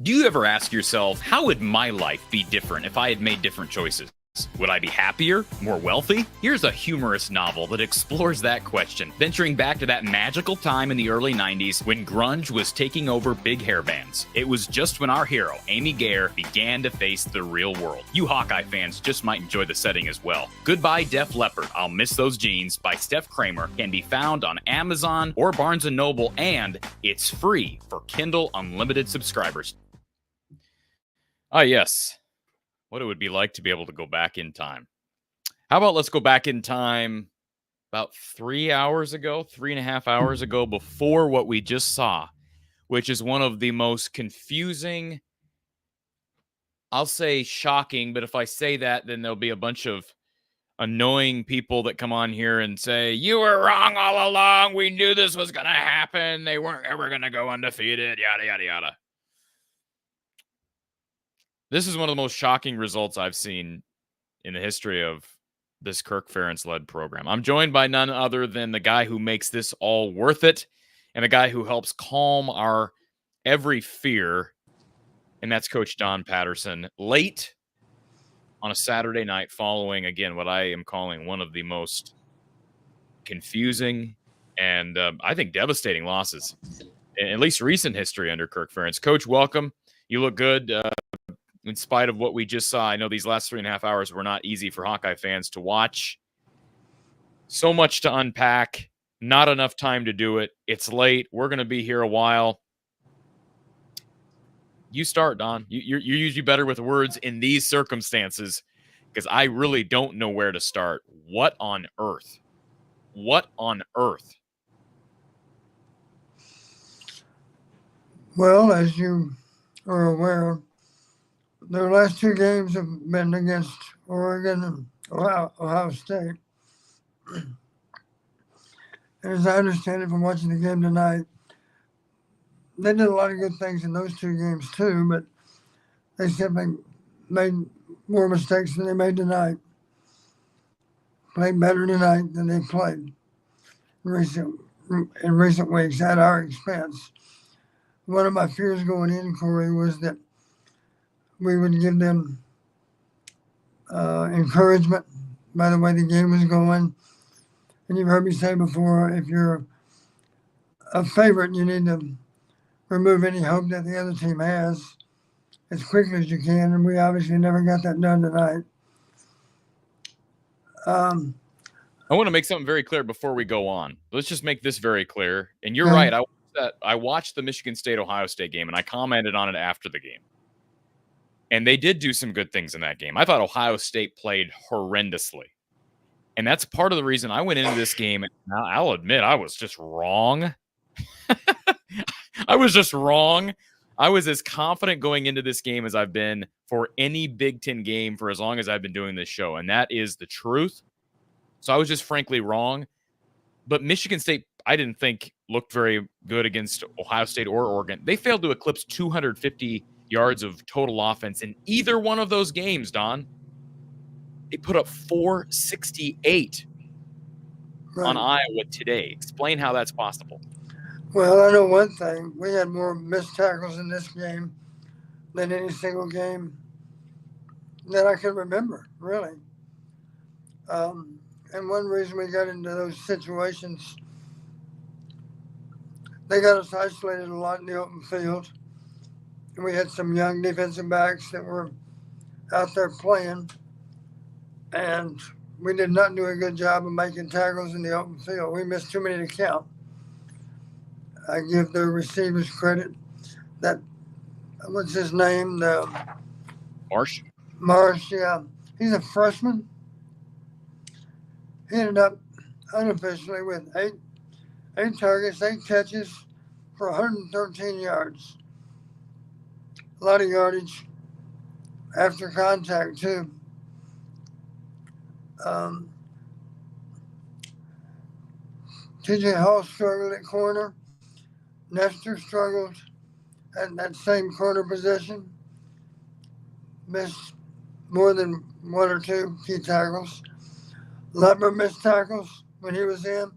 Do you ever ask yourself, how would my life be different if I had made different choices? Would I be happier? More wealthy? Here's a humorous novel that explores that question, venturing back to that magical time in the early 90s when grunge was taking over big hair bands. It was just when our hero, Amy Gare, began to face the real world. You Hawkeye fans just might enjoy the setting as well. Goodbye Def Leppard, I'll Miss Those Jeans by Steph Kramer can be found on Amazon or Barnes & Noble, and it's free for Kindle Unlimited subscribers. Ah, yes. What it would be like to be able to go back in time. How about let's go back in time about 3 hours ago, 3.5 hours ago, before what we just saw, which is one of the most confusing, I'll say shocking, but if I say that, then there'll be a bunch of annoying people that come on here and say, you were wrong all along. We knew this was going to happen. They weren't ever going to go undefeated, yada, yada, yada. This is one of the most shocking results I've seen in the history of this Kirk Ferentz-led program. I'm joined by none other than the guy who makes this all worth it and a guy who helps calm our every fear, and that's Coach Don Patterson. Late on a Saturday night following, again, what I am calling one of the most confusing and I think devastating losses, in at least recent history under Kirk Ferentz. Coach, welcome. You look good. In spite of what we just saw, I know these last 3.5 hours were not easy for Hawkeye fans to watch. So much to unpack, not enough time to do it. It's late. We're going to be here a while. You start, Don. You're usually better with words in these circumstances because I really don't know where to start. What on earth? What on earth? Well, as you are aware, their last two games have been against Oregon and Ohio State. as I understand it from watching the game tonight, they did a lot of good things in those two games too, but they simply made more mistakes than they made tonight. Played better tonight than they played recent in recent weeks at our expense. One of my fears going in, Corey, was that we would give them encouragement by the way the game was going. And you've heard me say before, if you're a favorite, you need to remove any hope that the other team has as quickly as you can. And we obviously never got that done tonight. I want to make something very clear before we go on. Let's just make this very clear. And you're right. I watched the Michigan State-Ohio State game, and I commented on it after the game. And they did do some good things in that game. I thought Ohio State played horrendously. And that's part of the reason I went into this game. Now, I'll admit, I was just wrong. I was just wrong. I was as confident going into this game as I've been for any Big Ten game for as long as I've been doing this show. And that is the truth. So I was just frankly wrong. But Michigan State, I didn't think looked very good against Ohio State or Oregon. They failed to eclipse 250 yards of total offense in either one of those games, Don. They put up 468 on Iowa today. Explain how that's possible. Well, I know one thing. We had more missed tackles in this game than any single game that I can remember, really. And one reason we got into those situations, they got us isolated a lot in the open field. And we had some young defensive backs that were out there playing. And we did not do a good job of making tackles in the open field. We missed too many to count. I give the receivers credit. That, what's his name? Marsh? Marsh, yeah. He's a freshman. He ended up unofficially with eight targets, 8 catches for 113 yards. A lot of yardage after contact, too. TJ Hall struggled at corner. Nestor struggled at that same corner position. Missed more than 1 or 2 key tackles. Lever missed tackles when he was in.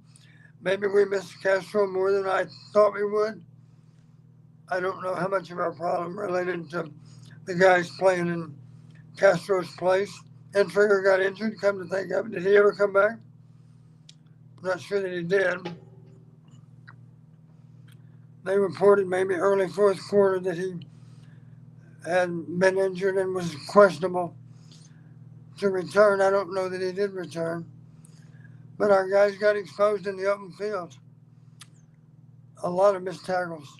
Maybe we missed Castro more than I thought we would. I don't know how much of our problem related to the guys playing in Castro's place. And Trigger got injured, come to think of it. Did he ever come back? I'm not sure that he did. They reported maybe early fourth quarter that he had been injured and was questionable to return. I don't know that he did return. But our guys got exposed in the open field. A lot of missed tackles.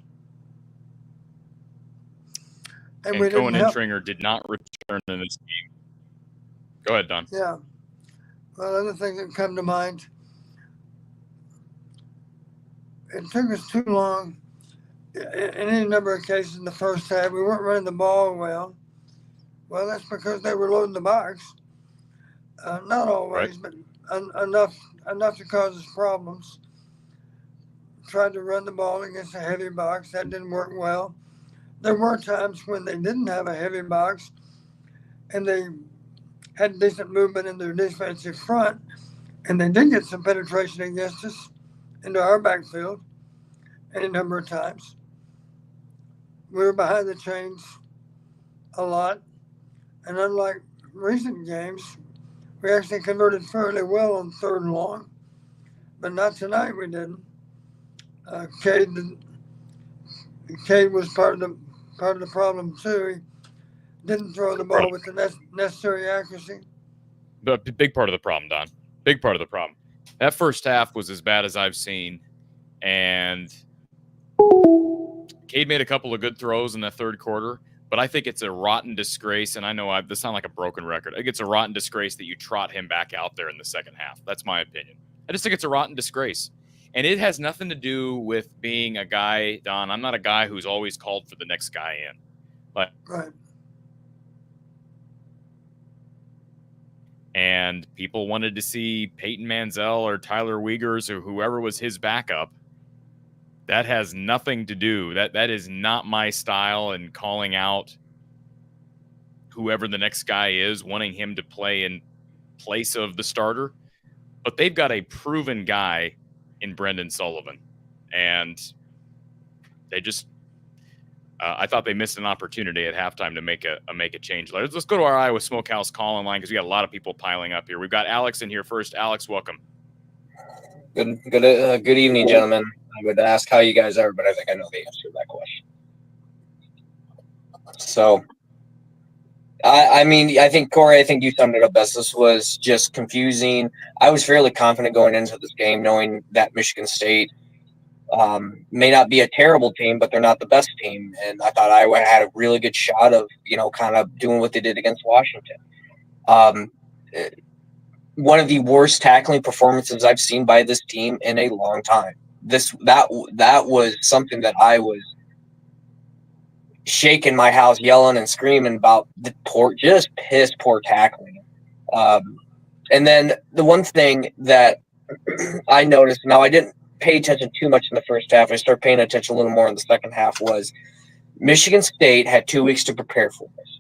And we Cohen and Stringer did not return in this game. Go ahead, Don. Yeah. Well, other things that come to mind. It took us too long. In any number of cases in the first half, we weren't running the ball well. Well, that's because they were loading the box. Not always, but enough to cause us problems. Tried to run the ball against a heavy box. That didn't work well. There were times when they didn't have a heavy box and they had decent movement in their defensive front, and they did get some penetration against us into our backfield any number of times. We were behind the chains a lot, and unlike recent games, we actually converted fairly well on 3rd and long, but not tonight. We didn't. Cade was part of the problem too. He didn't throw the ball with the necessary accuracy. But big part of the problem, Don. Big part of the problem. That first half was as bad as I've seen, and Cade made a couple of good throws in the third quarter, but I think it's a rotten disgrace, and I know this sounds like a broken record. I think it's a rotten disgrace that you trot him back out there in the second half. That's my opinion. I just think it's a rotten disgrace. And it has nothing to do with being a guy, Don. I'm not a guy who's always called for the next guy in. But right. and people wanted to see Peyton Manziel or Tyler Wiegers or whoever was his backup. That has nothing to do. That is not my style in calling out whoever the next guy is, wanting him to play in place of the starter. But they've got a proven guy in Brendan Sullivan. And they just I thought they missed an opportunity at halftime to make a change. Let's go to our Iowa Smokehouse call-in line because we got a lot of people piling up here. We've got Alex in here first. Alex, welcome. Good evening, gentlemen. I would ask how you guys are, but I think I know the answer to that question. So, I mean, I think, Corey, you summed it up best. This was just confusing. I was fairly confident going into this game, knowing that Michigan State may not be a terrible team, but they're not the best team. And I thought Iowa had a really good shot of, kind of doing what they did against Washington. One of the worst tackling performances I've seen by this team in a long time. That was something that I was shaking my house, yelling and screaming about the poor tackling. And then the one thing that I noticed, now I didn't pay attention too much in the first half. I started paying attention a little more in the second half, was Michigan State had 2 weeks to prepare for this,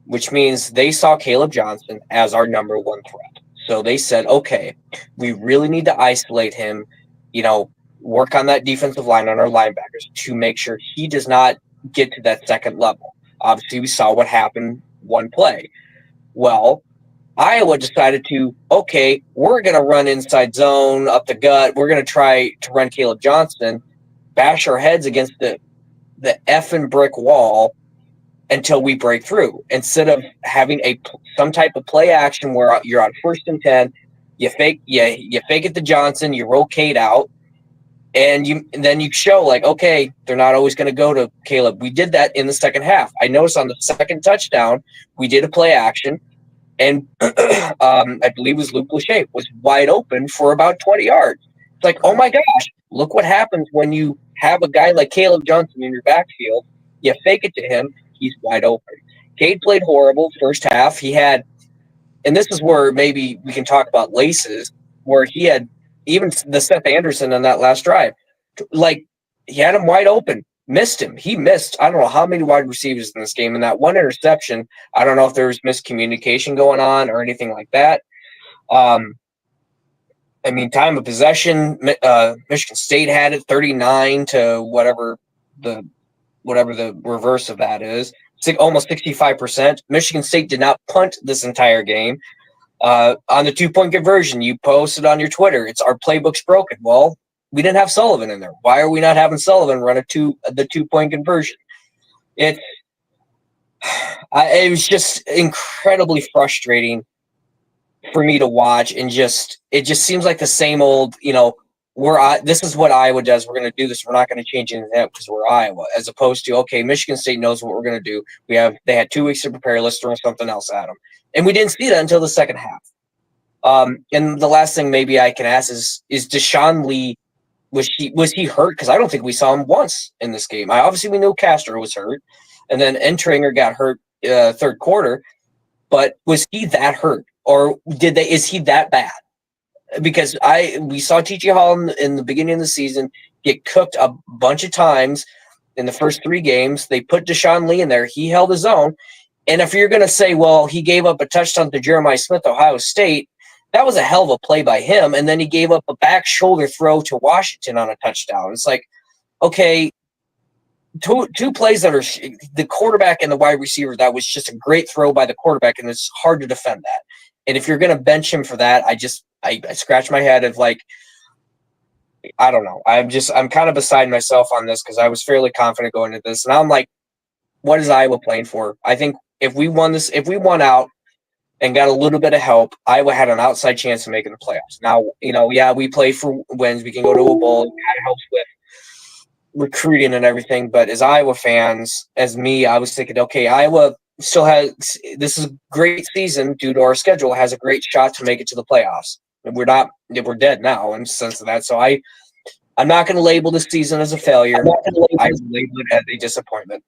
which means they saw Caleb Johnson as our number one threat. So they said, okay, we really need to isolate him, work on that defensive line on our linebackers to make sure he does not get to that second level. Obviously, we saw what happened one play. Well, Iowa decided to, okay, we're going to run inside zone up the gut. We're going to try to run Caleb Johnson, bash our heads against the effing brick wall until we break through. Instead of having some type of play action where you're on 1st and 10, you fake it to Johnson, you rotate out, and then you show okay, they're not always going to go to Caleb. We did that in the second half. I noticed on the second touchdown, we did a play action, and I believe it was Luke Lachey was wide open for about 20 yards. It's oh my gosh, look what happens when you have a guy like Caleb Johnson in your backfield. You fake it to him, he's wide open. Cade played horrible first half. He had, and this is where maybe we can talk about laces, where he had even the Seth Anderson on that last drive. He had him wide open, missed him. He missed, I don't know how many wide receivers in this game. And that one interception, I don't know if there was miscommunication going on or anything like that. Time of possession, Michigan State had it 39 to whatever the reverse of that is, almost 65%. Michigan State did not punt this entire game. On the 2-point conversion, you posted on your Twitter, it's our playbook's broken. Well, we didn't have Sullivan in there. Why are we not having Sullivan run the 2-point conversion? It was just incredibly frustrating for me to watch, and it just seems like the same old, this is what Iowa does. We're going to do this. We're not going to change anything because we're Iowa, as opposed to, okay, Michigan State knows what we're going to do. They had 2 weeks to prepare. Let's throw something else at them. And we didn't see that until the second half. And the last thing maybe I can ask is Deshaun Lee, was he hurt? Because I don't think we saw him once in this game. Obviously we knew Castro was hurt, and then Entringer got hurt third quarter. But was he that hurt, or is he that bad? Because we saw T.J. Hall in the beginning of the season get cooked a bunch of times in the first 3 games. They put Deshaun Lee in there. He held his own. And if you're going to say, well, he gave up a touchdown to Jeremiah Smith, Ohio State, that was a hell of a play by him. And then he gave up a back shoulder throw to Washington on a touchdown. It's okay, two plays that are the quarterback and the wide receiver. That was just a great throw by the quarterback, and it's hard to defend that. And if you're going to bench him for that, I scratch my head of I don't know. I'm kind of beside myself on this because I was fairly confident going into this. And I'm what is Iowa playing for? I think if we won out and got a little bit of help, Iowa had an outside chance of making the playoffs. Now, we play for wins. We can go to a bowl. It kind of helps with recruiting and everything. But as Iowa fans, as me, I was thinking, okay, Iowa still this is a great season due to our schedule, has a great shot to make it to the playoffs. We're dead now in the sense of that. So I'm not going to label this season as a failure. I label it as a disappointment.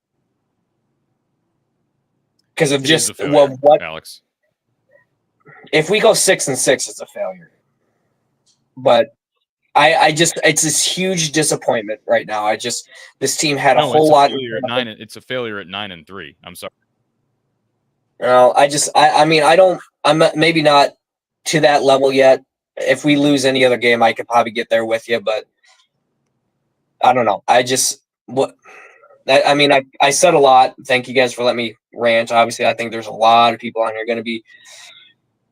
Because of just what Alex. if we go 6-6, it's a failure. But I just, it's this huge disappointment right now. This team had a whole lot. It's a failure at 9-3. I'm sorry. No, I'm maybe not to that level yet. If we lose any other game, I could probably get there with you, but I don't know. I said a lot. Thank you guys for letting me rant. Obviously, I think there's a lot of people on here going to be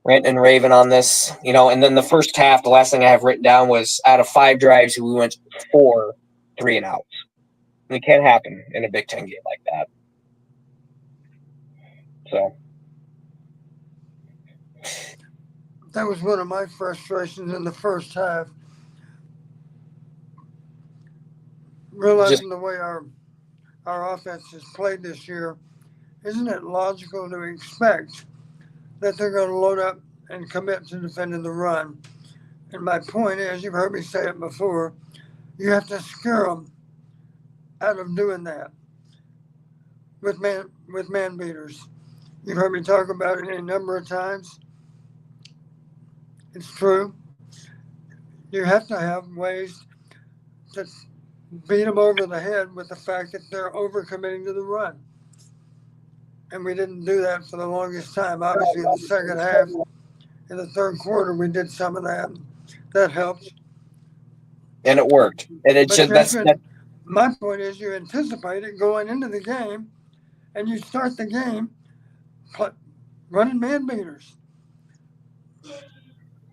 ranting and raving on this, and then the first half, the last thing I have written down was out of 5 drives, we went 4 3-and-outs. And it can't happen in a Big Ten game like that. So that was one of my frustrations in the first half. Realizing the way our offense has played this year, isn't it logical to expect that they're going to load up and commit to defending the run? And my point is, you've heard me say it before, you have to scare them out of doing that with man beaters. You've heard me talk about it a number of times. It's true. You have to have ways to beat them over the head with the fact that they're overcommitting to the run. And we didn't do that for the longest time. Obviously, in the second half, in the third quarter, we did some of that. That helped. And it worked. And my point is, you anticipate it going into the game, and you start the game running man beaters.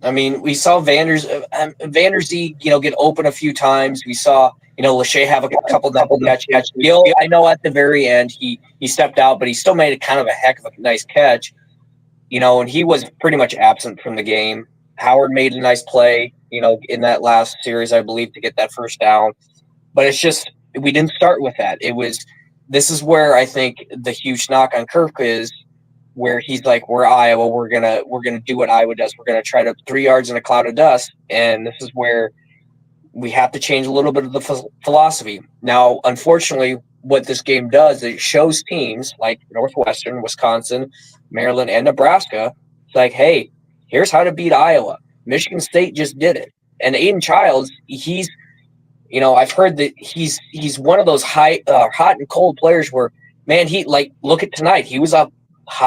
I mean, we saw Vanderzee, get open a few times. We saw, Lachey have a couple double catches. I know at the very end he stepped out, but he still made it kind of a heck of a nice catch. And he was pretty much absent from the game. Howard made a nice play, in that last series, I believe, to get that first down. But it's just, we didn't start with that. This is where I think the huge knock on Kirk is, where he's like, we're Iowa, we're gonna do what Iowa does. We're gonna try to 3 yards in a cloud of dust, and this is where we have to change a little bit of the philosophy. Now, unfortunately, what this game does is it shows teams like Northwestern, Wisconsin, Maryland, and Nebraska. It's like, hey, here's how to beat Iowa. Michigan State just did it, and Aiden Childs, he's, I've heard that he's one of those hot and cold players where, man, look at tonight, he was up.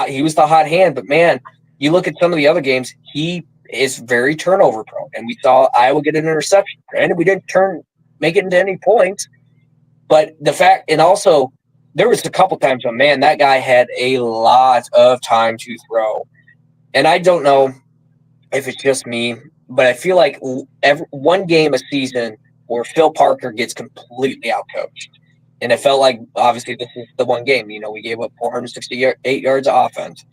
He was the hot hand, but man, you look at some of the other games, he is very turnover prone. And we saw Iowa get an interception. Granted, we didn't make it into any points, but and also there was a couple times when, man, that guy had a lot of time to throw. And I don't know if it's just me, but I feel like one game a season where Phil Parker gets completely outcoached. And it felt like, obviously, this is the one game. We gave up 468 yards of offense.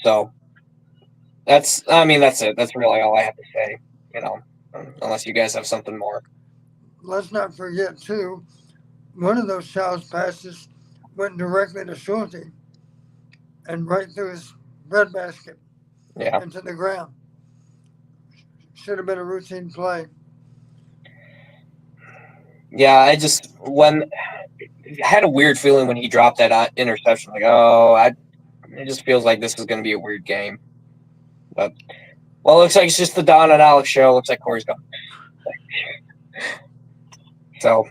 So that's it. That's really all I have to say, unless you guys have something more. Let's not forget, too, one of those Childs passes went directly to Schulte and right through his breadbasket into the ground. Should have been a routine play. Yeah, I had a weird feeling when he dropped that interception. Like, it just feels like this is going to be a weird game. But, it looks like it's just the Don and Alex show. Looks like Corey's gone. So,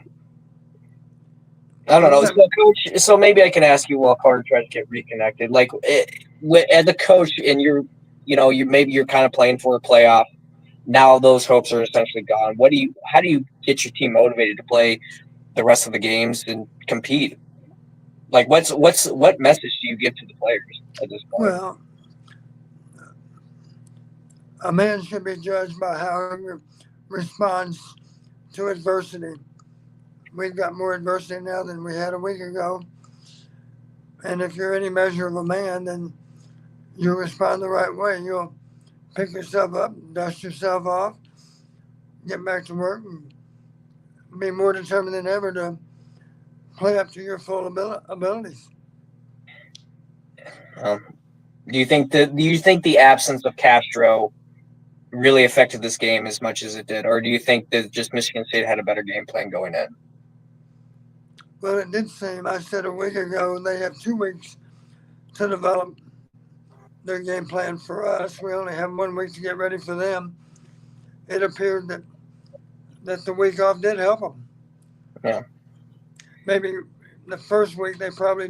I don't know. So, Coach, so maybe I can ask you while Carter tries to get reconnected. Like, as a coach, and you're kind of playing for a playoff. Now those hopes are essentially gone. How do you get your team motivated to play the rest of the games and compete? Like, what message do you give to the players at this point? Well, a man should be judged by how he responds to adversity. We've got more adversity now than we had a week ago. And if you're any measure of a man, then you'll respond the right way. You'll pick yourself up, dust yourself off, get back to work, and be more determined than ever to play up to your full abilities. Do you think the absence of Castro really affected this game as much as it did, or do you think that just Michigan State had a better game plan going in? Well, it did seem. I said a week ago they have 2 weeks to develop their game plan for us. We only have 1 week to get ready for them. It appeared that the week off did help them. Yeah. Maybe the first week they probably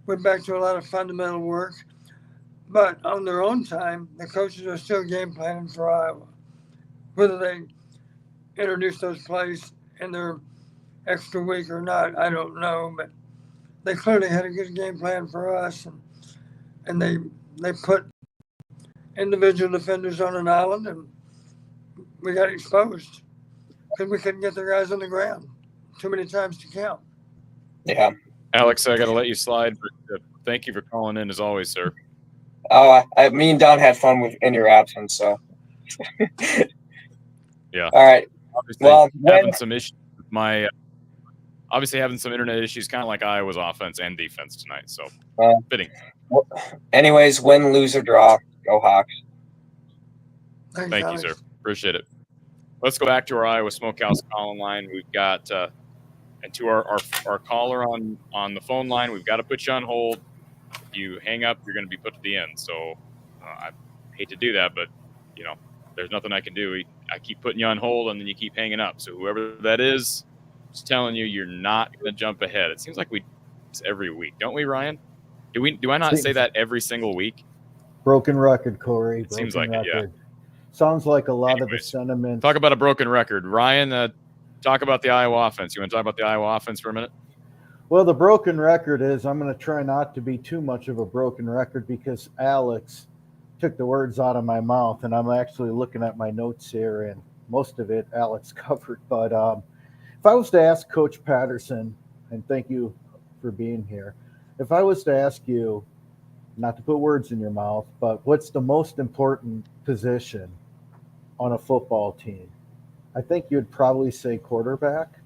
went back to a lot of fundamental work, but on their own time, the coaches are still game planning for Iowa. Whether they introduce those plays in their extra week or not, I don't know, but they clearly had a good game plan for us, and they put individual defenders on an island, and we got exposed because we couldn't get the guys on the ground too many times to count. Yeah. Alex, I got to let you slide. But thank you for calling in as always, sir. Me and Don had fun in your absence, so. Yeah. All right. Obviously, having some issues with obviously having some internet issues, kind of like Iowa's offense and defense tonight. So fitting. Anyways, win, lose, or draw, go Hawks. Thanks, Thank Alex. you, sir. Appreciate it. Let's go back to our Iowa Smokehouse calling line. We've got and to our caller on the phone line, we've got to put you on hold. If you hang up, you're going to be put to the end. So I hate to do that, but there's nothing I can do. I keep putting you on hold, and then you keep hanging up. So whoever that is, just telling you, you're not going to jump ahead. It seems like we do this every week, don't we, Ryan? Do I not say that every single week? Broken record, Corey. It seems like it, yeah. Sounds like a lot of the sentiment. Talk about a broken record. Ryan, talk about the Iowa offense. You want to talk about the Iowa offense for a minute? Well, the broken record is I'm going to try not to be too much of a broken record because Alex took the words out of my mouth, and I'm actually looking at my notes here, and most of it Alex covered. But if I was to ask Coach Patterson, and thank you for being here, if I was to ask you, not to put words in your mouth, but what's the most important position on a football team? I think you'd probably say quarterback.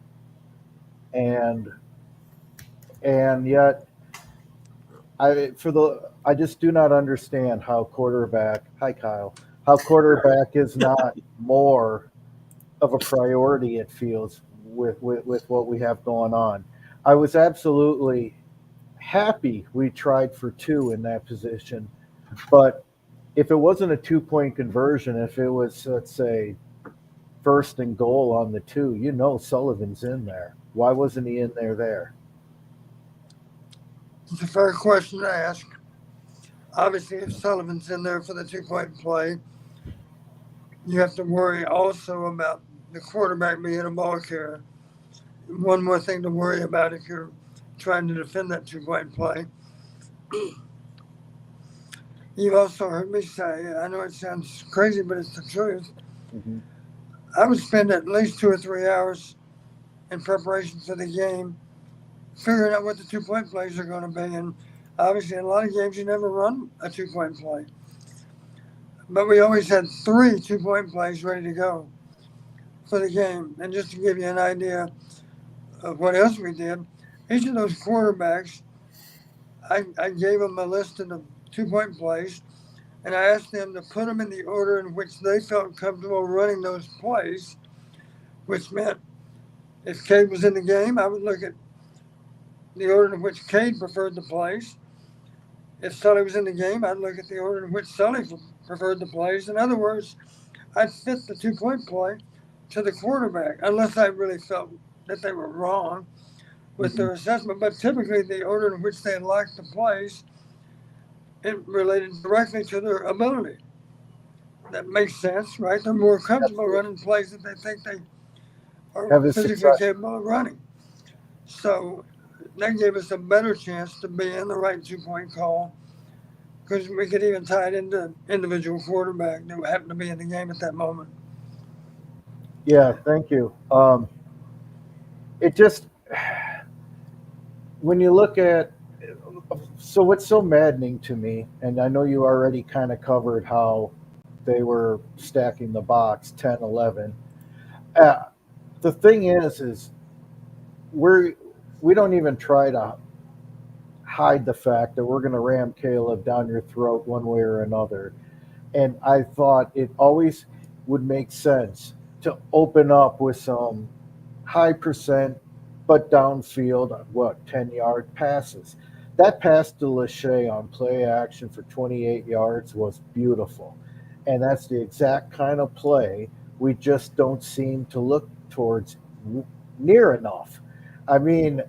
And yet I just do not understand how quarterback is not more of a priority, it feels, with what we have going on. I was absolutely happy we tried for 2 in that position, but if it wasn't a 2-point conversion, if it was, let's say, 1st and goal on the 2, Sullivan's in there. Why wasn't he in there? It's a fair question to ask. Obviously, if Sullivan's in there for the 2-point play, you have to worry also about the quarterback being a ball carrier. One more thing to worry about if you're trying to defend that 2-point play. You've also heard me say, I know it sounds crazy, but it's the truth. Mm-hmm. I would spend at least 2 or 3 hours in preparation for the game, figuring out what the 2-point plays are going to be. And obviously, in a lot of games, you never run a 2-point play. But we always had 3 2-point plays ready to go for the game. And just to give you an idea of what else we did, each of those quarterbacks, I gave them a list of the 2-point plays, and I asked them to put them in the order in which they felt comfortable running those plays, which meant if Cade was in the game, I would look at the order in which Cade preferred the plays. If Sully was in the game, I'd look at the order in which Sully preferred the plays. In other words, I'd fit the 2-point play to the quarterback, unless I really felt that they were wrong with their assessment. But typically, the order in which they liked the plays, it related directly to their ability. That makes sense, right? They're more comfortable running plays that they think they are physically capable of running. So that gave us a better chance to be in the right 2-point call, because we could even tie it into individual quarterback that happened to be in the game at that moment. Yeah, thank you. It just, when you look at, so what's so maddening to me, and I know you already kind of covered how they were stacking the box 10, 11. The thing is we don't even try to hide the fact that we're going to ram Caleb down your throat one way or another. And I thought it always would make sense to open up with some high percent, but downfield, 10-yard passes. That pass to Lachey on play action for 28 yards was beautiful. And that's the exact kind of play we just don't seem to look towards near enough. I mean,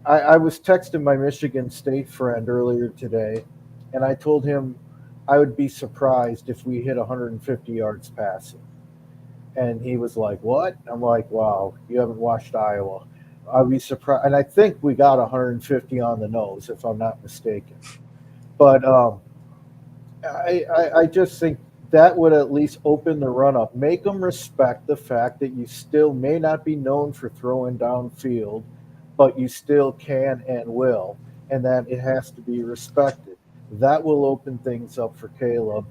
I was texting my Michigan State friend earlier today, and I told him I would be surprised if we hit 150 yards passing. And he was like, "What?" I'm like, "Wow, you haven't watched Iowa." I'd be surprised. And I think we got 150 on the nose, if I'm not mistaken. But I just think that would at least open the run up. Make them respect the fact that you still may not be known for throwing downfield, but you still can and will, and that it has to be respected. That will open things up for Caleb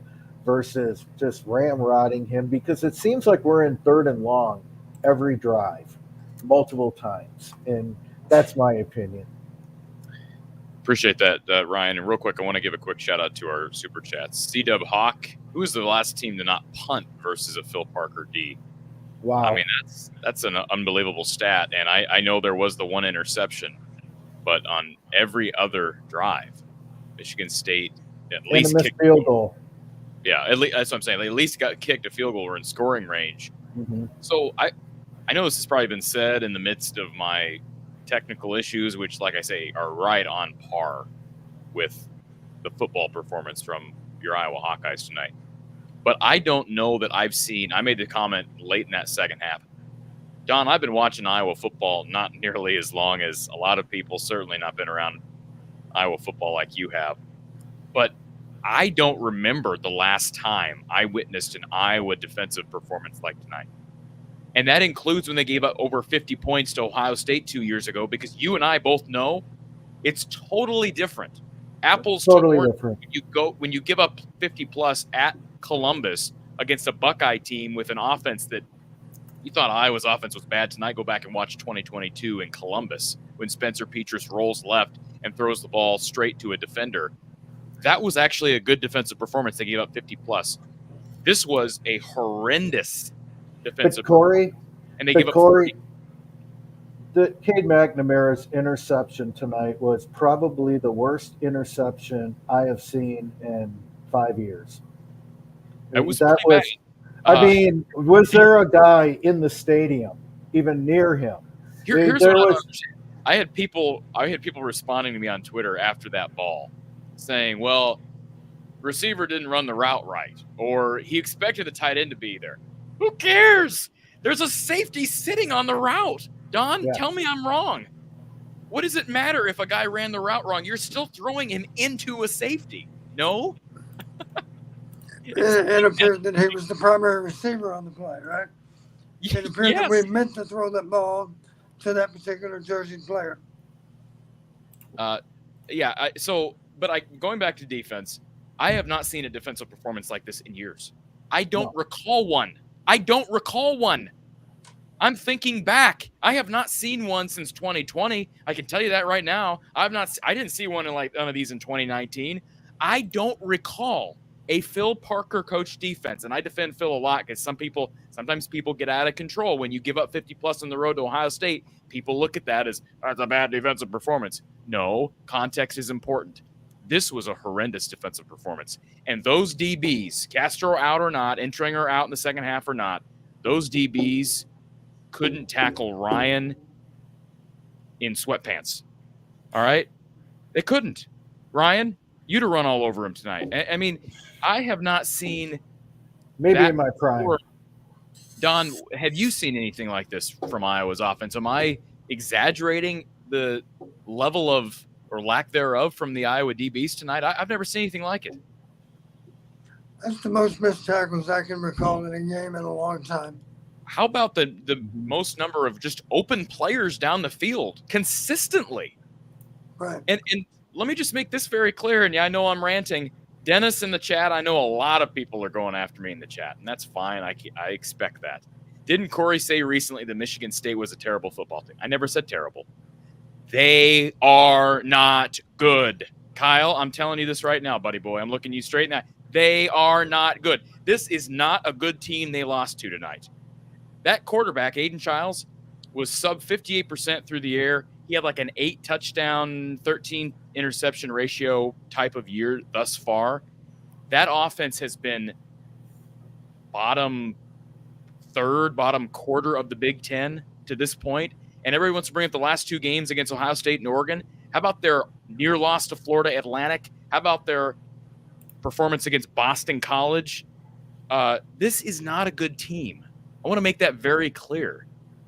versus just ramrodding him, because it seems like we're in 3rd and long every drive, multiple times, and that's my opinion. Appreciate that, Ryan. And real quick, I want to give a quick shout out to our super chats. C-Dub Hawk, who was the last team to not punt versus a Phil Parker D? Wow. I mean, that's an unbelievable stat. And I know there was the one interception, but on every other drive, Michigan State at least kicked a field goal. Yeah, at least, that's what I'm saying. They at least got kicked a field goal or in scoring range. Mm-hmm. So I know this has probably been said in the midst of my technical issues, which, like I say, are right on par with the football performance from your Iowa Hawkeyes tonight. But I don't know that I've seen – I made the comment late in that second half. Don, I've been watching Iowa football not nearly as long as a lot of people, certainly not been around Iowa football like you have. But I don't remember the last time I witnessed an Iowa defensive performance like tonight. And that includes when they gave up over 50 points to Ohio State 2 years ago, because you and I both know it's totally different. Apples totally to different. When you give up 50 plus at Columbus against a Buckeye team with an offense that you thought Iowa's offense was bad tonight, go back and watch 2022 in Columbus when Spencer Petras rolls left and throws the ball straight to a defender. That was actually a good defensive performance. They gave up 50 plus. This was a horrendous defensive performance. And they gave up 40. The Cade McNamara's interception tonight was probably the worst interception I have seen in 5 years. I mean, was there a guy in the stadium even near him? I had people responding to me on Twitter after that ball saying, well, receiver didn't run the route right, or he expected the tight end to be there. Who cares? There's a safety sitting on the route. Don, yes. Tell me I'm wrong. What does it matter if a guy ran the route wrong? You're still throwing him into a safety. No? It appeared that he was the primary receiver on the play, right? It appeared that we meant to throw that ball to that particular jersey player. Going back to defense, I have not seen a defensive performance like this in years. I don't recall one. I'm thinking back. I have not seen one since 2020. I can tell you that right now. I didn't see one in like none of these in 2019. I don't recall a Phil Parker coach defense, and I defend Phil a lot because sometimes people get out of control when you give up 50 plus on the road to Ohio State. People look at that as that's a bad defensive performance. No, context is important. This was a horrendous defensive performance, and those DBs, Castro out or not, Entringer out in the second half or not, those DBs couldn't tackle Ryan in sweatpants. All right, they couldn't. Ryan, you'd have run all over him tonight. I mean, I have not seen maybe in my prime. Don, have you seen anything like this from Iowa's offense? Am I exaggerating the level of or lack thereof from the Iowa DBs tonight? I've never seen anything like it. That's the most missed tackles I can recall in a game in a long time. How about the most number of just open players down the field consistently? Right. And let me just make this very clear, and I know I'm ranting. Dennis in the chat, I know a lot of people are going after me in the chat, and that's fine. I expect that. Didn't Corey say recently that Michigan State was a terrible football team? I never said terrible. They are not good. Kyle, I'm telling you this right now, buddy boy. I'm looking you straight in the eye. They are not good. This is not a good team they lost to tonight. That quarterback, Aiden Childs, was sub 58% through the air. he had like an 8 touchdown, 13 interception ratio type of year thus far. That offense has been bottom third, bottom quarter of the Big Ten to this point. And everybody wants to bring up the last 2 games against Ohio State and Oregon. How about their near loss to Florida Atlantic? How about their performance against Boston College? This is not a good team. I want to make that very clear.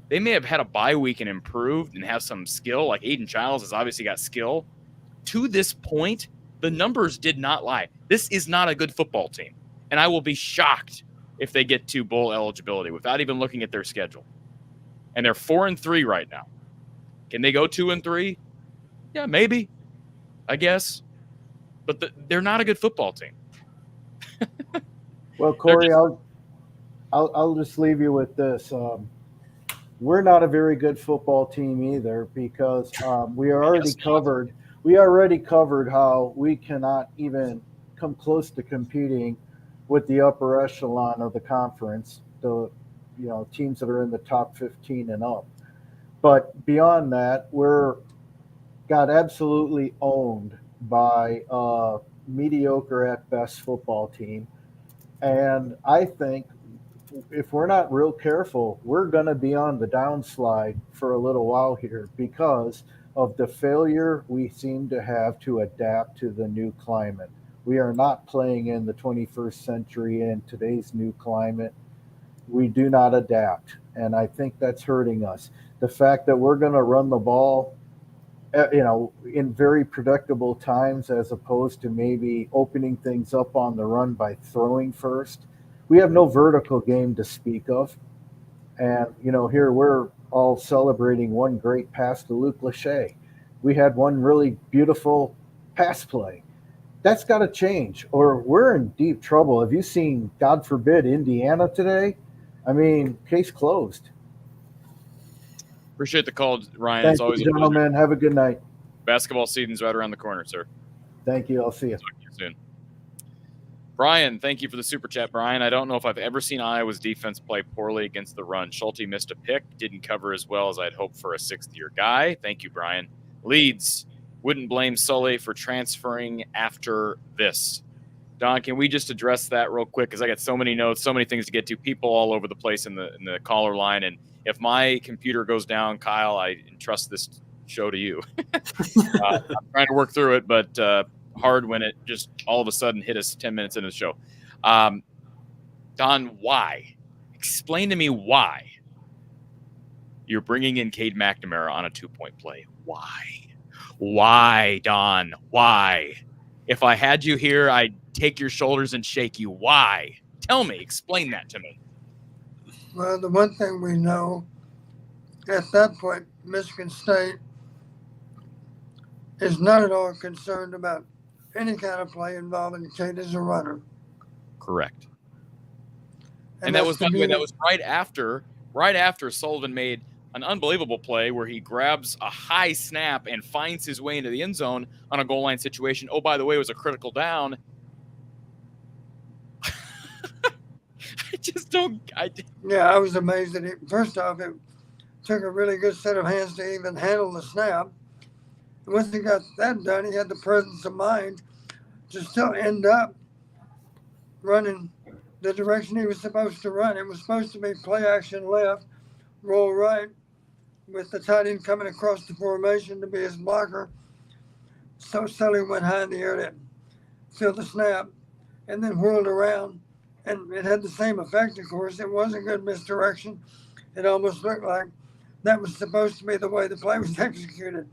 They may have had a bye week and improved and have some skill, like Aiden Childs has obviously got skill. To this point, the numbers did not lie. This is not a good football team. And I will be shocked if they get to bowl eligibility without even looking at their schedule. And they're 4-3 right now. Can they go 2-3? Yeah, maybe, I guess. But they're not a good football team. Well, Corey, I'll just leave you with this. We're not a very good football team either, because we already covered how we cannot even come close to competing with the upper echelon of the conference, the teams that are in the top 15 and up. But beyond that, we're got absolutely owned by a mediocre at best football team. And I think if we're not real careful, we're going to be on the downslide for a little while here because of the failure we seem to have to adapt to the new climate. We are not playing in the 21st century in today's new climate. We do not adapt, and I think that's hurting us. The fact that we're going to run the ball, in very predictable times as opposed to maybe opening things up on the run by throwing first. We have no vertical game to speak of. And, here we're all celebrating one great pass to Luke Lachey. We had one really beautiful pass play. That's got to change, or we're in deep trouble. Have you seen, God forbid, Indiana today? I mean, case closed. Appreciate the call, Ryan. Thank It's always you, gentlemen. Have a good night. Basketball season's right around the corner, sir. Thank you. I'll see you. Talk to you soon. Brian, thank you for the super chat, Brian. I don't know if I've ever seen Iowa's defense play poorly against the run. Schulte missed a pick, didn't cover as well as I'd hoped for a sixth-year guy. Thank you, Brian. Leeds, wouldn't blame Sully for transferring after this. Don, can we just address that real quick? Because I got so many notes, so many things to get to, people all over the place in the caller line. And if my computer goes down, Kyle, I entrust this show to you. I'm trying to work through it, but hard when it just all of a sudden hit us 10 minutes into the show. Don, why? Explain to me why you're bringing in Cade McNamara on a 2-point play. Why? Why, Don? Why? If I had you here, I'd take your shoulders and shake you. Why? Tell me. Explain that to me. Well, the one thing we know, at that point, Michigan State is not at all concerned about any kind of play involving Cade as a runner. Correct. And that was, by the way, that was right after Sullivan made an unbelievable play where he grabs a high snap and finds his way into the end zone on a goal line situation. Oh, by the way, it was a critical down. I just don't. Yeah, I was amazed that it. First off, it took a really good set of hands to even handle the snap. And once he got that done, he had the presence of mind to still end up running the direction he was supposed to run. It was supposed to be play action left, roll right, with the tight end coming across the formation to be his blocker. So Sully went high in the air to fill the snap and then whirled around. And it had the same effect, of course. It was a good misdirection. It almost looked like that was supposed to be the way the play was executed,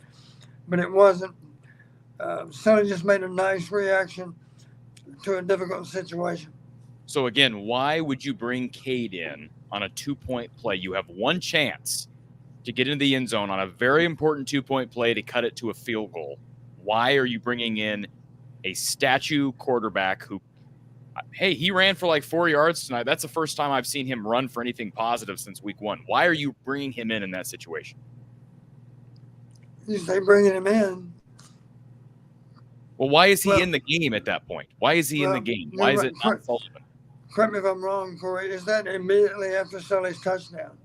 but it wasn't. Sully just made a nice reaction to a difficult situation. So, again, why would you bring Cade in on a 2-point play? You have one chance to get into the end zone on a very important 2-point play to cut it to a field goal. Why are you bringing in a statue quarterback who, hey, he ran for like 4 yards tonight. That's the first time I've seen him run for anything positive since week 1. Why are you bringing him in that situation? You say bringing him in. Well, why is he in the game at that point? Why is he in the game? Why is it not Sullivan? Correct me if I'm wrong, Corey. Is that immediately after Sully's touchdown?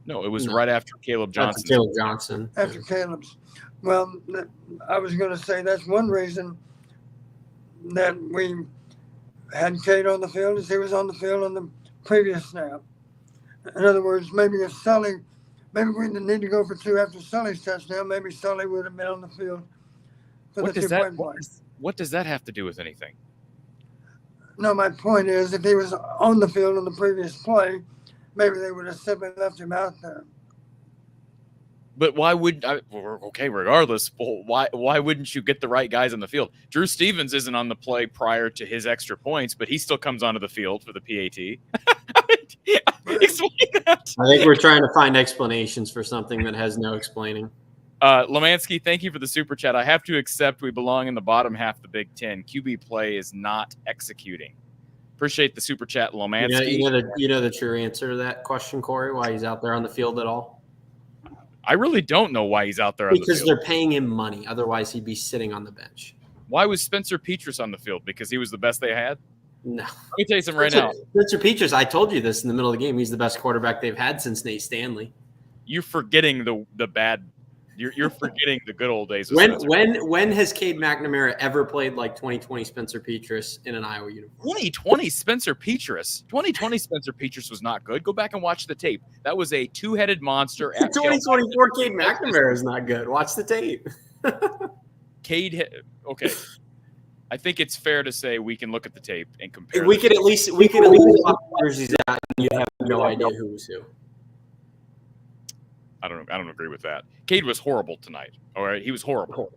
No, it was No. right after Caleb That's Johnson. Caleb Johnson. After Caleb's. Well, I was going to say that's one reason that we had Cade on the field is he was on the field on the previous snap. In other words, maybe we didn't need to go for 2 after Sully's touchdown. Maybe Sully would have been on the field for What the does 2-point that play. what does that have to do with anything? No, my point is if he was on the field on the previous play, maybe they would have simply left him out there. But why would okay, regardless, why wouldn't you get the right guys on the field? Drew Stevens isn't on the play prior to his extra points, but he still comes onto the field for the PAT. Explain that. I think we're trying to find explanations for something that has no explaining. Lemansky, thank you for the super chat. I have to accept we belong in the bottom half of the Big Ten. QB play is not executing. Appreciate the super chat, Lemansky. You know the true answer to that question, Corey, why he's out there on the field at all? I really don't know why he's out there on the Because field. they're paying him money. Otherwise, he'd be sitting on the bench. Why was Spencer Petras on the field? Because he was the best they had? No. Let me tell you something right now. Spencer Petras, I told you this in the middle of the game. He's the best quarterback they've had since Nate Stanley. You're forgetting the bad. You're forgetting the good old days. Of Spencer. When has Cade McNamara ever played like 2020 Spencer Petras in an Iowa uniform? 2020 Spencer Petras. 2020 Spencer Petras was not good. Go back and watch the tape. That was a two-headed monster. 2024 Cade McNamara is not good. Watch the tape. Cade. Okay. I think it's fair to say we can look at the tape and compare. We could at least swap jerseys out, and you'd have no idea who was who. I don't agree with that. Cade was horrible tonight. All right, he was horrible.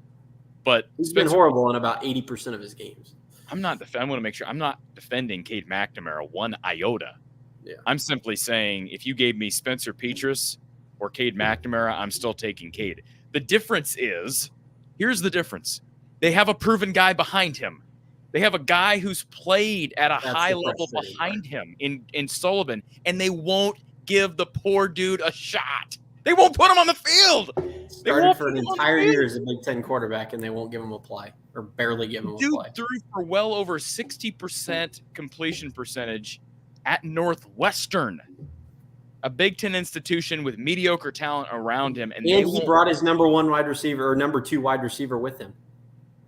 But He's been horrible in about 80% of his games. I want to make sure I'm not defending Cade McNamara one iota. Yeah. I'm simply saying if you gave me Spencer Petras or Cade McNamara, I'm still taking Cade. The difference is, here's the difference. They have a proven guy behind him. They have a guy who's played at a high level behind him in Sullivan, and they won't give the poor dude a shot. They won't put him on the field. Started for an entire year as a Big Ten quarterback, and they won't give him a play or barely give him a play. Dude threw for well over 60% completion percentage at Northwestern, a Big Ten institution with mediocre talent around him. And he brought his number 1 wide receiver or number 2 wide receiver with him.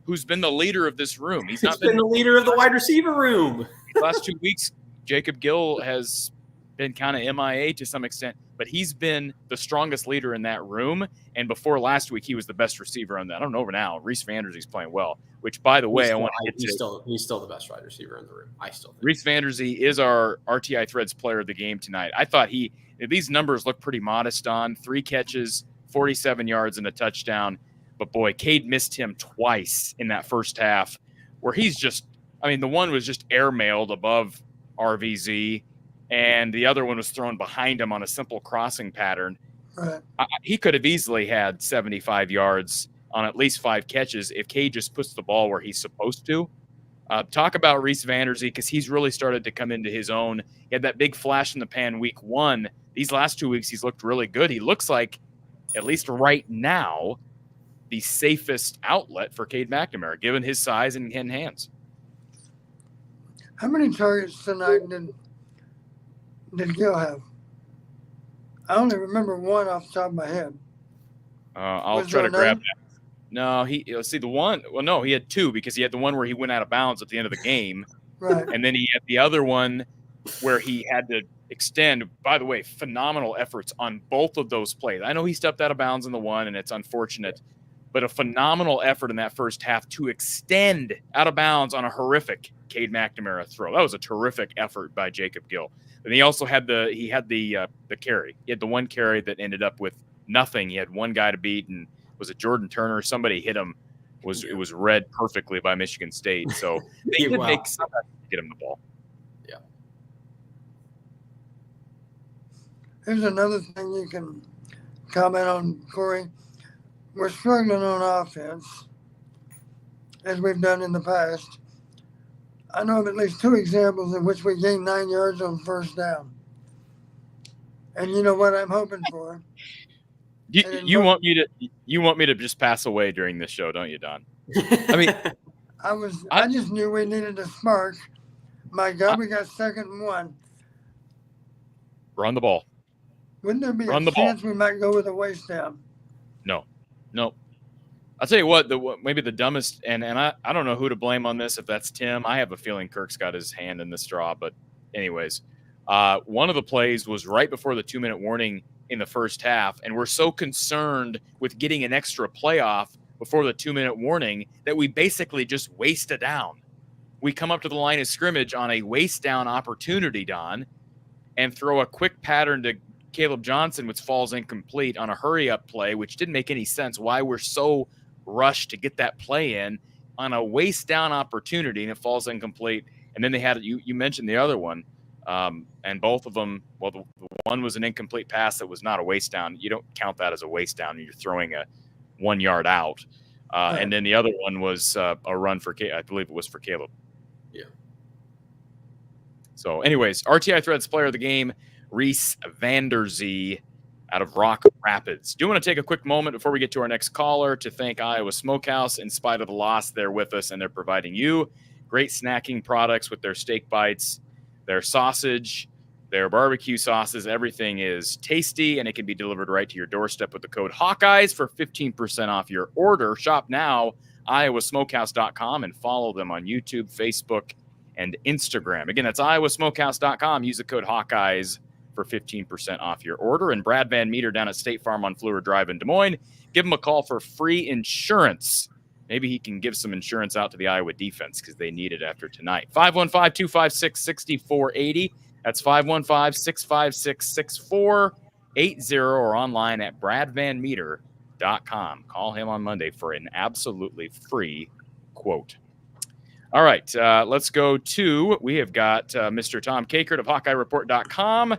Who's been the leader of this room. He's not been the leader of the wide receiver room. The last 2 weeks, Jacob Gill has been kind of MIA to some extent, but he's been the strongest leader in that room. And before last week, he was the best receiver on that. I don't know over now. Reese Vanderzie's playing well, which, by the way, he's still the best wide receiver in the room. I still think. Reese Vanderzee is our RTI Threads player of the game tonight. I thought these numbers look pretty modest on 3 catches, 47 yards, and a touchdown. But boy, Cade missed him twice in that first half where the one was just airmailed above RVZ, and the other one was thrown behind him on a simple crossing pattern. Right. He could have easily had 75 yards on at least 5 catches if Cade just puts the ball where he's supposed to. Talk about Reese Vanderzee, because he's really started to come into his own. He had that big flash in the pan week 1. These last 2 weeks, he's looked really good. He looks like, at least right now, the safest outlet for Cade McNamara, given his size and hands. How many targets tonight did Gill have? I only remember 1 off the top of my head. I'll try to grab that. No, let's see the one. Well, no, he had 2 because he had the one where he went out of bounds at the end of the game. Right. And then he had the other one where he had to extend. By the way, phenomenal efforts on both of those plays. I know he stepped out of bounds in the one, and it's unfortunate, but a phenomenal effort in that first half to extend out of bounds on a horrific Cade McNamara throw. That was a terrific effort by Jacob Gill. And he also had the carry. He had the one carry that ended up with nothing. He had one guy to beat, and was it Jordan Turner? Somebody hit him. It was read perfectly by Michigan State. So they did make some effort to get him the ball. Yeah. Here's another thing you can comment on, Corey. We're struggling on offense, as we've done in the past. I know of at least 2 examples in which we gained 9 yards on first down. And you know what I'm hoping for? You want me to just pass away during this show, don't you, Don? I mean, I just knew we needed a spark. My God, we got 2nd and 1. Run the ball. Wouldn't there be Run a the ball. chance we might go with a waist down? No. I'll tell you what, maybe the dumbest, and I don't know who to blame on this, if that's Tim. I have a feeling Kirk's got his hand in the straw, but anyways, one of the plays was right before the 2-minute warning in the first half, and we're so concerned with getting an extra playoff before the 2-minute warning that we basically just waste a down. We come up to the line of scrimmage on a waste down opportunity, Don, and throw a quick pattern to Caleb Johnson, which falls incomplete on a hurry-up play, which didn't make any sense. Why we're so rushed to get that play in on a waste-down opportunity, and it falls incomplete. And then they had you mentioned the other one, and both of them. Well, the one was an incomplete pass that was not a waste-down. You don't count that as a waste-down. You're throwing a 1 yard out, and then the other one was a run for I believe it was for Caleb. Yeah. So, anyways, RTI Threads player of the game, Reese Vanderzee out of Rock Rapids. Do you want to take a quick moment before we get to our next caller to thank Iowa Smokehouse? In spite of the loss, they're with us, and they're providing you great snacking products with their steak bites, their sausage, their barbecue sauces. Everything is tasty, and it can be delivered right to your doorstep with the code Hawkeyes for 15% off your order. Shop now, iowasmokehouse.com, and follow them on YouTube, Facebook, and Instagram. Again, that's iowasmokehouse.com. Use the code Hawkeyes for 15% off your order. And Brad Van Meter down at State Farm on Fleur Drive in Des Moines. Give him a call for free insurance. Maybe he can give some insurance out to the Iowa defense because they need it after tonight. 515-256-6480. That's 515-656-6480 or online at bradvanmeter.com. Call him on Monday for an absolutely free quote. All right, let's go to, we have got Mr. Tom Kakert of HawkeyeReport.com.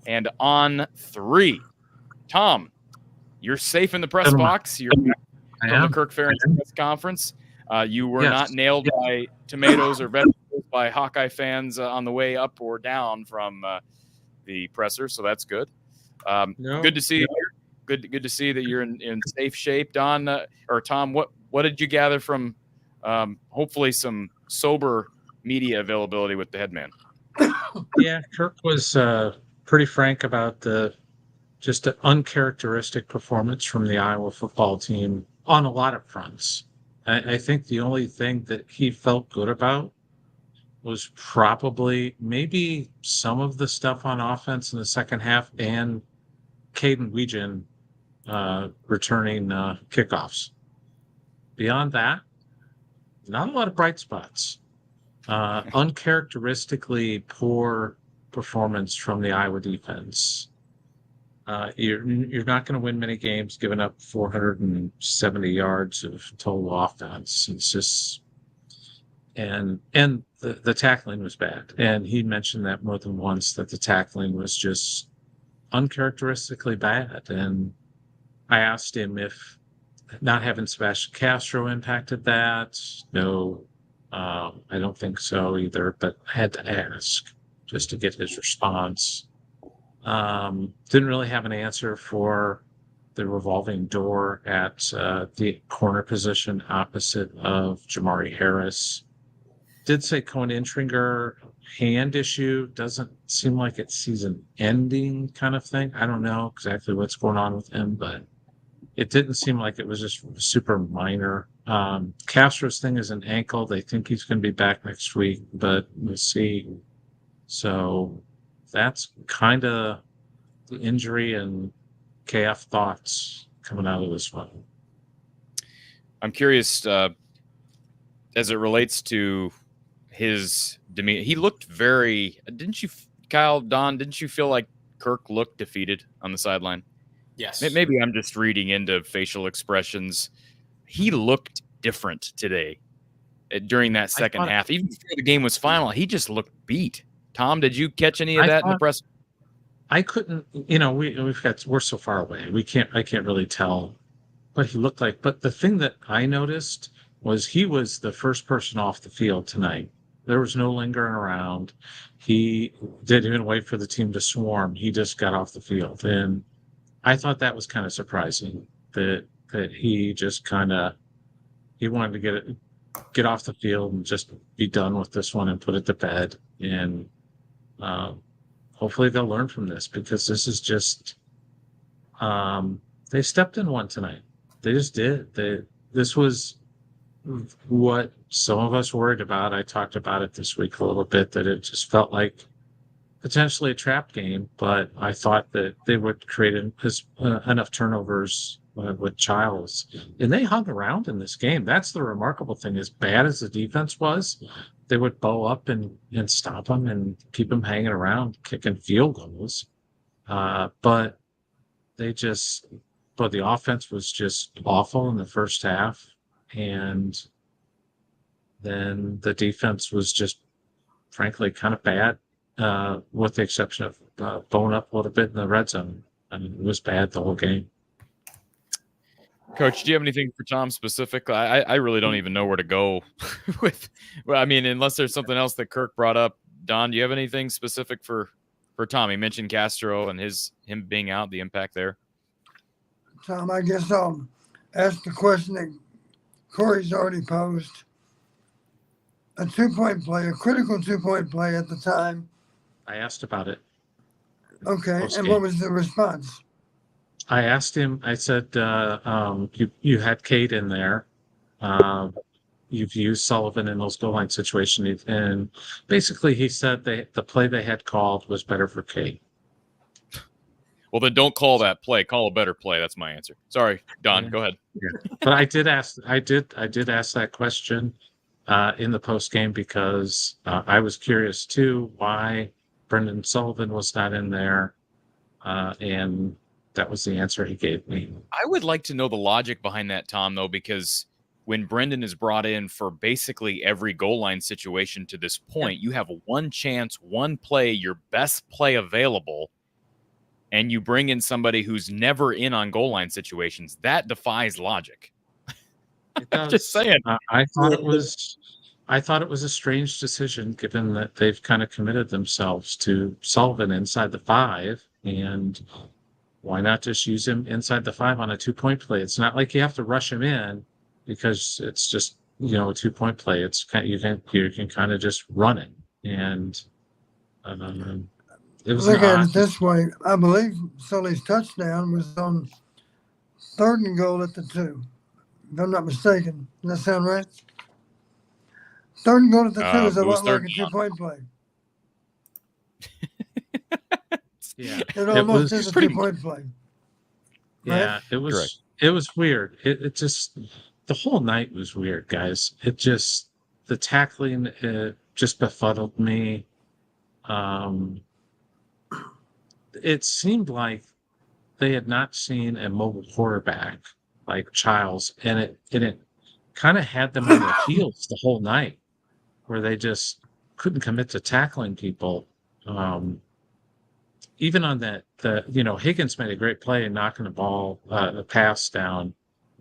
And on 3, Tom, you're safe in the press box. You're from the Kirk Ferentz press conference. You were not nailed by tomatoes or vegetables by Hawkeye fans on the way up or down from the presser, so that's good. Good to see you here. Good to see that you're in safe shape. Don or Tom, what did you gather from hopefully some sober media availability with the headman? Yeah, Kirk was pretty frank about just an uncharacteristic performance from the Iowa football team on a lot of fronts. I think the only thing that he felt good about was probably maybe some of the stuff on offense in the second half and Caden Weegan returning kickoffs. Beyond that, not a lot of bright spots. Uncharacteristically poor performance from the Iowa defense. You're not going to win many games giving up 470 yards of total offense. It's just and the tackling was bad. And he mentioned that more than once, that the tackling was just uncharacteristically bad. And I asked him if not having Sebastian Castro impacted that. No, I don't think so either, but I had to ask just to get his response. Didn't really have an answer for the revolving door at the corner position opposite of Jamari Harris. Did say Cohen Intringer hand issue. Doesn't seem like it's season ending kind of thing. I don't know exactly what's going on with him, but it didn't seem like it was just super minor. Castro's thing is an ankle. They think he's going to be back next week, but we'll see. So that's kind of the injury and KF thoughts coming out of this one. I'm curious, as it relates to his demeanor. He looked very. Didn't you, Kyle, Don? Didn't you feel like Kirk looked defeated on the sideline? Yes. Maybe I'm just reading into facial expressions. He looked different today during that second half. Even before the game was final, he just looked beat. Tom, did you catch any of that in the press? I couldn't, we're so far away. I can't really tell what he looked like. But the thing that I noticed was he was the first person off the field tonight. There was no lingering around. He didn't even wait for the team to swarm. He just got off the field. And I thought that was kind of surprising that he just he wanted to get off the field and just be done with this one and put it to bed. And hopefully they'll learn from this, because this is just They stepped in one tonight. They just did. This was what some of us worried about. I talked about it this week a little bit, that it just felt like potentially a trap game, but I thought that they would create enough turnovers with Childs. And they hung around in this game. That's the remarkable thing. As bad as the defense was, they would bow up and stop them and keep them hanging around, kicking field goals. But the offense was just awful in the first half. And then the defense was just, frankly, kind of bad, with the exception of bowing up a little bit in the red zone. I mean, it was bad the whole game. Coach, do you have anything for Tom specific? I really don't even know where to go with. Well, I mean, unless there's something else that Kirk brought up. Don, do you have anything specific for Tom? He mentioned Castro and him being out, the impact there. Tom, I guess I'll ask the question that Corey's already posed. A 2-point play, a critical 2-point play at the time. I asked about it. Okay, and what was the response? I asked him, I said, you had Cade in there. You've used Sullivan in those goal line situations. And basically he said the play they had called was better for Cade. Well, then don't call that play. Call a better play. That's my answer. Sorry, Don. Yeah. Go ahead. Yeah. But I did ask that question in the post game because I was curious too why Brendan Sullivan was not in there, and that was the answer he gave me. I would like to know the logic behind that, Tom, though, because when Brendan is brought in for basically every goal line situation to this point, you have one chance, one play, your best play available, and you bring in somebody who's never in on goal line situations. That defies logic. It does. Just saying. I thought it was a strange decision given that they've kind of committed themselves to Sullivan inside the 5, and why not just use him inside the 5 on a 2-point play? It's not like you have to rush him in because it's just, a 2-point play. It's kind of, you can kind of just run it. And it was Look at it this way. I believe Sully's touchdown was on 3rd and goal at the 2. If I'm not mistaken. Does that sound right? 3rd and goal at the 2 is a lot like a 2-point play. Yeah, It almost is a 2-point play. Yeah, right? it was. Correct. It was weird. It just, the whole night was weird, guys. The tackling just befuddled me. It seemed like they had not seen a mobile quarterback like Childs, and it kind of had them on their heels the whole night, where they just couldn't commit to tackling people. Even on that, Higgins made a great play in knocking the pass down,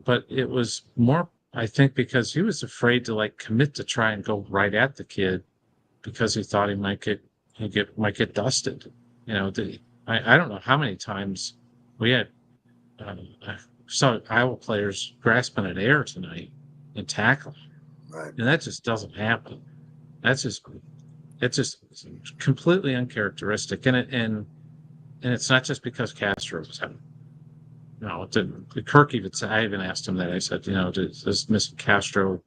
but it was more, I think, because he was afraid to commit to try and go right at the kid because he thought he might get dusted. I don't know how many times we had saw Iowa players grasping at air tonight and tackling, Right. and that just doesn't happen. It's just completely uncharacteristic, and it's not just because Castro was having. No, it didn't. Kirk I even asked him that. I said, does Mr. Castro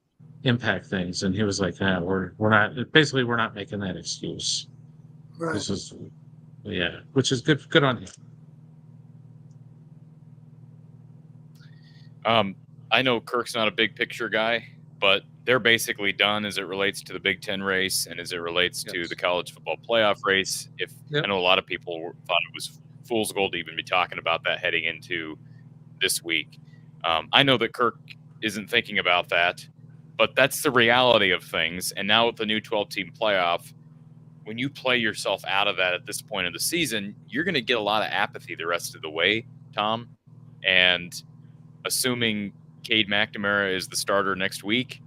impact things? And he was like, we're not. Basically, we're not making that excuse. Right. This is, which is good. Good on him. I know Kirk's not a big picture guy, but they're basically done as it relates to the Big Ten race and as it relates to the college football playoff race. I know a lot of people thought it was fool's gold to even be talking about that heading into this week. I know that Kirk isn't thinking about that, but that's the reality of things. And now with the new 12-team playoff, when you play yourself out of that at this point of the season, you're going to get a lot of apathy the rest of the way, Tom. And assuming Cade McNamara is the starter next week,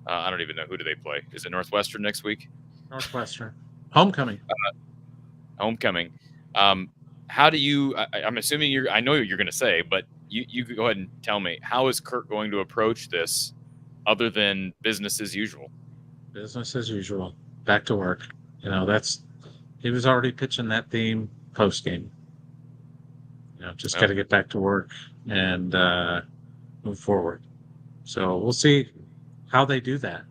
I don't even know, who do they play? Is it Northwestern next week? Northwestern. Homecoming. Homecoming. How do you? I'm assuming I know what you're going to say, but you could go ahead and tell me, how is Kirk going to approach this, other than business as usual? Business as usual. Back to work. He was already pitching that theme post game. Just got to get back to work and move forward. So we'll see how they do that.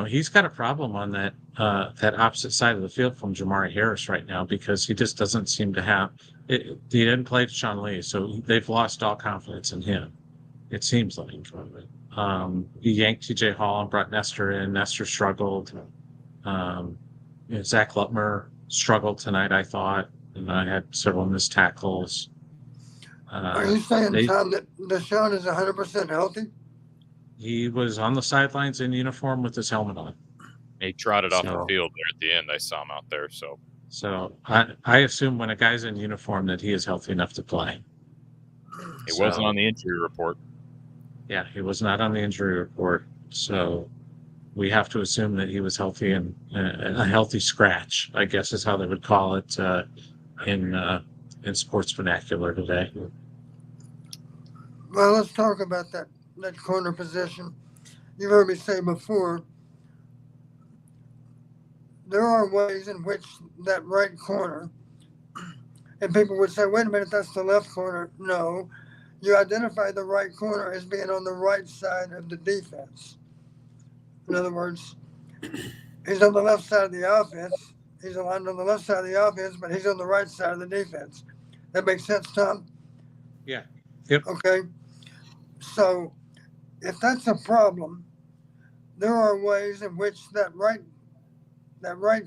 He's got a problem on that opposite side of the field from Jamari Harris right now because he just doesn't seem to have it. He didn't play Sean Lee, so they've lost all confidence in him. It seems like he yanked TJ Hall and brought Nestor in. Nestor struggled. Zach Lutmer struggled tonight, I thought, and I had several missed tackles. Are you saying, Tom, that Deshaun is 100% healthy? He was on the sidelines in uniform with his helmet on. He trotted off the field there at the end. I saw him out there. So I assume when a guy's in uniform that he is healthy enough to play. He wasn't on the injury report. Yeah, he was not on the injury report. So we have to assume that he was healthy and a healthy scratch, I guess is how they would call it in sports vernacular today. Well, let's talk about that corner position. You've heard me say before, there are ways in which that right corner, and people would say, wait a minute, that's the left corner. No, you identify the right corner as being on the right side of the defense. In other words, he's on the left side of the offense. He's aligned on the left side of the offense, but he's on the right side of the defense. That makes sense, Tom? Yeah. Yep. Okay. So if that's a problem, there are ways in which that right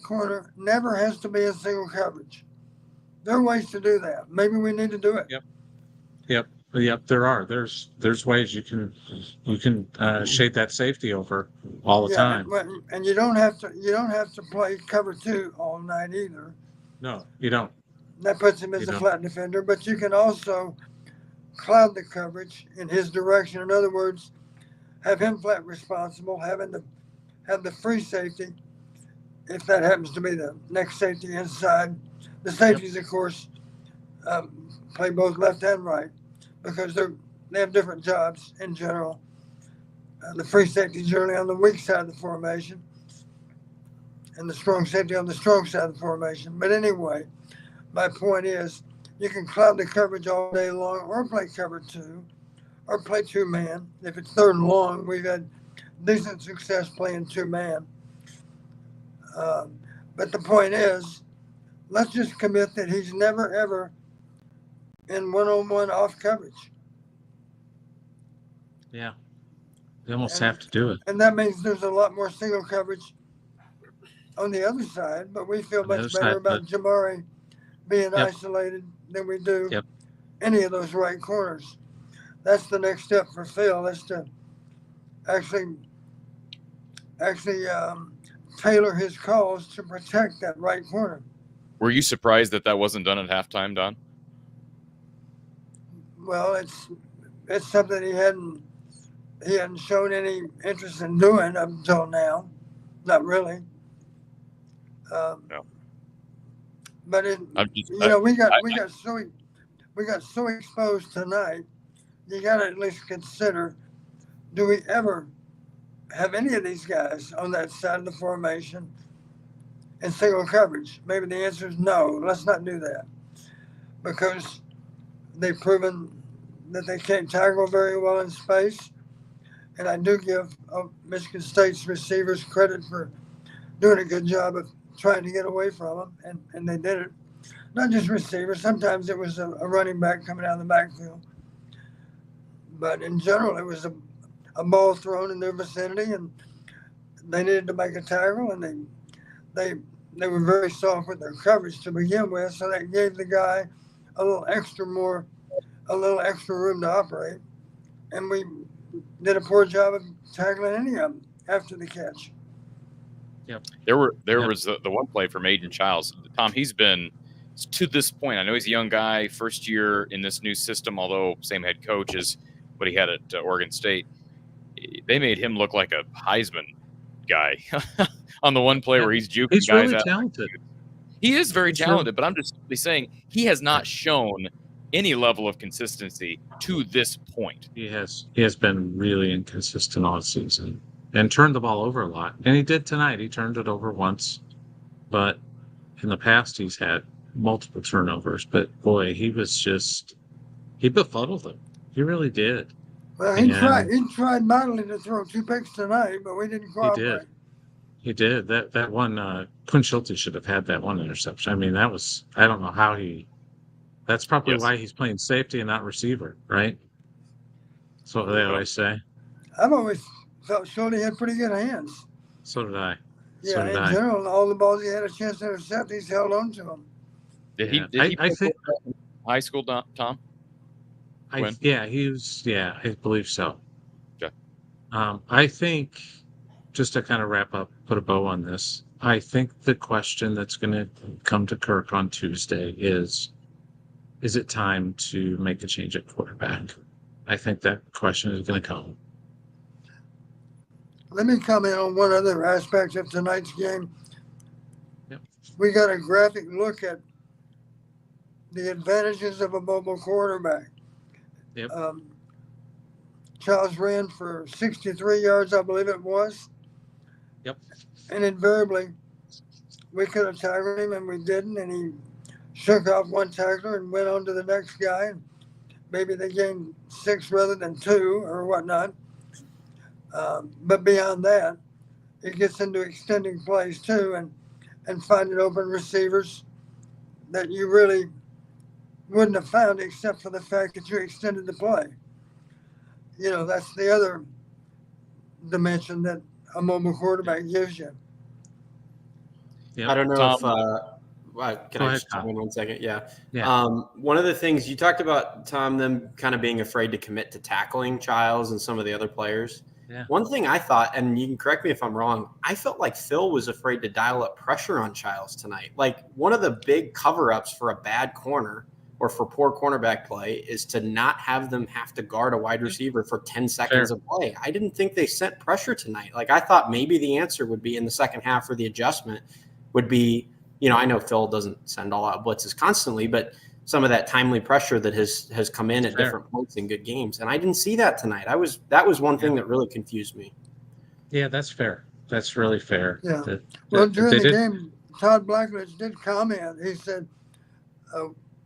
corner never has to be in single coverage. There are ways to do that. Maybe we need to do it. Yep. There are. There's ways you can shade that safety over all the time. And you don't have to play cover 2 all night either. No, you don't. That puts him as a flat defender, but you can also cloud the coverage in his direction. In other words, have him flat responsible, have the free safety, if that happens to be the next safety inside. The safeties, of course, play both left and right because they have different jobs in general. The free safety is generally on the weak side of the formation, and the strong safety on the strong side of the formation. But anyway, my point is you can cloud the coverage all day long or play cover 2 or play 2-man. If it's third and long, we've had decent success playing 2-man. But the point is, let's just commit that he's never, ever in one-on-one off coverage. Yeah. You almost have to do it. And that means there's a lot more single coverage on the other side, but we feel much better about Jamari being isolated than we do any of those right corners. That's the next step for Phil, is to actually tailor his calls to protect that right corner. Were you surprised that wasn't done at halftime, Don? Well, it's something he hadn't shown any interest in doing up until now. Not really. No. But we got so exposed tonight. You got to at least consider: do we ever have any of these guys on that side of the formation in single coverage? Maybe the answer is no. Let's not do that because they've proven that they can't tackle very well in space. And I do give Michigan State's receivers credit for doing a good job of trying to get away from them, and they did it. Not just receivers. Sometimes it was a running back coming out of the backfield. But in general, it was a ball thrown in their vicinity, and they needed to make a tackle, and they were very soft with their coverage to begin with, so that gave the guy a little extra room to operate. And we did a poor job of tackling any of them after the catch. Yep. There was the one play from Aiden Childs. Tom, he's been to this point. I know he's a young guy, first year in this new system, although same head coach as what he had at Oregon State. They made him look like a Heisman guy on the one play where he's juking he's guys really out. Talented. He is very talented, but I'm just saying he has not shown any level of consistency to this point. He has been really inconsistent all season and turned the ball over a lot. And he did tonight. He turned it over once, but in the past he's had multiple turnovers, but boy, he befuddled them. He really did. Well, And he tried mightily to throw 2 picks tonight, but we didn't he did. cooperate. He did. That one, Quinn Schulte should have had that one interception. I mean, I don't know how that's probably Yes. why he's playing safety and not receiver, right? That's what they always say. I've always felt Schulte had pretty good hands. So did I. Yeah, So did in I. general, all the balls he had a chance to intercept, he's held on to them. Did Yeah. he I think high school, Tom? Quinn? I believe so. Okay. I think, just to kind of wrap up, put a bow on this, I think the question that's going to come to Kirk on Tuesday is it time to make a change at quarterback? I think that question is going to come. Let me comment on one other aspect of tonight's game. Yep. We got a graphic look at the advantages of a mobile quarterback. Yep. Charles ran for 63 yards, I believe it was. Yep. And invariably, we could have tackled him, and we didn't. And he shook off one tackler and went on to the next guy. Maybe they gained 6 rather than 2 or whatnot. But beyond that, it gets into extending plays too, and finding open receivers that you really wouldn't have found except for the fact that you extended the play. You know, that's the other dimension that a mobile quarterback gives you. Yep. I don't know Tom, if can go I ahead, just Tom. come in 1 second? Yeah. Yeah. One of the things you talked about, Tom, them kind of being afraid to commit to tackling Childs and some of the other players. Yeah. One thing I thought, and you can correct me if I'm wrong, I felt like Phil was afraid to dial up pressure on Childs tonight. Like, one of the big cover-ups for a bad corner or for poor cornerback play is to not have them have to guard a wide receiver for 10 seconds of play. I didn't think they sent pressure tonight. Like, I thought maybe the answer would be in the second half, or the adjustment would be, I know Phil doesn't send all out blitzes constantly, but some of that timely pressure that has come in at different points in good games. And I didn't see that tonight. That was one thing that really confused me. Yeah, that's fair. That's really fair. Yeah. During the game, Todd Blackledge did comment. He said,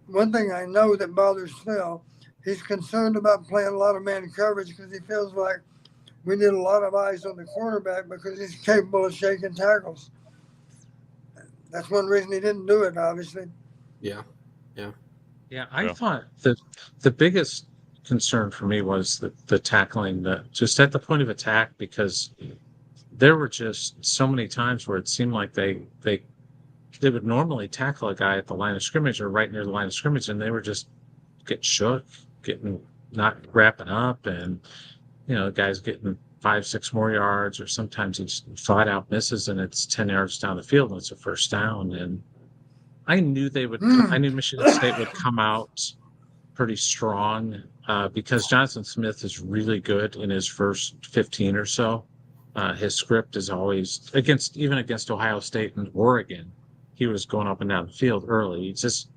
one thing I know that bothers Phil, he's concerned about playing a lot of man coverage because he feels like we need a lot of eyes on the quarterback because he's capable of shaking tackles. That's one reason he didn't do it, obviously. Yeah. I thought that the biggest concern for me was the tackling, just at the point of attack, because there were just so many times where it seemed like they would normally tackle a guy at the line of scrimmage or right near the line of scrimmage, and they were just getting shook, not wrapping up, and guys getting 5-6 more yards, or sometimes he just flat out misses and it's 10 yards down the field and it's a first down. And I knew I knew Michigan State would come out pretty strong because Jonathan Smith is really good in his first 15 or so. His script is always even against Ohio State and Oregon. He was going up and down the field early.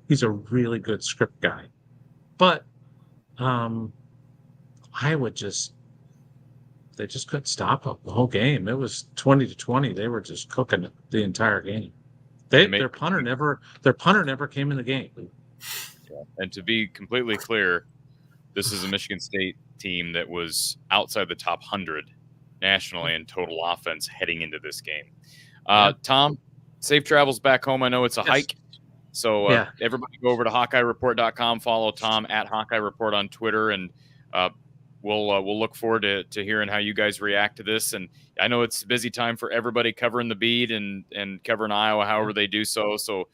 He's a really good script guy. But they just couldn't stop him the whole game. It was 20-20. They were just cooking it the entire game. Their punter never came in the game. Yeah. And to be completely clear, this is a Michigan State team that was outside the top 100 nationally in total offense heading into this game. Tom, safe travels back home. I know it's a hike. So everybody go over to HawkeyeReport.com, follow Tom at Hawkeye Report on Twitter, and we'll look forward to hearing how you guys react to this. And I know it's a busy time for everybody covering the beat and covering Iowa, however they do so. So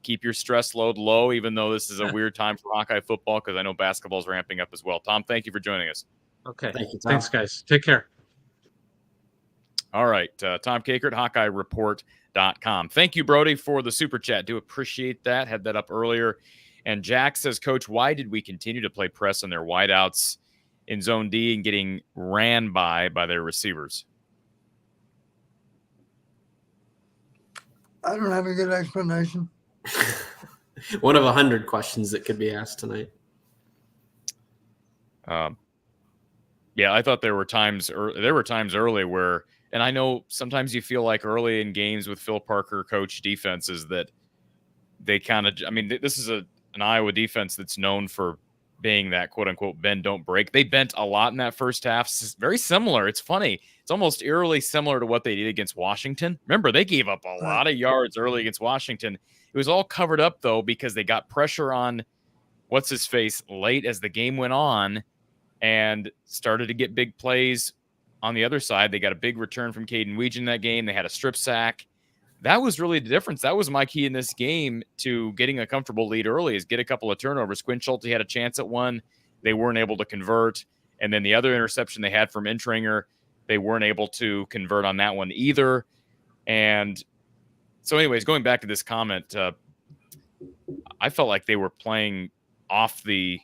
keep your stress load low, even though this is a weird time for Hawkeye football, because I know basketball is ramping up as well. Tom, thank you for joining us. Okay. Thank you, Tom. Thanks, guys. Take care. All right. Tom Kakert, HawkeyeReport.com. Thank you, Brody, for the super chat. Do appreciate that. Had that up earlier. And Jack says, Coach, why did we continue to play press on their wideouts in zone D and getting ran by their receivers? I don't have a good explanation. One of 100 questions that could be asked tonight. I thought there were times early where, and I know sometimes you feel like early in games with Phil Parker coach defenses that they kind of, I mean, this is an Iowa defense that's known for being that quote unquote bend, don't break. They bent a lot in that first half. It's very similar. It's funny. It's almost eerily similar to what they did against Washington. Remember, they gave up a lot of yards early against Washington. It was all covered up, though, because they got pressure on what's his face late as the game went on and started to get big plays on the other side. They got a big return from Caden Weege in that game. They had a strip sack. That was really the difference. That was my key in this game to getting a comfortable lead early, is get a couple of turnovers. Quinn Schulte had a chance at one. They weren't able to convert. And then the other interception they had from Intringer, they weren't able to convert on that one either. And so anyways, going back to this comment, I felt like they were playing off the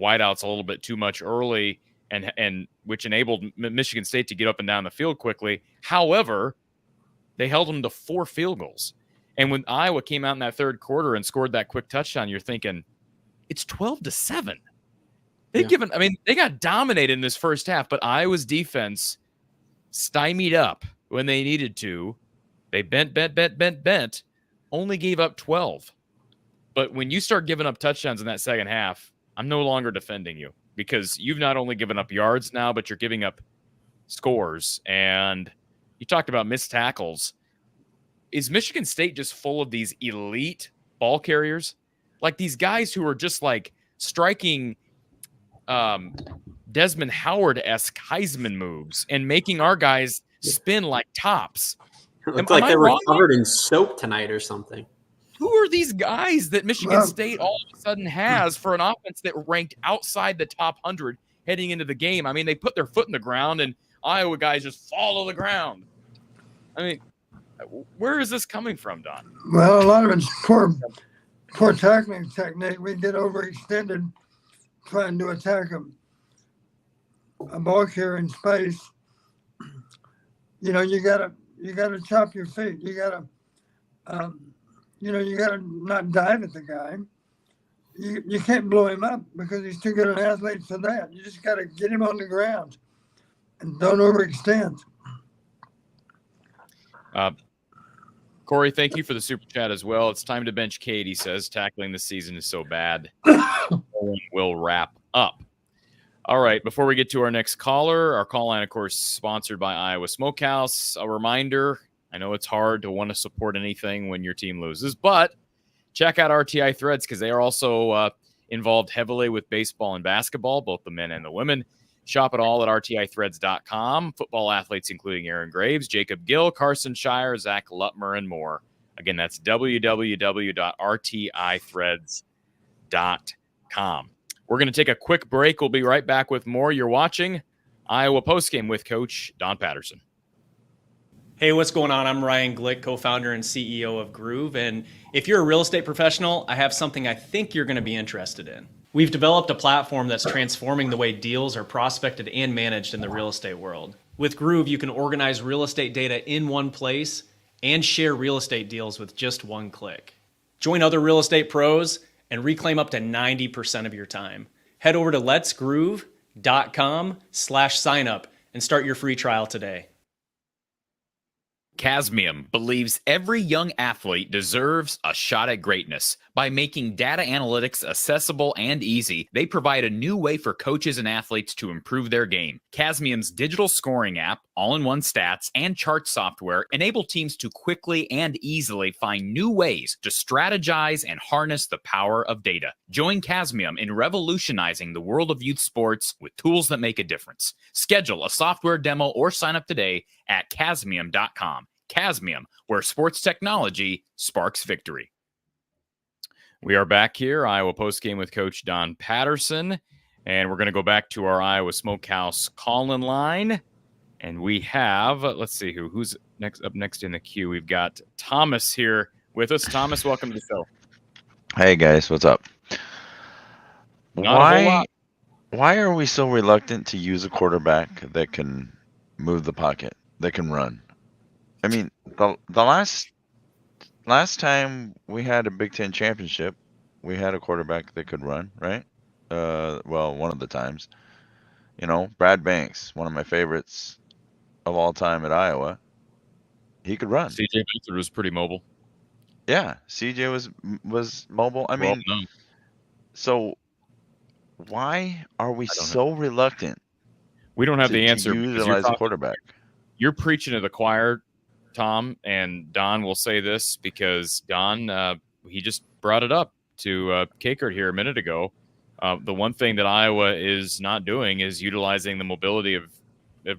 wideouts a little bit too much early, and which enabled Michigan State to get up and down the field quickly. However, they held them to 4 field goals. And when Iowa came out in that third quarter and scored that quick touchdown, you're thinking, it's 12-7. They got dominated in this first half, but Iowa's defense stymied up when they needed to. They bent, only gave up 12. But when you start giving up touchdowns in that second half, I'm no longer defending you, because you've not only given up yards now, but you're giving up scores. And you talked about missed tackles. Is Michigan State just full of these elite ball carriers? Like these guys who are just like striking Desmond Howard-esque Heisman moves and making our guys spin like tops. It looked like they were covered in soap tonight or something. Who are these guys that Michigan State all of a sudden has for an offense that ranked outside the top 100 heading into the game? I mean, they put their foot in the ground and Iowa guys just fall to the ground. I mean, where is this coming from, Don? Well, a lot of it's poor tackling technique. We get overextended trying to attack a ball carrier in space. You know, you gotta chop your feet. You gotta not dive at the guy. You can't blow him up because he's too good an athlete for that. You just gotta get him on the ground and don't overextend. Corey, thank you for the super chat as well. It's time to bench Kate, he says. Tackling this season is so bad. We'll wrap up. All right, before we get to our next caller, our call line, of course, sponsored by Iowa Smokehouse. A reminder, I know it's hard to want to support anything when your team loses, but check out RTI Threads because they are also involved heavily with baseball and basketball, both the men and the women. Shop it all at rtithreads.com. Football athletes including Aaron Graves, Jacob Gill, Carson Shire, Zach Lutmer, and more. Again, that's www.rtithreads.com. We're going to take a quick break. We'll be right back with more. You're watching Iowa Postgame with Coach Don Patterson. Hey, what's going on? I'm Ryan Glick, co-founder and CEO of Groove. And if you're a real estate professional, I have something I think you're going to be interested in. We've developed a platform that's transforming the way deals are prospected and managed in the real estate world. With Groove, you can organize real estate data in one place and share real estate deals with just one click. Join other real estate pros and reclaim up to 90% of your time. Head over to letsgroove.com/signup and start your free trial today. Chasmium believes every young athlete deserves a shot at greatness. By making data analytics accessible and easy, they provide a new way for coaches and athletes to improve their game. Chasmium's digital scoring app, all-in-one stats, and chart software enable teams to quickly and easily find new ways to strategize and harness the power of data. Join Chasmium in revolutionizing the world of youth sports with tools that make a difference. Schedule a software demo or sign up today at chasmium.com. Chasmium, where sports technology sparks victory. We are back here, Iowa Postgame with Coach Don Patterson, and we're going to go back to our Iowa Smokehouse call-in line, and we have, let's see who's up next in the queue. We've got Thomas here with us. Thomas, welcome to the show. Hey guys, what's up? Not a whole lot. Why are we so reluctant to use a quarterback that can move the pocket, that can run? I mean, the last time we had a Big Ten championship, we had a quarterback that could run, right? Well, one of the times. You know, Brad Banks, one of my favorites of all time at Iowa. He could run. CJ Beathard was pretty mobile. Yeah, CJ was mobile. I Well, mean, no, so why are we I don't know. so reluctant We don't have to the answer because utilize a quarterback? you're preaching to the choir, Tom, and Don will say this because Don, he just brought it up to Kakert here a minute ago. The one thing that Iowa is not doing is utilizing the mobility of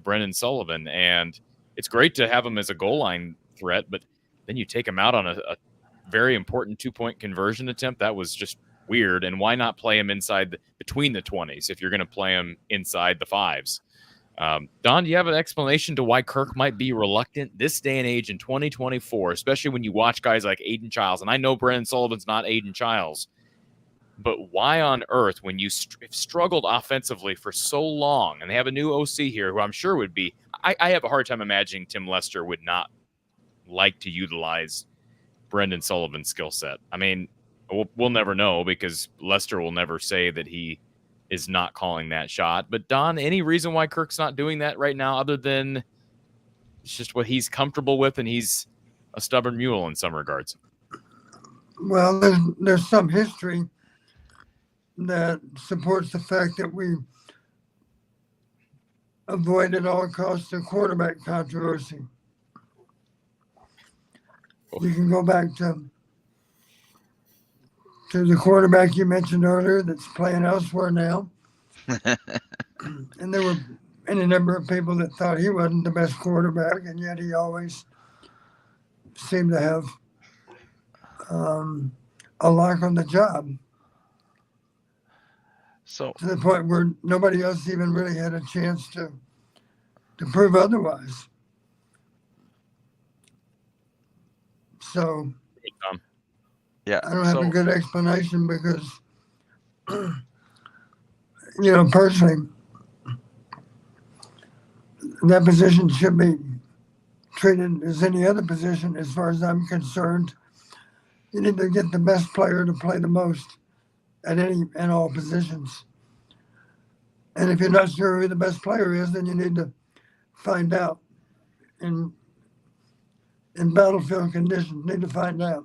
Brendan Sullivan, and it's great to have him as a goal line threat, but then you take him out on a very important 2-point conversion attempt. That was just weird. And why not play him inside between the 20s if you're going to play him inside the 5s? Don, do you have an explanation to why Kirk might be reluctant this day and age in 2024, especially when you watch guys like Aiden Childs? And I know Brendan Sullivan's not Aiden Childs, but why on earth, when you struggled offensively for so long, and they have a new OC here who I'm sure would be, I have a hard time imagining Tim Lester would not like to utilize Brendan Sullivan's skill set. I mean, we'll never know because Lester will never say that he is not calling that shot. But Don, any reason why Kirk's not doing that right now other than it's just what he's comfortable with and he's a stubborn mule in some regards? Well, there's some history that supports the fact that we avoid at all costs the quarterback controversy. You can go back to the quarterback you mentioned earlier that's playing elsewhere now. And there were any number of people that thought he wasn't the best quarterback, and yet he always seemed to have a lock on the job. So to the point where nobody else even really had a chance to prove otherwise. So yeah, I don't have a good explanation because, personally, that position should be treated as any other position as far as I'm concerned. You need to get the best player to play the most at any and all positions. And if you're not sure who the best player is, then you need to find out in battlefield conditions. Need to find out.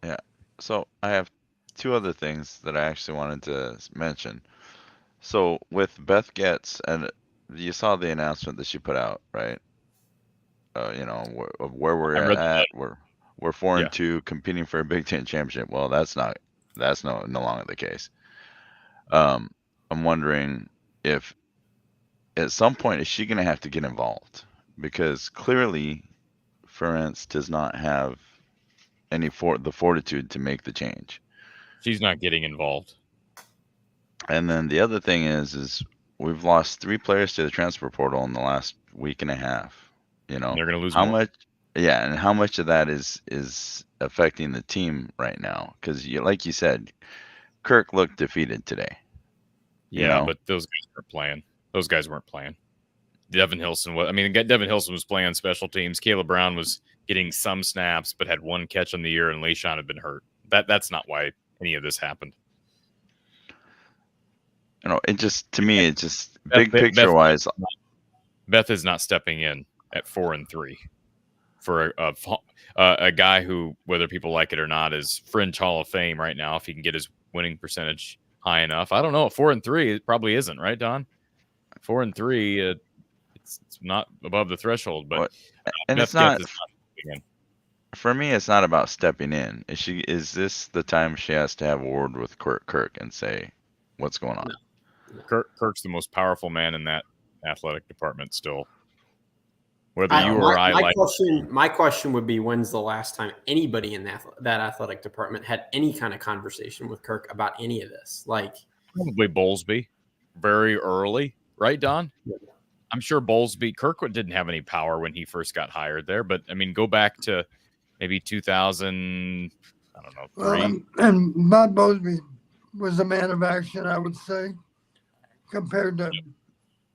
Yeah. So I have two other things that I actually wanted to mention. So with Beth Getz, and you saw the announcement that she put out, right? Of where we're at. We're 4-2, competing for a Big Ten championship. Well, that's no longer the case. I'm wondering if at some point is she going to have to get involved, because clearly Ferentz does not have the fortitude to make the change. She's not getting involved. And then the other thing is we've lost 3 players to the transfer portal in the last week and a half. They're going to lose how more. much? Yeah, and how much of that is affecting the team right now? Because like you said, Kirk looked defeated today. Yeah, but those guys weren't playing. Those guys weren't playing. Devin Hilson was playing on special teams. Caleb Brown was getting some snaps, but had 1 catch on the year, and Leishon had been hurt. That's not why any of this happened. It just, to me, it's just big picture wise. Beth is not stepping in at 4-3 for a guy who, whether people like it or not, is fringe Hall of Fame right now. If he can get his winning percentage high enough, I don't know. 4-3, it probably isn't, right, Don? 4-3, it's not above the threshold, but and it's not. For me, it's not about stepping in. Is this the time she has to have a word with Kirk and say what's going on? No. Kirk's the most powerful man in that athletic department still. Whether you or I like. My question would be, when's the last time anybody in that athletic department had any kind of conversation with Kirk about any of this? Like probably Bowlesby, very early, right, Don? Yeah. I'm sure Bowlesby. Kirkwood didn't have any power when he first got hired there, but I mean, go back to maybe 2000. I don't know. 3. And Bob Bowlesby was a man of action, I would say, compared to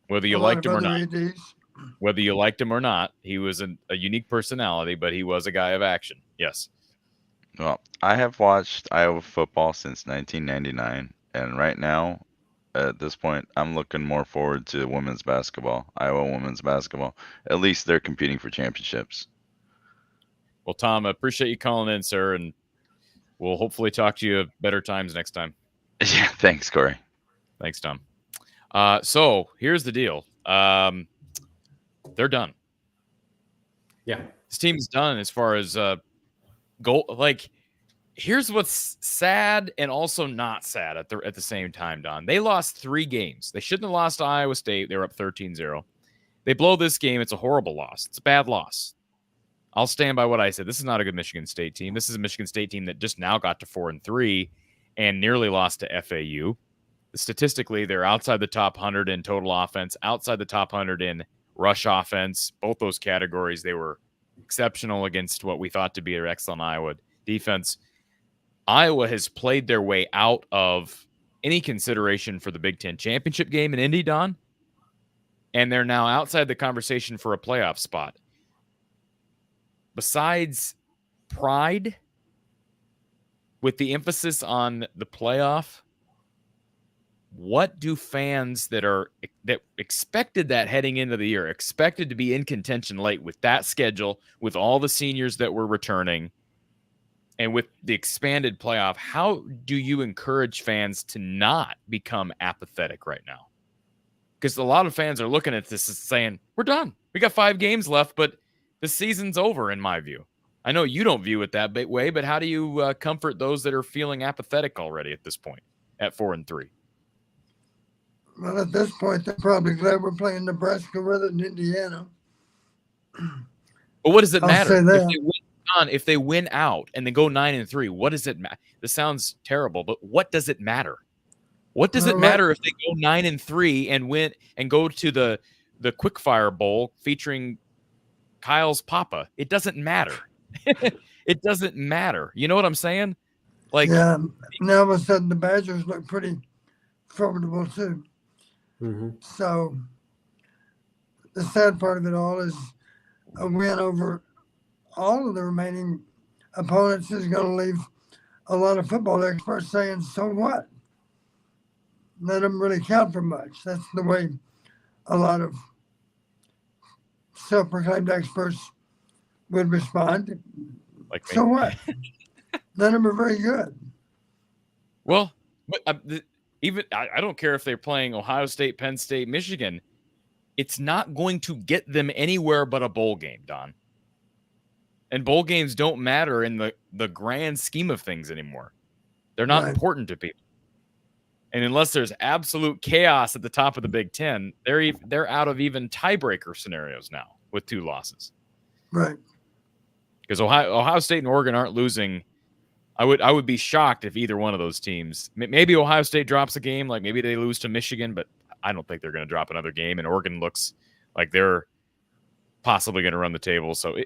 whether you liked him or not. ADs. Whether you liked him or not, he was a unique personality, but he was a guy of action. Yes. Well, I have watched Iowa football since 1999, and right now, at this point, I'm looking more forward to women's basketball, Iowa women's basketball. At least they're competing for championships. Well, Tom, I appreciate you calling in, sir, and We'll hopefully talk to you at better times next time. Yeah, thanks, Corey. Thanks, Tom. So here's the deal. They're done. Yeah. This team's done as far as goal. Like, here's what's sad and also not sad at the same time, Don. They lost 3 games. They shouldn't have lost to Iowa State. They were up 13-0. They blow this game. It's a horrible loss. It's a bad loss. I'll stand by what I said. This is not a good Michigan State team. This is a Michigan State team that just now got to 4-3 and nearly lost to FAU. Statistically, they're outside the top 100 in total offense, outside the top 100 in rush offense. Both those categories, they were exceptional against what we thought to be their excellent Iowa defense. Iowa has played their way out of any consideration for the Big Ten championship game in Indy, Don, and they're now outside the conversation for a playoff spot. Besides pride, with the emphasis on the playoff, what do fans that expected that heading into the year, expected to be in contention late with that schedule, with all the seniors that were returning, and with the expanded playoff, how do you encourage fans to not become apathetic right now? Because a lot of fans are looking at this and saying, we're done. We got 5 games left, but the season's over in my view. I know you don't view it that way, but how do you comfort those that are feeling apathetic already at this point at 4-3? Well, at this point, they're probably glad we're playing Nebraska rather than Indiana. But what does it matter? If they win out and they go 9-3, what does it matter? This sounds terrible, but what does it matter? What does it matter if they go 9-3 and win and go to the Quickfire Bowl featuring Kyle's papa? It doesn't matter. It doesn't matter. You know what I'm saying? Like, yeah. Now all of a sudden the Badgers look pretty formidable too. Mm-hmm. So the sad part of it all is a win over all of the remaining opponents is going to leave a lot of football experts saying, so what? Let them really count for much. That's the way a lot of self-proclaimed experts would respond. Like so what? None of them are very good. Well, but I don't care if they're playing Ohio State, Penn State, Michigan. It's not going to get them anywhere but a bowl game, Don. And bowl games don't matter in the grand scheme of things anymore. They're not important to people. And unless there's absolute chaos at the top of the Big Ten, they're out of even tiebreaker scenarios now with 2 losses. Right. Because Ohio State and Oregon aren't losing. I would be shocked if either one of those teams. Maybe Ohio State drops a game, like maybe they lose to Michigan, but I don't think they're going to drop another game. And Oregon looks like they're possibly going to run the table. So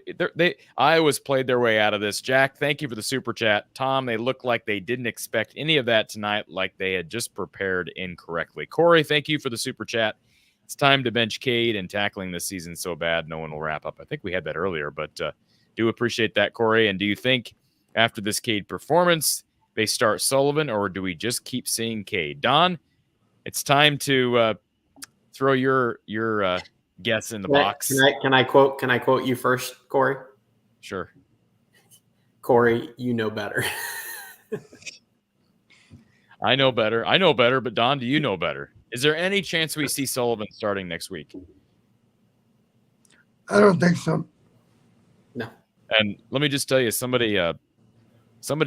Iowa's played their way out of this. Jack, thank you for the super chat. Tom, they look like they didn't expect any of that tonight, like they had just prepared incorrectly. Corey, thank you for the super chat. It's time to bench Cade, and tackling this season so bad no one will wrap up. I think we had that earlier, but do appreciate that, Corey. And do you think after this Cade performance they start Sullivan, or do we just keep seeing Cade? Don, it's time to throw your guess in the box. Can I quote you first, Corey? Sure. Corey, you know better. I know better, but Don, do you know better? Is there any chance we see Sullivan starting next week? I don't think so. No. And let me just tell you, somebody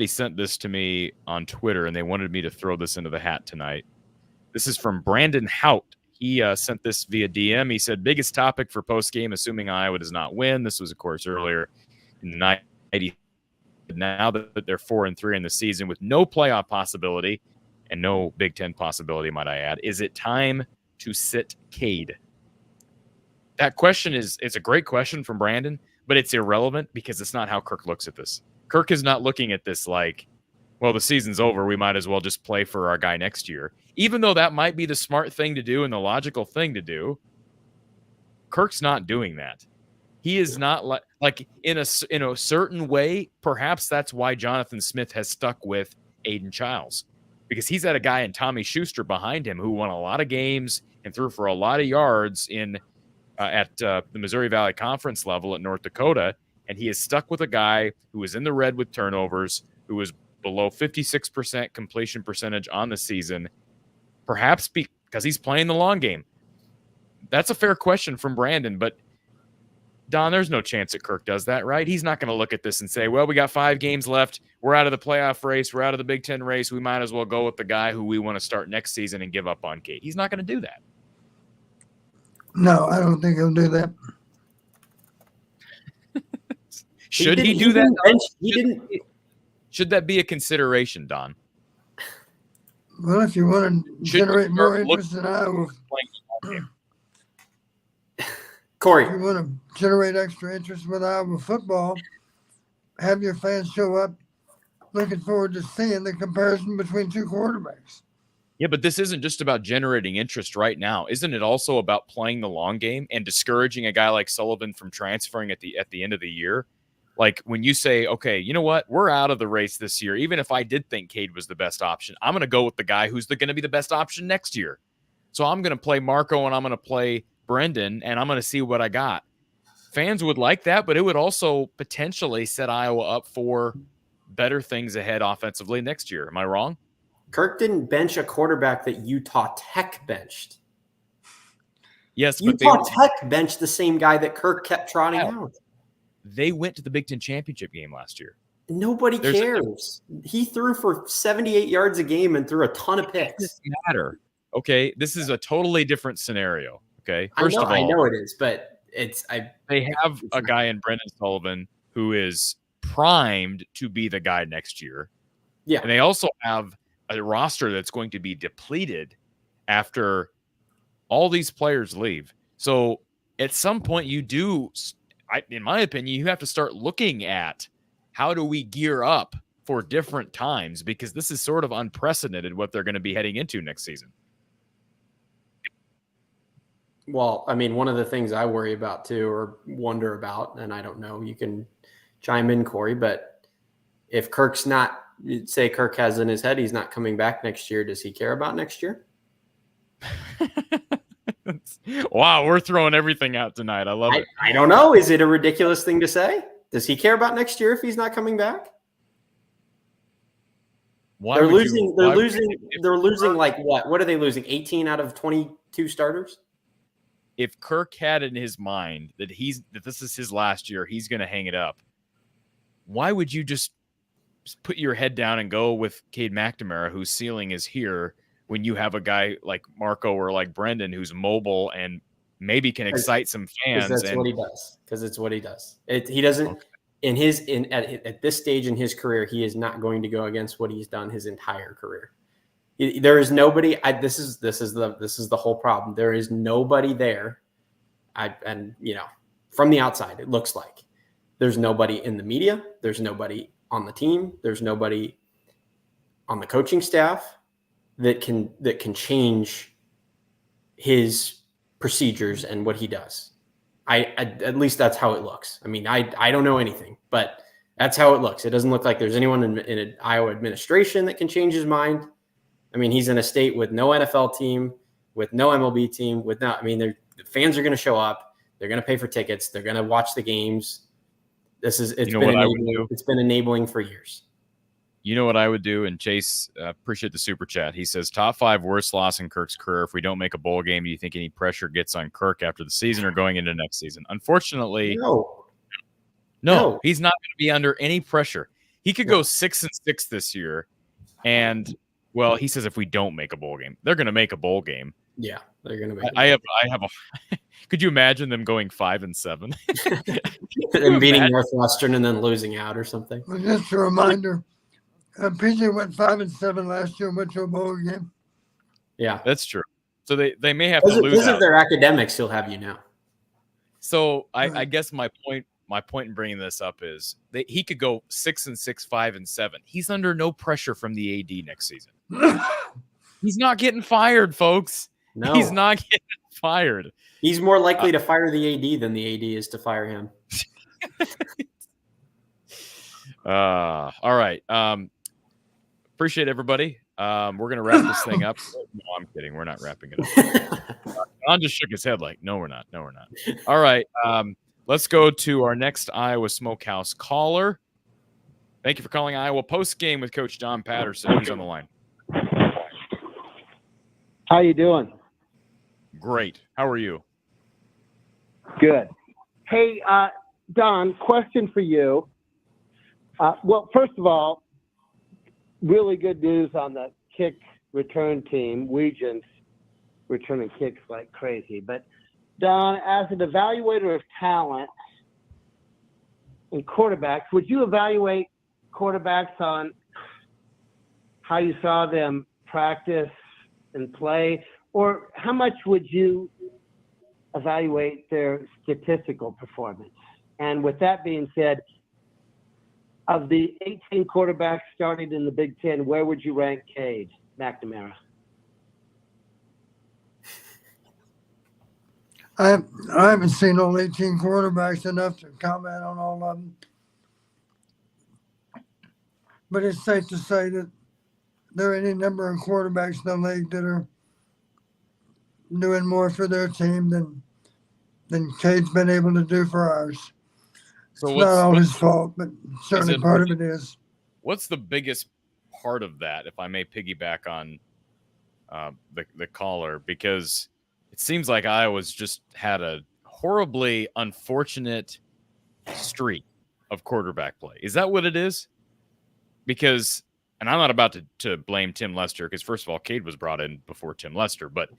sent this to me on Twitter, and they wanted me to throw this into the hat tonight. This is from Brandon Hout. He sent this via DM. He said, biggest topic for postgame, assuming Iowa does not win. This was, of course, earlier in the night. Now that they're 4-3 in the season with no playoff possibility and no Big Ten possibility, might I add, is it time to sit Cade? That question it's a great question from Brandon, but it's irrelevant because it's not how Kirk looks at this. Kirk is not looking at this like, well, the season's over, we might as well just play for our guy next year. Even though that might be the smart thing to do and the logical thing to do, Kirk's not doing that. He is not like in a certain way, perhaps that's why Jonathan Smith has stuck with Aiden Childs, because he's had a guy in Tommy Schuster behind him who won a lot of games and threw for a lot of yards at the Missouri Valley Conference level at North Dakota. And he is stuck with a guy who was in the red with turnovers, who was below 56% completion percentage on the season, perhaps because he's playing the long game? That's a fair question from Brandon, but Don, there's no chance that Kirk does that, right? He's not going to look at this and say, well, we got 5 games left. We're out of the playoff race. We're out of the Big Ten race. We might as well go with the guy who we want to start next season and give up on Cade. He's not going to do that. No, I don't think he'll do that. Should he do that? Should that be a consideration, Don? Well, if you want to generate more interest in Iowa, Corey, if you want to generate extra interest with Iowa football, have your fans show up looking forward to seeing the comparison between two quarterbacks. Yeah, but this isn't just about generating interest right now. Isn't it also about playing the long game and discouraging a guy like Sullivan from transferring at the end of the year? Like when you say, okay, you know what? We're out of the race this year. Even if I did think Cade was the best option, I'm going to go with the guy who's going to be the best option next year. So I'm going to play Marco and I'm going to play Brendan and I'm going to see what I got. Fans would like that, but it would also potentially set Iowa up for better things ahead offensively next year. Am I wrong? Kirk didn't bench a quarterback that Utah Tech benched. Yes, but Utah Tech benched the same guy that Kirk kept trotting out. They went to the Big Ten championship game last year. Nobody cares. He threw for 78 yards a game and threw a ton of picks. It doesn't matter. Okay, this is a totally different scenario. Okay, First of all, I know it is, but they have a guy in Brendan Sullivan who is primed to be the guy next year. Yeah, and they also have a roster that's going to be depleted after all these players leave. So at some point, in my opinion, you have to start looking at how do we gear up for different times, because this is sort of unprecedented what they're going to be heading into next season. Well, I mean, one of the things I worry about too, or wonder about, and I don't know, you can chime in, Corey, but if Kirk's not, say Kirk has in his head he's not coming back next year, does he care about next year? Wow, we're throwing everything out tonight. I love it. I don't know. Is it a ridiculous thing to say? Does he care about next year if he's not coming back? They're losing like what? What are they losing? 18 out of 22 starters? If Kirk had in his mind that this is his last year, he's going to hang it up. Why would you just put your head down and go with Cade McNamara, whose ceiling is here, when you have a guy like Marco or like Brendan who's mobile and maybe can excite some fans? That's what he does. Because it's what he does. He doesn't at this stage in his career, he is not going to go against what he's done his entire career. There is nobody. This is the whole problem. There is nobody there. From the outside, it looks like there's nobody in the media. There's nobody on the team. There's nobody on the coaching staff that can change his procedures and what he does. At least that's how it looks. I mean, I don't know anything, but that's how it looks. It doesn't look like there's anyone in an Iowa administration that can change his mind. I mean, he's in a state with no NFL team, with no MLB team, the fans are going to show up. They're going to pay for tickets. They're going to watch the games. It's been enabling for years. You know what I would do? And Chase, appreciate the super chat. He says, top 5 worst loss in Kirk's career. If we don't make a bowl game, do you think any pressure gets on Kirk after the season or going into next season? Unfortunately, no, he's not going to be under any pressure. He could go 6-6 this year. And, well, he says if we don't make a bowl game, they're going to make a bowl game. Yeah, they're going to make I have could you imagine them going 5-7? And beating Northwestern and then losing out or something? Well, just a reminder. PJ went 5-7 last year and went to a bowl game. Yeah, that's true. So they may have to lose. Because of their academics, he'll have you now. So I guess my point in bringing this up is that he could go 6-6, 5-7. He's under no pressure from the AD next season. He's not getting fired, folks. No, he's not getting fired. He's more likely to fire the AD than the AD is to fire him. All right. Appreciate everybody. We're going to wrap this thing up. No, I'm kidding. We're not wrapping it up. Don just shook his head like, no, we're not. No, we're not. All right. Let's go to our next Iowa Smokehouse caller. Thank you for calling Iowa Postgame with Coach Don Patterson. Who's on the line? How you doing? Great. How are you? Good. Hey, Don, question for you. Well, first of all, really good news on the kick return team. Regents returning kicks like crazy. But, Don, as an evaluator of talent and quarterbacks, would you evaluate quarterbacks on how you saw them practice and play? Or how much would you evaluate their statistical performance? And with that being said, of the 18 quarterbacks starting in the Big Ten, where would you rank Cade McNamara? I haven't seen all 18 quarterbacks enough to comment on all of them. But it's safe to say that there are any number of quarterbacks in the league that are doing more for their team than Cade's been able to do for ours. So It's not all his fault, but certainly part of it is. What's the biggest part of that, if I may piggyback on the caller? Because it seems like Iowa's just had a horribly unfortunate streak of quarterback play. Is that what it is? Because, and I'm not about to blame Tim Lester, because first of all, Cade was brought in before Tim Lester, but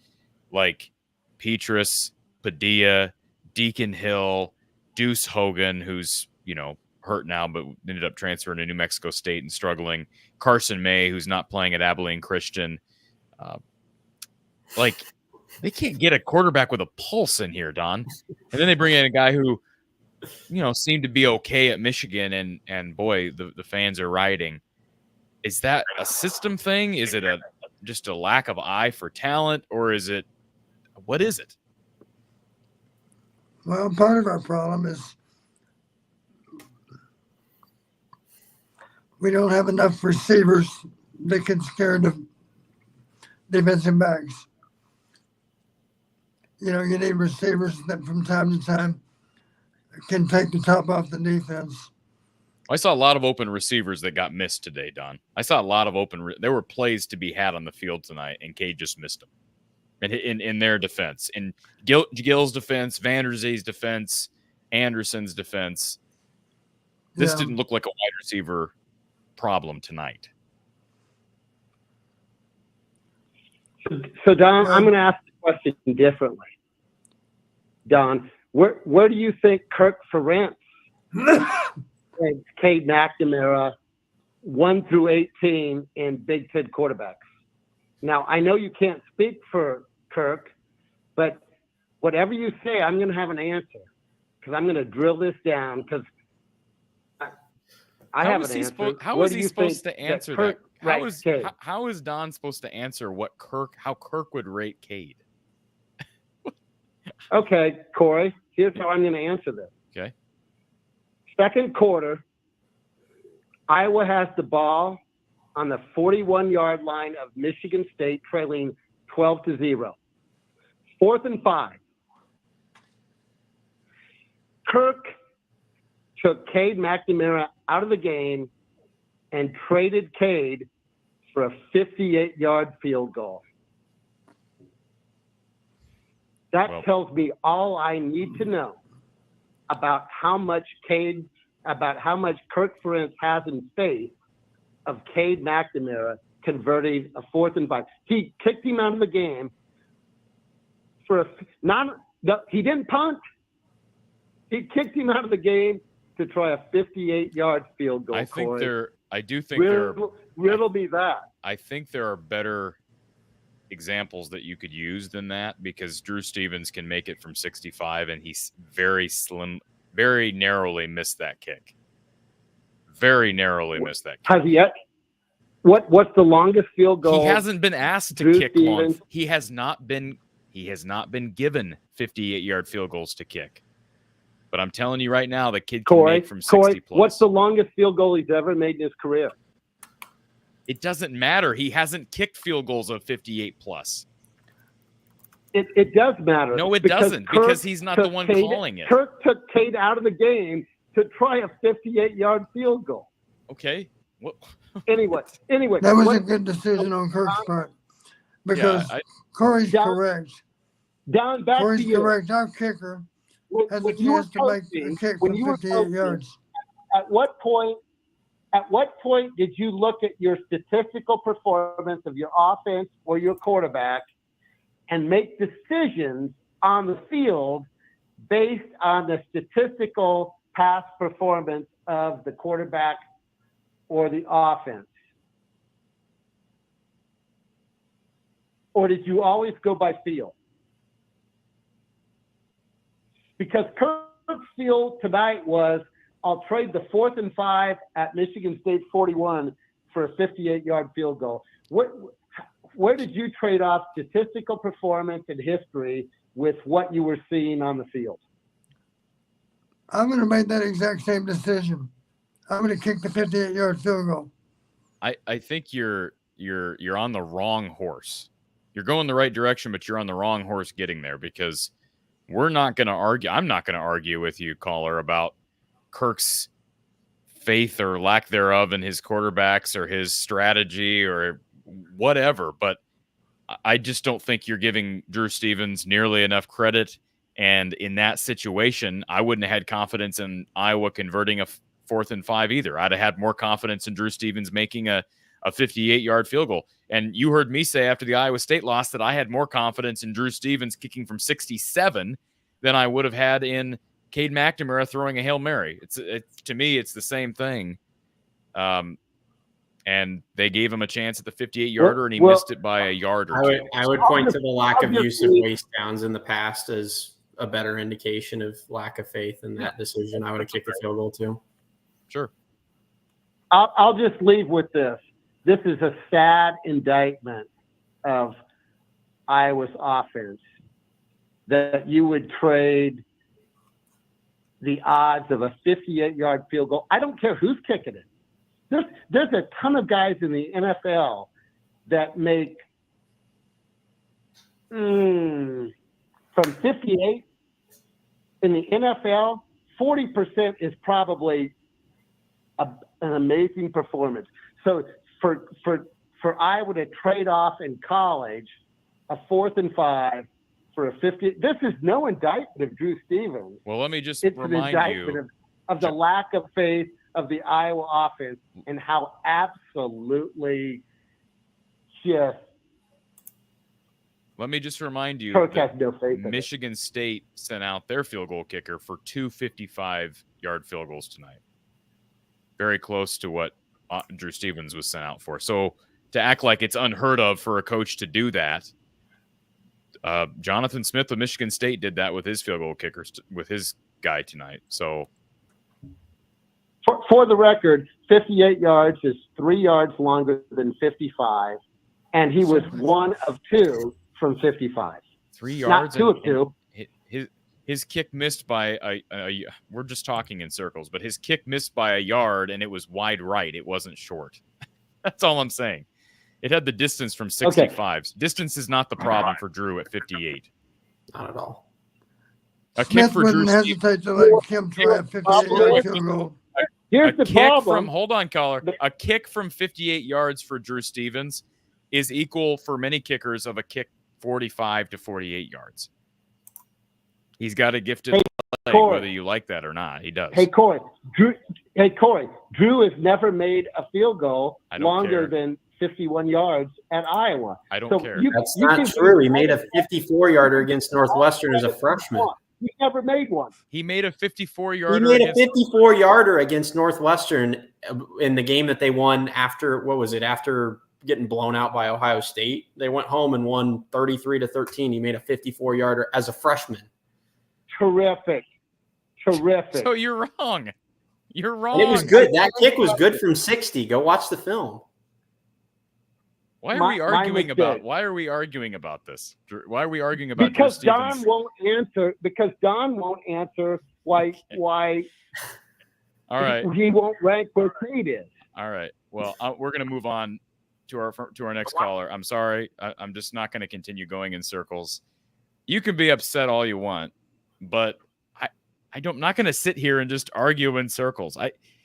like Petrus, Padilla, Deacon Hill, Deuce Hogan, who's, hurt now, but ended up transferring to New Mexico State and struggling. Carson May, who's not playing at Abilene Christian. They can't get a quarterback with a pulse in here, Don. And then they bring in a guy who, seemed to be okay at Michigan, and boy, the fans are rioting. Is that a system thing? Is it just a lack of eye for talent, or what is it? Well, part of our problem is we don't have enough receivers that can scare the defensive backs. You need receivers that from time to time can take the top off the defense. I saw a lot of open receivers that got missed today, Don. I saw a lot of there were plays to be had on the field tonight, and Cade just missed them. And in their defense, in Gill's defense, Vanderzee's defense, Anderson's defense, this didn't look like a wide receiver problem tonight. So Don, I'm going to ask the question differently. Don, where do you think Kirk Ferentz and Cade McNamara 1 through 18 in Big Ten quarterbacks? Now, I know you can't speak for Kirk, but whatever you say, I'm going to have an answer, because I'm going to drill this down, because I have an answer. How is he supposed to answer that? How is Don supposed to answer how Kirk would rate Cade? Okay, Corey, here's how I'm going to answer this. Okay. Second quarter, Iowa has the ball on the 41-yard line of Michigan State, trailing 12-0. 4th and 5. Kirk took Cade McNamara out of the game and traded Cade for a 58-yard field goal. That tells me all I need to know about how much Kirk Ferentz has in faith of Cade McNamara converting a 4th and 5. He kicked him out of the game he didn't punt. He kicked him out of the game to try a 58-yard field goal. Riddle me that. I think there are better examples that you could use than that, because Drew Stevens can make it from 65, and he's very narrowly missed that kick. Very narrowly missed that kick. Has he yet? What's the longest field goal? He hasn't been asked to kick long. He has not been given 58-yard field goals to kick. But I'm telling you right now, the kid can make from 60 plus. What's the longest field goal he's ever made in his career? It doesn't matter. He hasn't kicked field goals of 58 plus. It does matter. No, it doesn't, because he's not the one calling it. Kirk took Cade out of the game to try a 58-yard field goal. Okay. Well, Anyway, That was a what- good decision on Kirk's part because yeah, Corey's Don- correct. Don, back to Corey's you. correct. Our kicker has a When you were chance to make a coaching, kick when from you were 58 coaching, yards. At what point did you look at your statistical performance of your offense or your quarterback and make decisions on the field based on the statistical past performance of the quarterback or the offense? Or did you always go by feel? Because Kirk's feel tonight was, I'll trade the 4th and 5 at Michigan State 41 for a 58-yard field goal. Where did you trade off statistical performance and history with what you were seeing on the field? I'm going to make that exact same decision. I'm going to kick the 58-yard field goal. I think you're on the wrong horse. You're going the right direction, but you're on the wrong horse getting there, because we're not going to argue. I'm not going to argue with you, caller, about Kirk's faith or lack thereof in his quarterbacks or his strategy or whatever. But I just don't think you're giving Drew Stevens nearly enough credit. And in that situation, I wouldn't have had confidence in Iowa converting a 4th and 5 either. I'd have had more confidence in Drew Stevens making a 58-yard field goal. And you heard me say after the Iowa State loss that I had more confidence in Drew Stevens kicking from 67 than I would have had in Cade McNamara throwing a Hail Mary. To me, it's the same thing. And they gave him a chance at the 58-yarder, and he missed it by a yard or two. I would point to the lack of use of waste downs in the past as a better indication of lack of faith in that decision. I would have kicked the field goal too. Sure. I'll just leave with this. This is a sad indictment of Iowa's offense, that you would trade the odds of a 58-yard field goal. I don't care who's kicking it. There's a ton of guys in the NFL that make from 58 in the NFL, 40% is probably an amazing performance. So for Iowa to trade off in college a 4th and 5 for a 50, this is no indictment of Drew Stevens. Well, let me just It's remind an you indictment of the lack of faith of the Iowa offense and how absolutely just Let me just remind you Kirk has that no faith in it. Michigan State sent out their field goal kicker for 2 55-yard field goals tonight. Very close to what Drew Stevens was sent out for. So to act like it's unheard of for a coach to do that, Jonathan Smith of Michigan State did that with his field goal kickers, with his guy tonight. So For the record, 58 yards is 3 yards longer than 55, and he was 1 of 2 from 55. 3 yards. Not 2 of 2. His kick missed by we're just talking in circles, but his kick missed by a yard, and it was wide right. It wasn't short. That's all I'm saying. It had the distance from 65. Okay. Distance is not the problem for Drew at 58. Not at all. A Smith kick for Drew wouldn't hesitate to let Kim try a 58-yard field goal. Here's the problem. Hold on, caller. A kick from 58 yards for Drew Stevens is equal for many kickers of a kick 45 to 48 yards. He's got a gifted leg, whether you like that or not. He does. Hey, Corey. Drew has never made a field goal longer than 51 yards at Iowa. I don't care. That's not true. He made a 54-yarder against Northwestern as a freshman. He never made one. He made a 54-yarder. He made a 54-yarder against Northwestern in the game that they won after, after getting blown out by Ohio State. They went home and won 33-13. He made a 54-yarder as a freshman. Terrific. So you're wrong. You're wrong. It was good. That kick was good from 60. Go watch the film. Why are we arguing about this? Why are we arguing about because Drew Stevens? Don won't answer why all right. He won't rank where Creed is. All right. Well, we're going to move on to our next caller. I'm sorry. I'm just not going to continue going in circles. You can be upset all you want, but I'm not going to sit here and just argue in circles.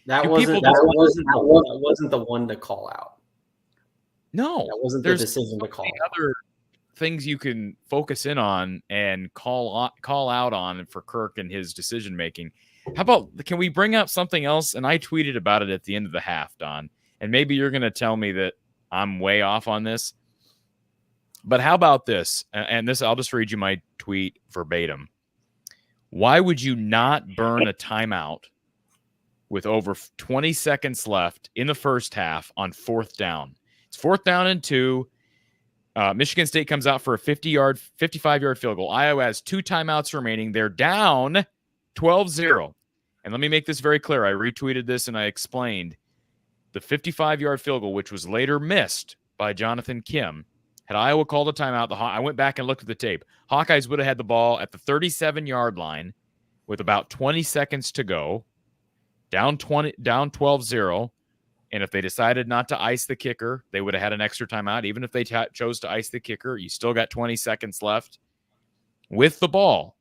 That Do wasn't people that just- wasn't the one to call out. No, That wasn't the there's decision to so call many out. other things you can focus in on and call out on for Kirk and his decision making. How about, can we bring up something else? And I tweeted about it at the end of the half, Don. And maybe you're going to tell me that I'm way off on this. But how about this? And this, I'll just read you my tweet verbatim. Why would you not burn a timeout with over 20 seconds left in the first half on 4th down? It's 4th down and 2. Michigan State comes out for a 55-yard field goal. Iowa has 2 timeouts remaining. They're down 12-0. And let me make this very clear. I retweeted this and I explained the 55-yard field goal, which was later missed by Jonathan Kim. Had Iowa called a timeout, I went back and looked at the tape. Hawkeyes would have had the ball at the 37-yard line with about 20 seconds to go, down 12-0. And if they decided not to ice the kicker, they would have had an extra timeout. Even if they chose to ice the kicker, you still got 20 seconds left with the ball.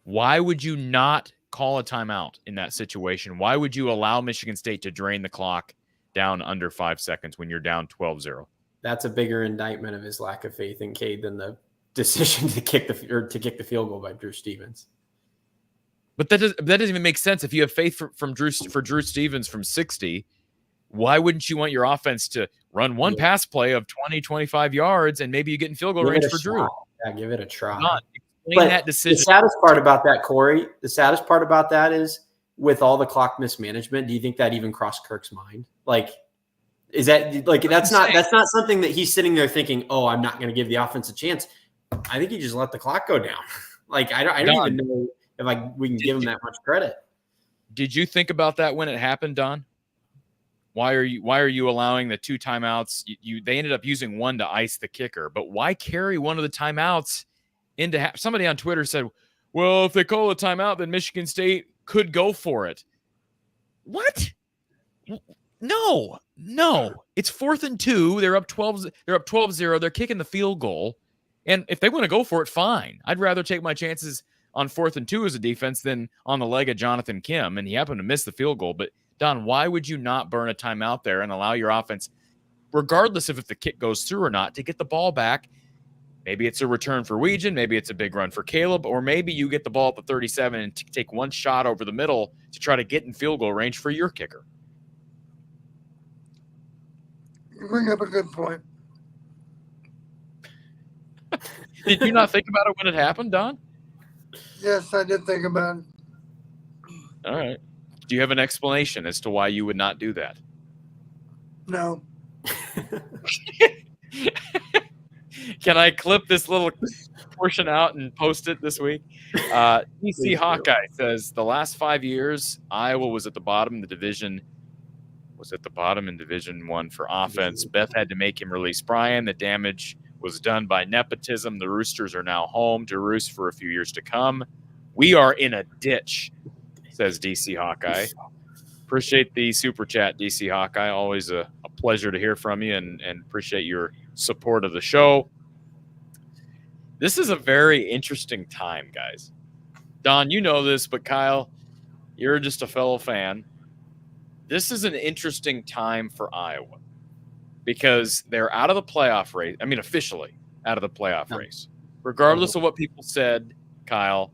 Why would you not call a timeout in that situation? Why would you allow Michigan State to drain the clock down under 5 seconds when you're down 12-0? That's a bigger indictment of his lack of faith in Cade than the decision to kick the field goal by Drew Stevens. But that doesn't even make sense. If you have faith for Drew Stevens from 60, why wouldn't you want your offense to run one pass play of 20, 25 yards and maybe you get in field goal range for Drew? Yeah, give it a try. Explain that decision. The saddest part about that, Corey, is with all the clock mismanagement, do you think that even crossed Kirk's mind? Like, is that like that's not something that he's sitting there thinking, oh, I'm not going to give the offense a chance. I think he just let the clock go down. Like, I don't even know if we can give him that much credit. Did you think about that when it happened, Don? Why are you allowing the 2 timeouts? They ended up using one to ice the kicker, but why carry one of the timeouts into somebody on Twitter said, well, if they call a timeout, then Michigan State could go for it. What? No. It's 4th and 2. They're up 12-0. They're kicking the field goal. And if they want to go for it, fine. I'd rather take my chances on 4th and 2 as a defense than on the leg of Jonathan Kim. And he happened to miss the field goal. But Don, why would you not burn a timeout there and allow your offense, regardless of if the kick goes through or not, to get the ball back? Maybe it's a return for Weegan. Maybe it's a big run for Caleb. Or maybe you get the ball at the 37 and take one shot over the middle to try to get in field goal range for your kicker. You bring up a good point. Did you not think about it when it happened, Don? Yes, I did think about it. All right. Do you have an explanation as to why you would not do that? No. Can I clip this little portion out and post it this week? DC Hawkeye says the last 5 years, Iowa was at the bottom in the division. Was at the bottom in Division I for offense. Beth had to make him release Brian. The damage was done by nepotism. The Roosters are now home to roost for a few years to come. We are in a ditch, says DC Hawkeye. Appreciate the super chat, DC Hawkeye. Always a pleasure to hear from you and appreciate your support of the show. This is a very interesting time, guys. Don, you know this, but Kyle, you're just a fellow fan. This is an interesting time for Iowa because they're out of the playoff race. I mean, officially out of the playoff race. Regardless of what people said, Kyle,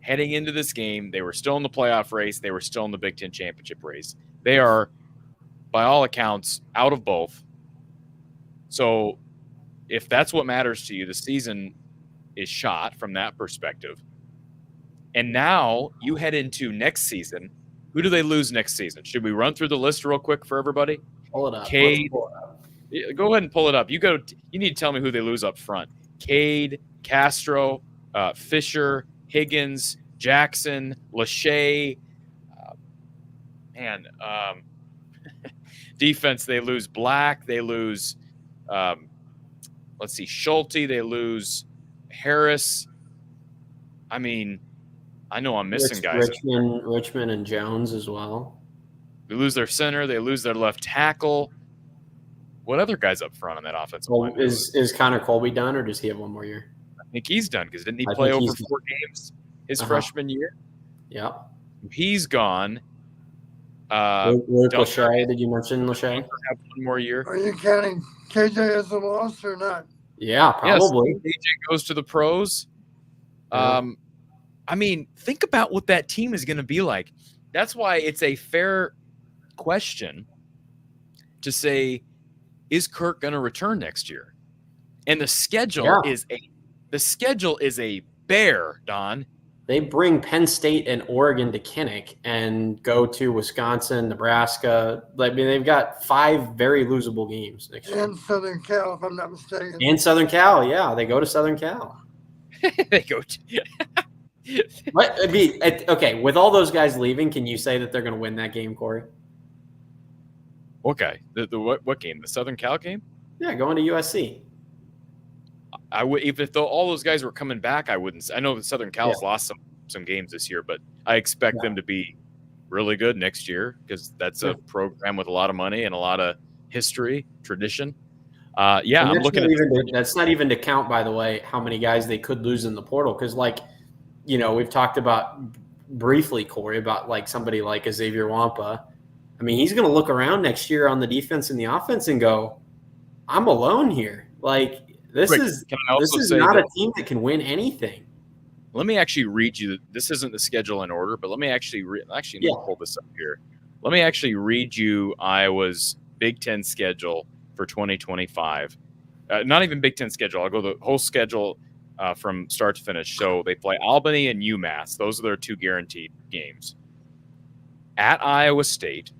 heading into this game, they were still in the playoff race. They were still in the Big Ten championship race. They are, by all accounts, out of both. So if that's what matters to you, the season is shot from that perspective. And now you head into next season. Who do they lose next season? Should we run through the list real quick for everybody? Pull it up. Cade. Go ahead and pull it up. You need to tell me who they lose up front. Cade, Castro, Fisher, Higgins, Jackson, Lachey. Defense, they lose Black. They lose, Schulte. They lose Harris. I mean, I know I'm missing guys. Richmond and Jones as well. They lose their center. They lose their left tackle. What other guys up front on that offensive line? Is Connor Colby done, or does he have one more year? I think he's done because didn't he play over 4 games his freshman year? Yeah. He's gone. Luke don't Lachey, did you mention Lachey? have one more year. Are you counting KJ as a loss or not? Yeah, probably. Yes, AJ goes to the pros. Yeah. I mean, think about what that team is going to be like. That's why it's a fair question to say, is Kirk going to return next year? And the schedule is a bear, Don. They bring Penn State and Oregon to Kinnick and go to Wisconsin, Nebraska. I mean, they've got 5 very losable games next year. And Southern Cal, if I'm not mistaken. And Southern Cal, yeah, they go to Southern Cal. They go to okay, with all those guys leaving, can you say that they're going to win that game, Corey? Okay. What game? The Southern Cal game? Yeah, going to USC. I would, if all those guys were coming back, I wouldn't. I know that Southern Cal's lost some games this year, but I expect them to be really good next year because that's a program with a lot of money and a lot of history, tradition. I'm looking at that's not even to count, by the way, how many guys they could lose in the portal. Because, we've talked about briefly, Corey, about somebody like a Xavier Wampa. I mean, he's going to look around next year on the defense and the offense and go, "I'm alone here." This is not a team that can win anything. Let me actually read you. This isn't the schedule in order, but let me actually let me pull this up here. Let me actually read you Iowa's Big Ten schedule for 2025. Not even Big Ten schedule. I'll go the whole schedule from start to finish. So they play Albany and UMass. Those are their 2 guaranteed games. At Iowa State,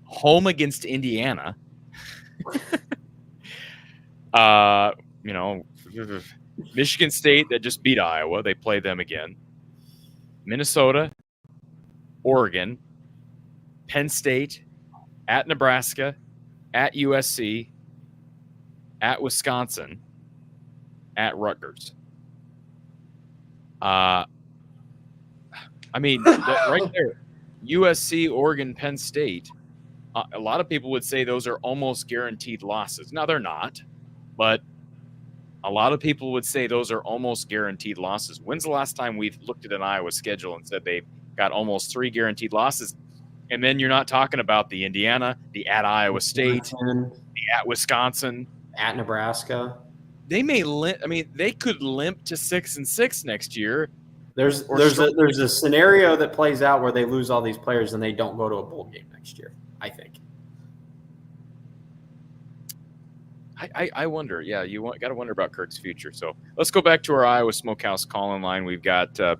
home against Indiana. Michigan State that just beat Iowa. They play them again. Minnesota, Oregon, Penn State, at Nebraska, at USC, at Wisconsin, at Rutgers. Right there, USC, Oregon, Penn State. A lot of people would say those are almost guaranteed losses. Now, they're not, but a lot of people would say those are almost guaranteed losses. When's the last time we've looked at an Iowa schedule and said they've got almost 3 guaranteed losses? And then you're not talking about the Indiana, the at Iowa State, the at Wisconsin, at Nebraska. They may they could limp to 6-6 next year. There's a scenario that plays out where they lose all these players and they don't go to a bowl game next year, I think. I wonder. Yeah, got to wonder about Kirk's future. So let's go back to our Iowa Smokehouse call-in line. We've got. I'm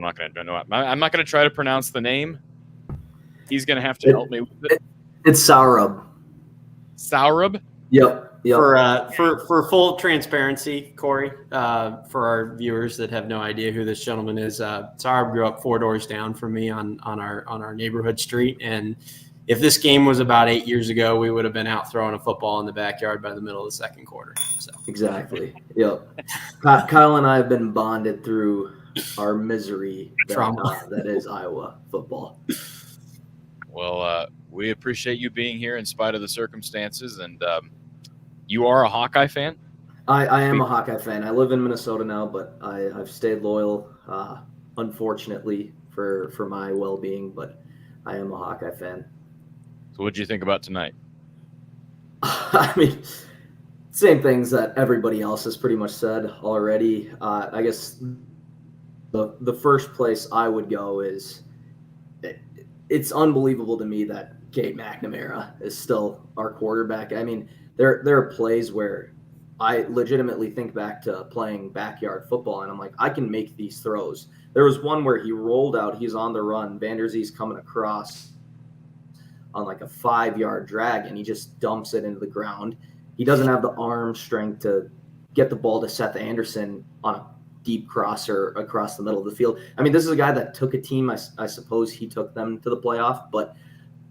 not going to try to pronounce the name. He's going to have to help me with it. It's Saurabh. Saurabh? Yep. For full transparency, Corey, for our viewers that have no idea who this gentleman is, Saurabh grew up 4 doors down from me on our neighborhood street, and if this game was about 8 years ago, we would have been out throwing a football in the backyard by the middle of the second quarter. So exactly. Yep. Kyle and I have been bonded through our misery that is Iowa football. Well, we appreciate you being here in spite of the circumstances, and you are a Hawkeye fan? I am a Hawkeye fan. I live in Minnesota now, but I've stayed loyal, unfortunately, for my well-being, but I am a Hawkeye fan. So what did you think about tonight? I mean, same things that everybody else has pretty much said already. I guess the first place I would go is it's unbelievable to me that Cade McNamara is still our quarterback. I mean, there are plays where I legitimately think back to playing backyard football, and I'm like, I can make these throws. There was one where he rolled out, he's on the run, Van Der Zee's coming across on like a 5-yard drag, and he just dumps it into the ground. He doesn't have the arm strength to get the ball to Seth Anderson on a deep crosser across the middle of the field. I mean, this is a guy that took a team. I suppose he took them to the playoff, but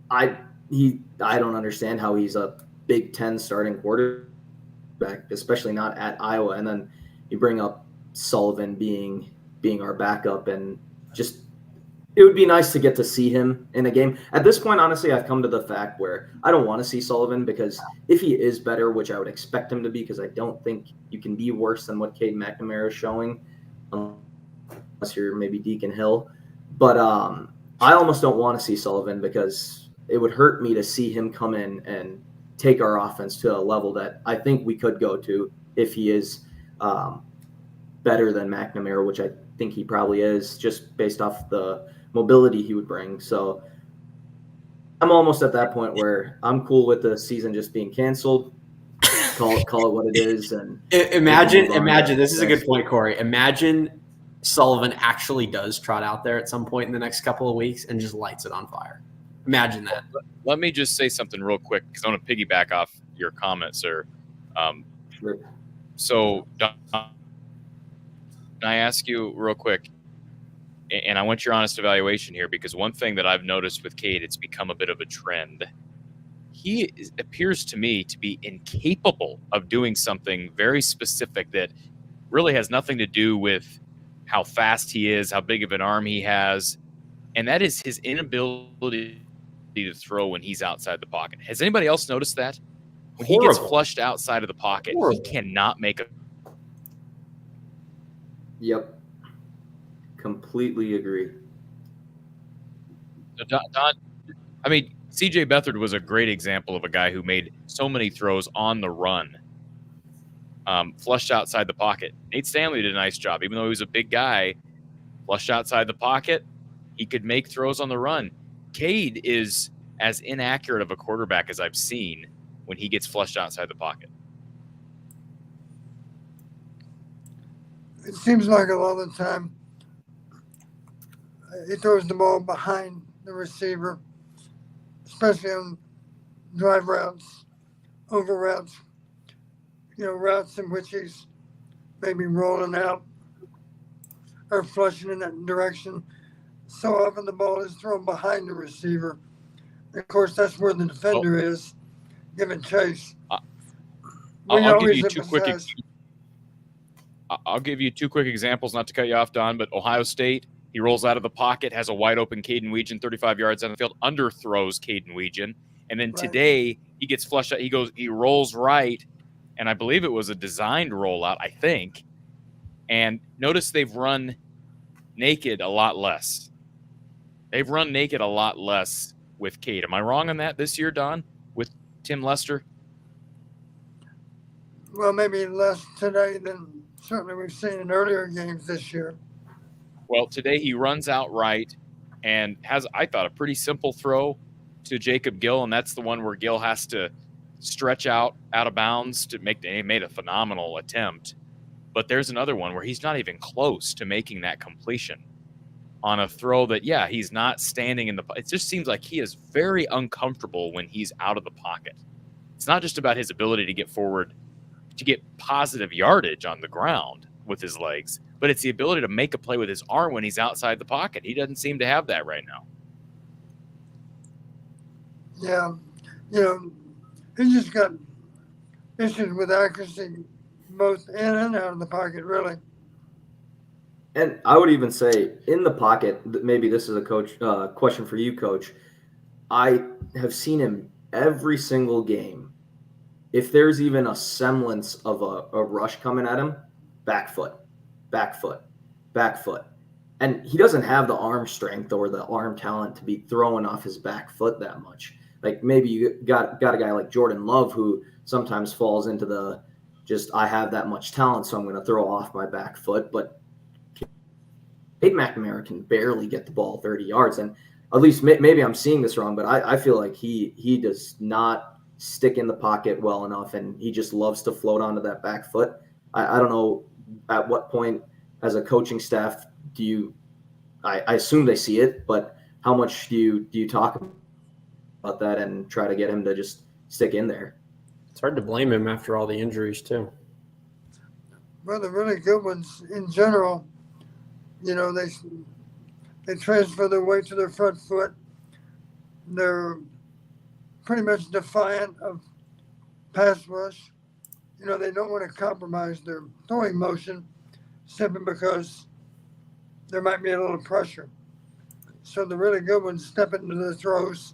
I don't understand how he's a Big Ten starting quarterback, especially not at Iowa. And then you bring up Sullivan being our backup, and just it would be nice to get to see him in a game. At this point, honestly, I've come to the fact where I don't want to see Sullivan, because if he is better, which I would expect him to be, because I don't think you can be worse than what Cade McNamara is showing, unless you're maybe Deacon Hill. But I almost don't want to see Sullivan because it would hurt me to see him come in and take our offense to a level that I think we could go to if he is better than McNamara, which I think he probably is, just based off the mobility he would bring. So I'm almost at that point where I'm cool with the season just being canceled. Call it what it is. And imagine. This is a good point, Corey. Imagine Sullivan actually does trot out there at some point in the next couple of weeks and just lights it on fire. Imagine that. Let me just say something real quick because I want to piggyback off your comment, sir. Sure. So, Don, can I ask you real quick, and I want your honest evaluation here, because one thing that I've noticed with Cade, it's become a bit of a trend. He appears to me to be incapable of doing something very specific that really has nothing to do with how fast he is, how big of an arm he has, and that is his inability to throw when he's outside the pocket. Has anybody else noticed that? When he gets flushed outside of the pocket, he cannot make a... Yep. Completely agree. Don, I mean, C.J. Beathard was a great example of a guy who made so many throws on the run, flushed outside the pocket. Nate Stanley did a nice job. Even though he was a big guy, flushed outside the pocket, he could make throws on the run. Cade is as inaccurate of a quarterback as I've seen when he gets flushed outside the pocket. It seems like a lot of the time he throws the ball behind the receiver, especially on drive routes, over routes, routes in which he's maybe rolling out or flushing in that direction. So often the ball is thrown behind the receiver. And of course, that's where the defender is giving chase. I'll give you two quick examples, not to cut you off, Don, but Ohio State, he rolls out of the pocket, has a wide open Caden Weegan, 35 yards down the field, underthrows Caden Weegan. And then today he gets flushed out. He rolls right. And I believe it was a designed rollout, I think. And notice they've run naked a lot less. They've run naked a lot less with Cade. Am I wrong on that this year, Don, with Tim Lester? Well, maybe less today than certainly we've seen in earlier games this year. Well, today he runs out right and has, I thought, a pretty simple throw to Jacob Gill, and that's the one where Gill has to stretch out of bounds to make. He made a phenomenal attempt, but there's another one where he's not even close to making that completion on a throw that, he's not standing in the. It just seems like he is very uncomfortable when he's out of the pocket. It's not just about his ability to get forward, to get positive yardage on the ground with his legs, but it's the ability to make a play with his arm when he's outside the pocket. He doesn't seem to have that right now. Yeah, he just got issues with accuracy both in and out of the pocket, really. And I would even say in the pocket, maybe this is a coach question for you, Coach. I have seen him every single game. If there's even a semblance of a rush coming at him, back foot. And he doesn't have the arm strength or the arm talent to be throwing off his back foot that much. Like maybe you got a guy like Jordan Love who sometimes falls into the just I have that much talent, so I'm going to throw off my back foot. But Cade McNamara can barely get the ball 30 yards. And at least maybe I'm seeing this wrong, but I feel like he does not stick in the pocket well enough, and he just loves to float onto that back foot. I don't know at what point as a coaching staff do you I assume they see it, but how much do you talk about that and try to get him to just stick in there? It's hard to blame him after all the injuries too. Well, the really good ones in general, they transfer their weight to their front foot. They're pretty much defiant of pass rush. They don't want to compromise their throwing motion simply because there might be a little pressure. So the really good ones step into the throws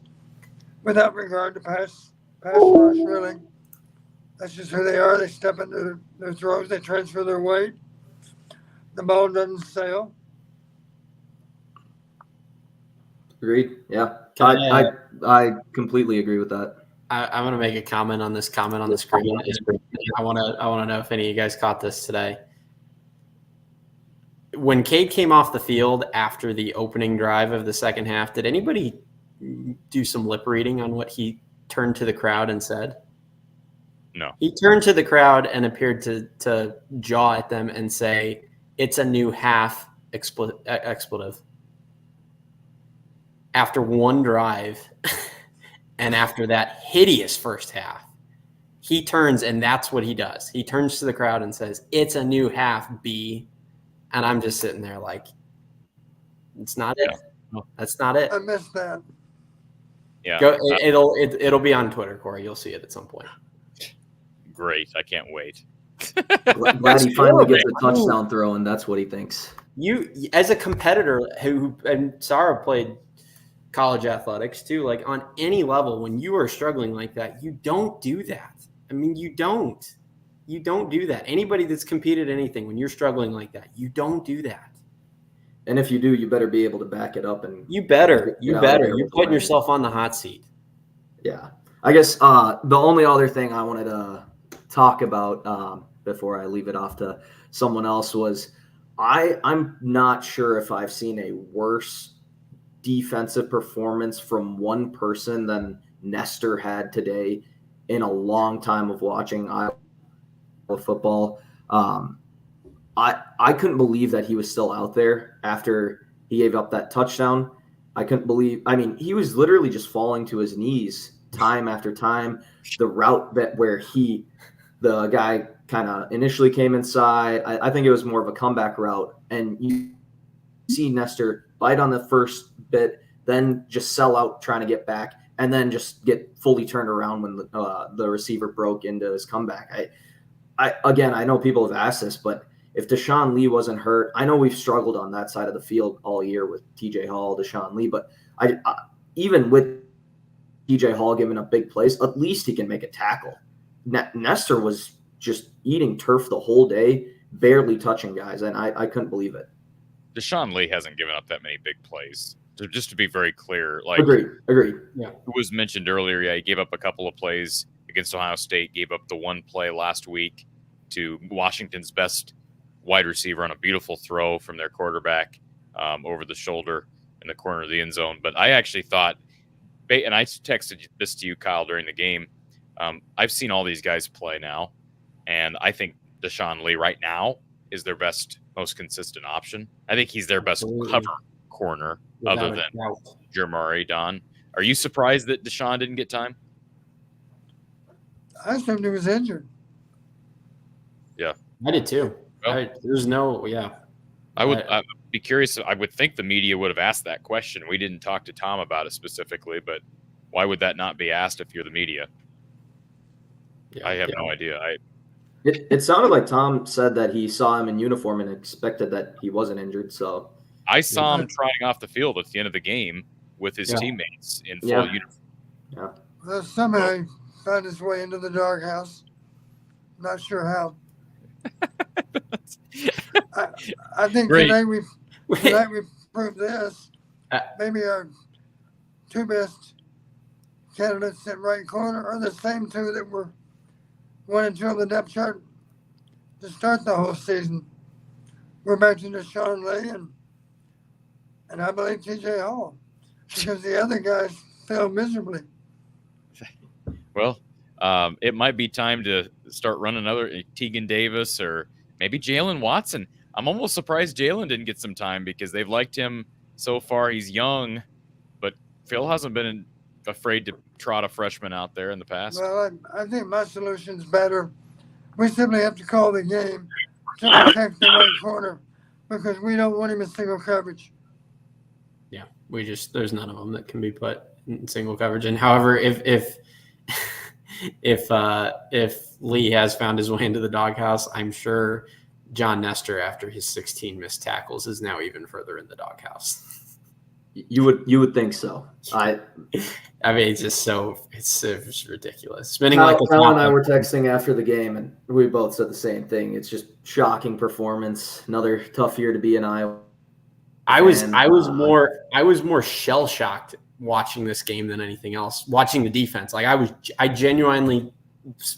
without regard to pass rush, really. That's just who they are. They step into their throws. They transfer their weight. The ball doesn't sail. Agreed. Yeah. I completely agree with that. I'm going to make a comment on the screen. I want to know if any of you guys caught this today. When Cade came off the field after the opening drive of the second half, did anybody do some lip reading on what he turned to the crowd and said? No. He turned to the crowd and appeared to jaw at them and say, "It's a new half expletive." After one drive and after that hideous first half, he turns and that's what he does. He turns to the crowd and says, "It's a new half, B." And I'm just sitting there like, it's not it. No. That's not it. I missed that. Yeah. It'll be on Twitter, Corey. You'll see it at some point. Great. I can't wait. Glad he finally gets a touchdown throw, and that's what he thinks. You, as a competitor and Sarah played college athletics too, like on any level, when you are struggling like that, you don't do that. I mean, you don't do that. Anybody that's competed anything, when you're struggling like that, you don't do that. And if you do, you better be able to back it up. And you better. You're putting yourself on the hot seat. Yeah. I guess the only other thing I wanted to talk about before I leave it off to someone else was I'm not sure if I've seen a worse defensive performance from one person than Nestor had today in a long time of watching Iowa football. I couldn't believe that he was still out there after he gave up that touchdown. I couldn't believe. I mean, he was literally just falling to his knees time after time. The route where the guy kind of initially came inside, I think it was more of a comeback route, and you see Nestor bite on the first bit, then just sell out trying to get back, and then just get fully turned around when the receiver broke into his comeback. I know people have asked this, but if Deshaun Lee wasn't hurt, I know we've struggled on that side of the field all year with TJ Hall, Deshaun Lee, but I even with TJ Hall giving up big plays, at least he can make a tackle. Nestor was just eating turf the whole day, barely touching guys, and I couldn't believe it. Deshaun Lee hasn't given up that many big plays. So just to be very clear, like Agreed. Yeah. It was mentioned earlier, he gave up a couple of plays against Ohio State, gave up the one play last week to Washington's best wide receiver on a beautiful throw from their quarterback over the shoulder in the corner of the end zone. But I actually thought, and I texted this to you, Kyle, during the game, I've seen all these guys play now, and I think Deshaun Lee right now is their best, most consistent option. I think he's their best cover corner other than Jermari Don. Are you surprised that Deshaun didn't get time? I assumed he was injured. Yeah. I did too. Well, I would I'd be curious. I would think the media would have asked that question. We didn't talk to Tom about it specifically, but why would that not be asked if you're the media? Yeah, I have no idea. It sounded like Tom said that he saw him in uniform and expected that he wasn't injured. So I saw him trotting off the field at the end of the game with his teammates in full uniform. Yeah. Well, somehow he found his way into the doghouse. Not sure how. I think today we proved this. Maybe our two best candidates at right corner are the same two that were 1 and 2 on the depth chart to start the whole season. We're back to Deshaun Lee and I believe TJ Hall, because the other guys failed miserably. Well, it might be time to start running another Tegan Davis or maybe Jalen Watson. I'm almost surprised Jalen didn't get some time because they've liked him so far. He's young, but Phil hasn't been afraid to trot a freshman out there in the past. Well, I think my solution's better. We simply have to call the game to protect the right corner because we don't want him in single coverage. Yeah, there's none of them that can be put in single coverage. And however, if Lee has found his way into the doghouse, I'm sure John Nestor, after his 16 missed tackles, is now even further in the doghouse. You would think so. I mean, it's just it's ridiculous. Spinning Kyle like and I were texting after the game, and we both said the same thing. It's just shocking performance. Another tough year to be in Iowa I was And, more shell shocked watching this game than anything else. Watching the defense, like I genuinely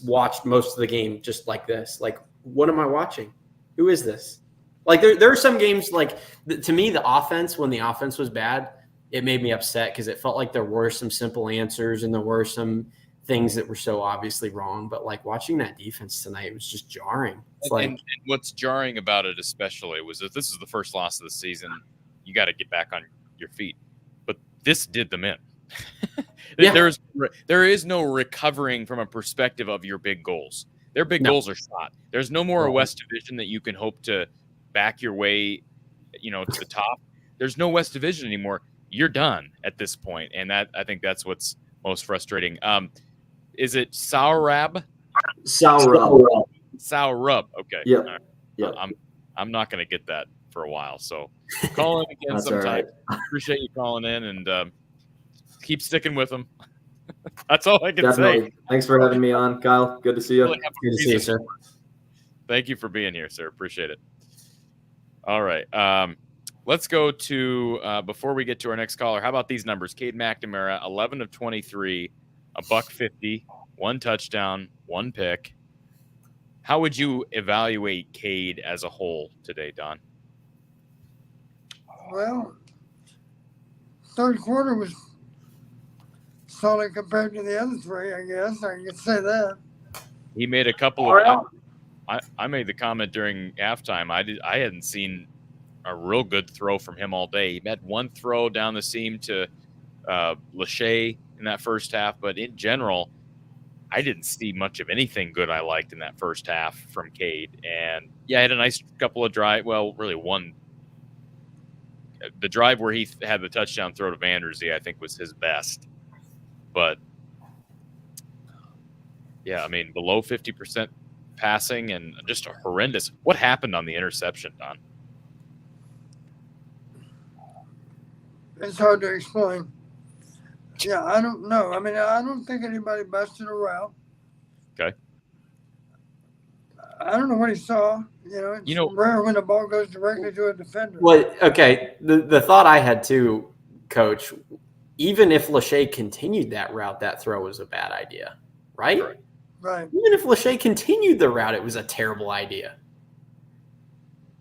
watched most of the game just like this. Like, what am I watching? Who is this? Like, there are some games like to me the offense, when the offense was bad, it made me upset because it felt like there were some simple answers and there were some things that were so obviously wrong. But like watching that defense tonight, it was just jarring. It's like, and what's jarring about it especially was that this is the first loss of the season. You got to get back on your feet. But this did them in. Yeah. There is no recovering from a perspective of your big goals. Their big goals are shot. There's no more West Division that you can hope to back your way, to the top. There's no West Division anymore. You're done at this point, and I think that's what's most frustrating. Is it Sourab? Sourab. Okay. Yeah. Right. Yeah. I'm not going to get that for a while. So call in again sometime. Right. Appreciate you calling in, and keep sticking with them. That's all I can Definitely. say. Thanks for having me on, Kyle. Good to see you. Really good to see you, sir. Thank you for being here, sir. Appreciate it. All right. Let's go to, before we get to our next caller, how about these numbers? Cade McNamara, 11 of 23, $150, 1 touchdown, 1 pick. How would you evaluate Cade as a whole today, Don? Well, third quarter was solid compared to the other three, I guess. I can say that. He made a couple of. I made the comment during halftime. I hadn't seen a real good throw from him all day. He had one throw down the seam to Lachey in that first half, but in general, I didn't see much of anything good I liked in that first half from Cade. And yeah, I had a nice couple of drive. Well, really one. The drive where he had the touchdown throw to Vanderzee, I think, was his best. But yeah, I mean, below 50% passing and just a horrendous. What happened on the interception, Don? It's hard to explain. Yeah, I don't know. I mean, I don't think anybody busted a route. Okay. I don't know what he saw. It's rare when the ball goes directly to a defender. Well, okay. The thought I had too, Coach, even if Lachey continued that route, that throw was a bad idea, right? Right. Even if Lachey continued the route, it was a terrible idea.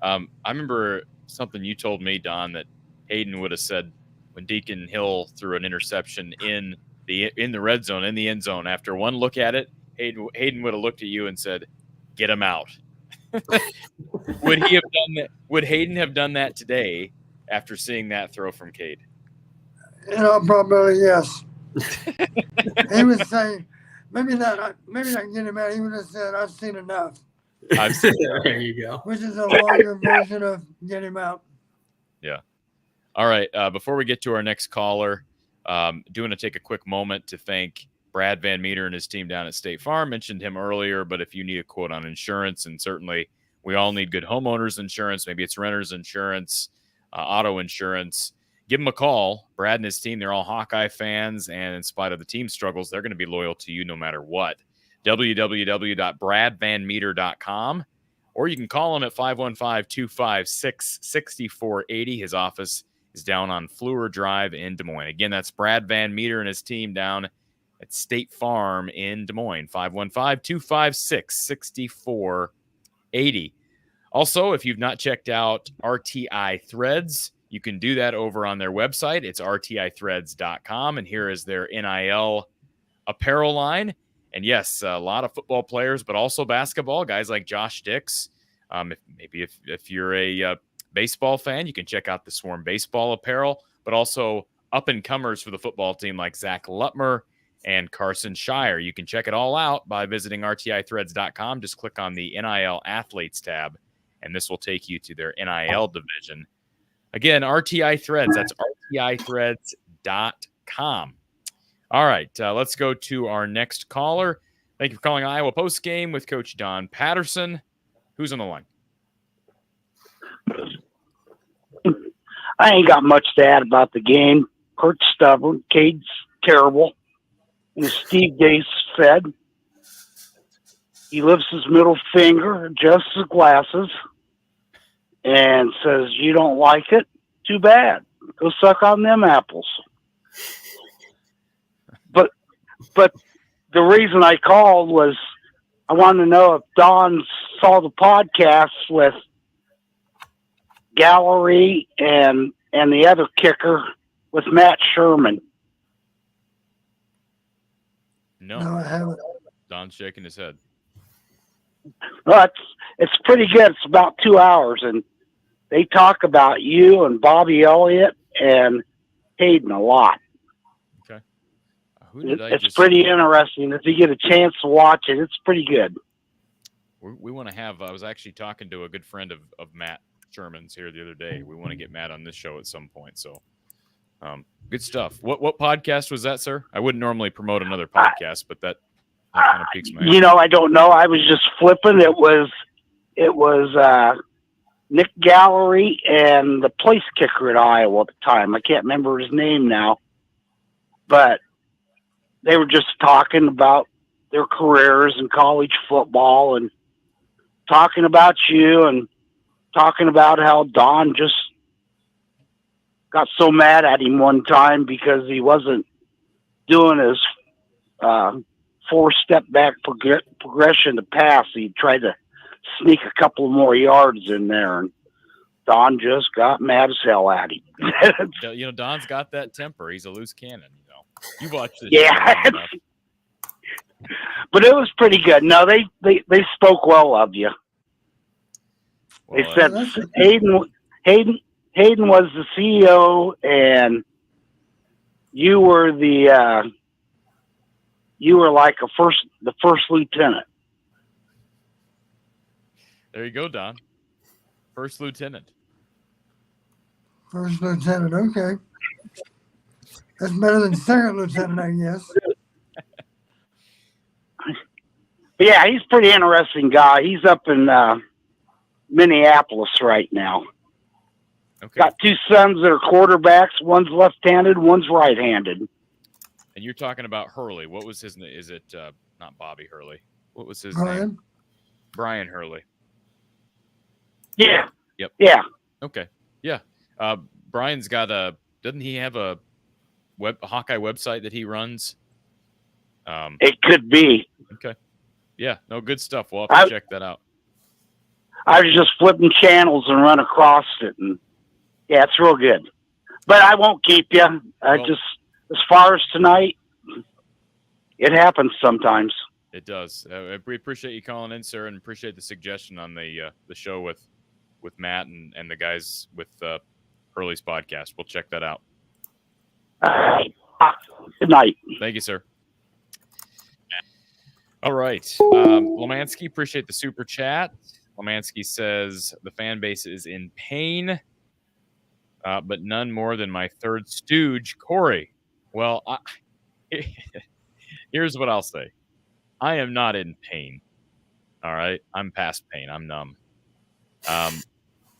I remember something you told me, Don, that Hayden would have said when Deacon Hill threw an interception in the red zone, in the end zone. After one look at it, Hayden would have looked at you and said, "Get him out." Would he have done that? Would Hayden have done that today after seeing that throw from Cade? Probably yes. He would say, maybe not get him out. He would have said, "I've seen enough." I've seen There you go. Which is a longer version of get him out. Yeah. All right. Before we get to our next caller, do want to take a quick moment to thank Brad Van Meter and his team down at State Farm. Mentioned him earlier, but if you need a quote on insurance, and certainly we all need good homeowners insurance, maybe it's renters insurance, auto insurance, give them a call. Brad and his team, they're all Hawkeye fans, and in spite of the team struggles, they're going to be loyal to you no matter what. www.bradvanmeter.com, or you can call him at 515-256-6480. His office is down on Fleur Drive in Des Moines. Again, that's Brad Van Meter and his team down at State Farm in Des Moines, 515-256-6480. Also, if you've not checked out RTI Threads, you can do that over on their website. It's rtithreads.com, and here is their NIL apparel line. And yes, a lot of football players, but also basketball, guys like Josh Dix. If you're a baseball fan, you can check out the Swarm baseball apparel, but also up-and-comers for the football team like Zach Lutmer and Carson Shire. You can check it all out by visiting rtithreads.com. Just click on the NIL Athletes tab, and this will take you to their NIL division. Again, RTI Threads. That's rtithreads.com. All right, let's go to our next caller. Thank you for calling Iowa Postgame with Coach Don Patterson. Who's on the line? I ain't got much to add about the game. Kurt's stubborn. Cade's terrible. And Steve Gase fed. He lifts his middle finger, adjusts his glasses, and says, "You don't like it? too bad. Go suck on them apples. But the reason I called was I wanted to know if Don saw the podcast with Gallery and the other kicker with Matt Sherman. No, No, I haven't. Don's shaking his head. Well, it's pretty good. It's about 2 hours, and they talk about you and Bobby Elliott and Hayden a lot. Okay. Who did I It's just? pretty interesting. If you get a chance to watch it, it's pretty good. We want to have. I was actually talking to a good friend of Matt Sherman's here the other day. We want to get Matt on this show at some point. So, good stuff. What podcast was that, sir? I wouldn't normally promote another podcast, but that kind of piques my interest. You know, I don't know. I was just flipping. It was Nick Gallery and the place kicker at Iowa at the time. I can't remember his name now, but they were just talking about their careers in college football and talking about you and talking about how Don just got so mad at him one time because he wasn't doing his 4-step back progression to pass. He tried to sneak a couple more yards in there, and Don just got mad as hell at him. You know, Don's got that temper. He's a loose cannon. You know, you watch this. Yeah. show long enough. But it was pretty good. No, they spoke well of you. They Well, said Hayden was the CEO, and you were like the first lieutenant. there you go, Don. First lieutenant. First lieutenant, okay. That's better than second lieutenant, I guess. But yeah, he's a pretty interesting guy. He's up in Minneapolis right now. Okay. Got 2 sons that are quarterbacks. One's left-handed, one's right-handed. And you're talking about Hurley. What was his name? Is it not Bobby Hurley? What was his Brian? name? Brian Hurley. Yeah. Yep. Yeah. Okay. Yeah. Brian's got doesn't he have a Hawkeye website that he runs? It could be. Okay. Yeah. No, good stuff. We'll have to check that out. I was just flipping channels and run across it, and yeah, it's real good. But I won't keep you. Just as far as tonight, it happens sometimes. It does. We appreciate you calling in, sir, and appreciate the suggestion on the show with Matt and the guys with Hurley's podcast. We'll check that out. All right. Good night. Thank you, sir. All right. Lemansky, appreciate the super chat. Lemansky says the fan base is in pain, but none more than my third stooge, Corey. Well, here's what I'll say. I am not in pain. All right. I'm past pain. I'm numb.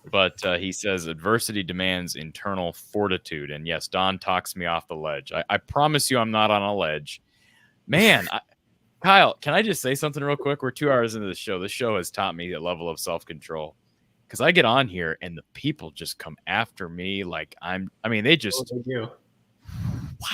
But he says adversity demands internal fortitude. And yes, Don talks me off the ledge. I promise you I'm not on a ledge. Man, Kyle, can I just say something real quick? We're 2 hours into the show. This show has taught me a level of self-control. Because I get on here and the people just come after me like they just... They do. Wow.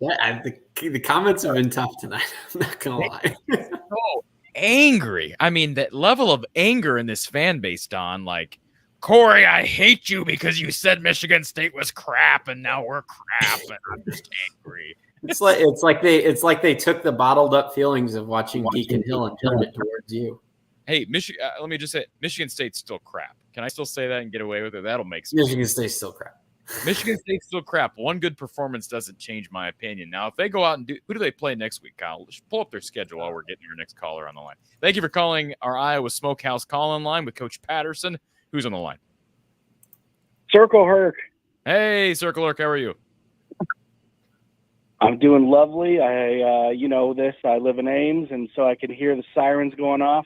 Yeah, the comments have been tough tonight. I'm not going to lie. So angry. I mean, that level of anger in this fan base, Don, like, Corey, I hate you because you said Michigan State was crap and now we're crap and I'm just angry. It's like they took the bottled up feelings of watching Deacon Hill and turned it towards you. Hey, let me just say, Michigan State's still crap. Can I still say that and get away with it? That'll make sense. Michigan State's still crap. Michigan State's still crap. One good performance doesn't change my opinion. Now, if they go out and who do they play next week, Kyle? Let's pull up their schedule while we're getting your next caller on the line. Thank you for calling our Iowa Smokehouse call-in line with Coach Patterson. Who's on the line? Circle Herc. Hey, Circle Herc, how are you? I'm doing lovely. I live in Ames, and so I can hear the sirens going off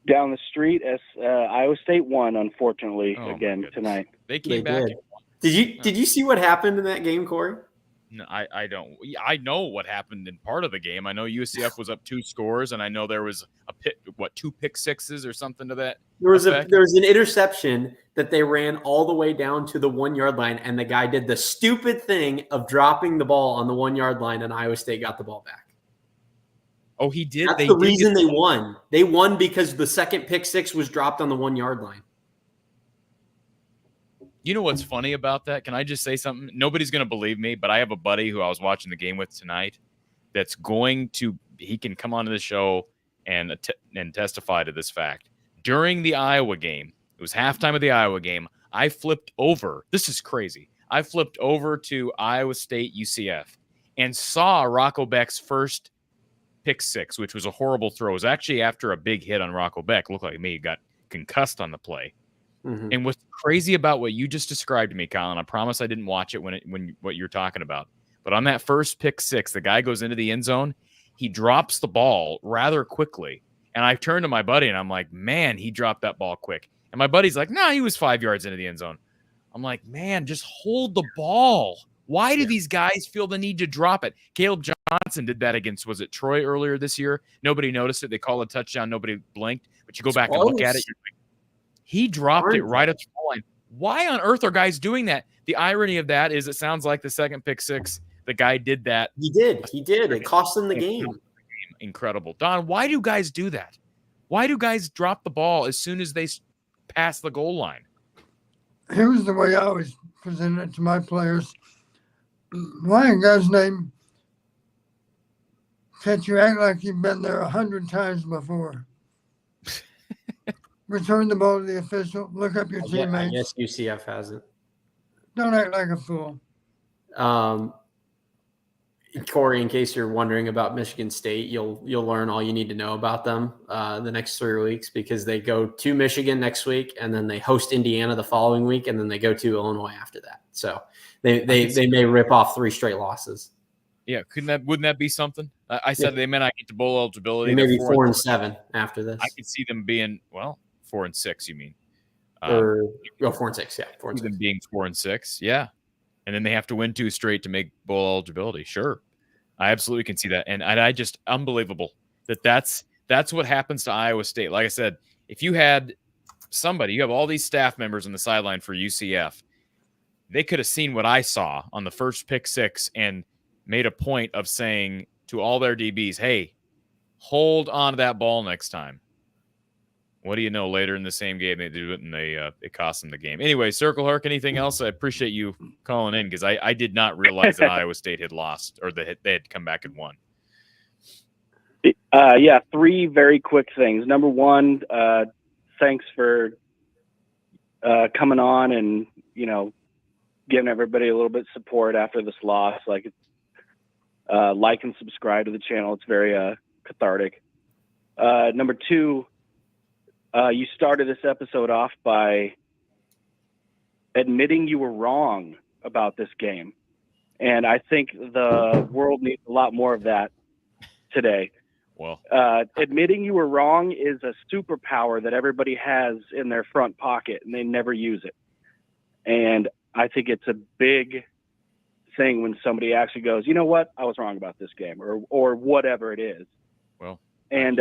down the street as Iowa State won, unfortunately, again tonight. They came back. Did you see what happened in that game, Corey? No, I don't. I know what happened in part of the game. I know UCF was up 2 scores, and I know there was a pit. what, 2 pick sixes or something to that. There was effect. an interception that they ran all the way down to the 1 yard line, and the guy did the stupid thing of dropping the ball on the 1 yard line, and Iowa State got the ball back. Oh, he did. That's the reason they won. They won because the second pick six was dropped on the 1 yard line. You know what's funny about that? Can I just say something? Nobody's going to believe me, but I have a buddy who I was watching the game with tonight that's he can come onto the show and testify to this fact. During the Iowa game, it was halftime of the Iowa game, I flipped over. This is crazy. I flipped over to Iowa State UCF and saw Rocco Beck's first pick six, which was a horrible throw. It was actually after a big hit on Rocco Beck. Looked like he got concussed on the play. Mm-hmm. And what's crazy about what you just described to me, Colin, I promise I didn't watch it when what you're talking about, but on that first pick six, the guy goes into the end zone. He drops the ball rather quickly. And I turned to my buddy and I'm like, man, he dropped that ball quick. And my buddy's like, nah, he was 5 yards into the end zone. I'm like, man, just hold the ball. Why do these guys feel the need to drop it? Caleb Johnson did that against, was it Troy earlier this year? Nobody noticed it. They call a touchdown. Nobody blinked. But you go back and look at it. He dropped it right at the line. Why on earth are guys doing that? The irony of that is it sounds like the second pick six, the guy did that. He did. It cost him the game. Incredible. Don, why do guys do that? Why do guys drop the ball as soon as they pass the goal line? Here's the way I always present it to my players. Why in God's name can't you act like you've been there 100 times before? Return the ball to the official. Look up your teammates. I guess UCF hasn't. Don't act like a fool. Corey, in case you're wondering about Michigan State, you'll learn all you need to know about them the next 3 weeks, because they go to Michigan next week, and then they host Indiana the following week, and then they go to Illinois after that. So they may rip off 3 straight losses. Yeah, wouldn't that be something? I said they may not get to bowl eligibility. Maybe 4-7 after this. I could see them being 4-6. You mean? 4-6. Yeah, 4-6. Them being 4-6. Yeah. And then they have to win 2 straight to make bowl eligibility. Sure. I absolutely can see that. And I just unbelievable that's what happens to Iowa State. Like I said, if you had somebody, you have all these staff members on the sideline for UCF, they could have seen what I saw on the first pick six and made a point of saying to all their DBs, hey, hold on to that ball next time. What do you know? Later in the same game, they do it, and it cost them the game. Anyway, Circle Herc, anything else? I appreciate you calling in, because I did not realize that Iowa State had lost, or that they had come back and won. 3 very quick things. Number one, thanks for coming on and, giving everybody a little bit of support after this loss. Like and subscribe to the channel. It's very cathartic. Number 2, you started this episode off by admitting you were wrong about this game. And I think the world needs a lot more of that today. Well, admitting you were wrong is a superpower that everybody has in their front pocket, and they never use it. And I think it's a big thing when somebody actually goes, you know what, I was wrong about this game, or whatever it is. Well, and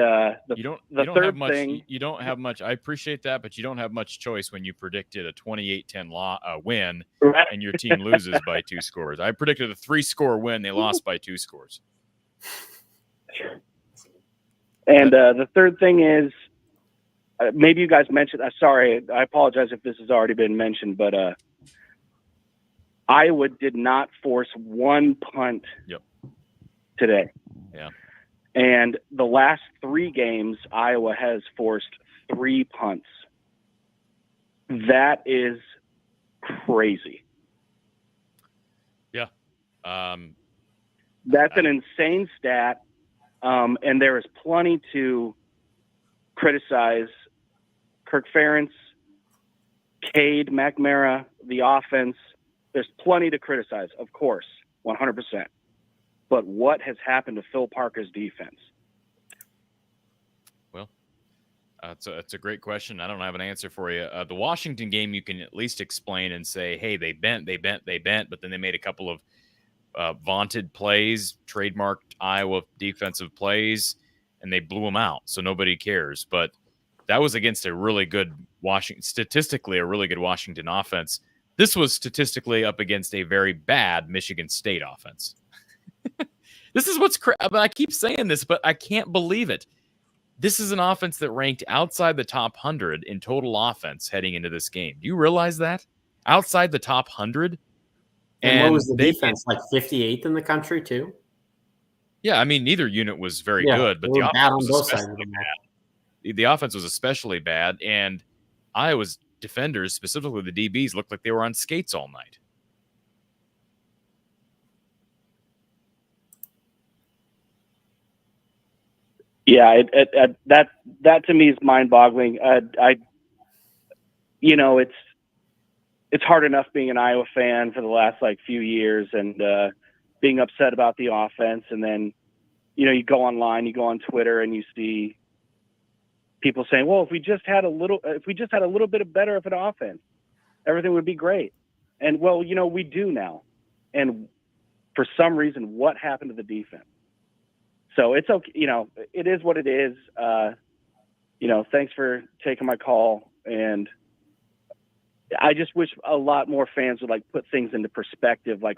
you don't have much. I appreciate that, but you don't have much choice when you predicted a 28-10 win, right, and your team loses by 2 scores. I predicted a 3-score win. They lost by 2 scores. And the third thing is, maybe you guys mentioned. Sorry, I apologize if this has already been mentioned, but Iowa did not force 1 punt today. Yeah. And the last 3 games, Iowa has forced 3 punts. That is crazy. Yeah. That's an insane stat. And there is plenty to criticize Kirk Ferentz, Cade, McNamara, the offense. There's plenty to criticize, of course, 100%. But what has happened to Phil Parker's defense? Well, it's a great question. I don't have an answer for you. The Washington game, you can at least explain and say, hey, they bent, but then they made a couple of vaunted plays, trademarked Iowa defensive plays. and they blew them out, so nobody cares. But that was against a really good statistically a really good Washington offense. This was statistically up against a very bad Michigan State offense. This is what's I keep saying this, but I can't believe it. This is an offense that ranked outside the top 100 in total offense heading into this game. Do you realize that? Outside the top 100? And what was the defense, like 58th in the country too? Yeah, I mean, neither unit was very good, but the offense was especially bad. The offense was especially bad, and Iowa's defenders, specifically the DBs, looked like they were on skates all night. Yeah, that to me is mind-boggling. It's hard enough being an Iowa fan for the last few years and being upset about the offense, and then you go online, you go on Twitter, and you see people saying, "Well, if we just had a little bit of better of an offense, everything would be great." And well, we do now, and for some reason, what happened to the defense? So it's okay. It is what it is. Thanks for taking my call. And I just wish a lot more fans would put things into perspective. Like,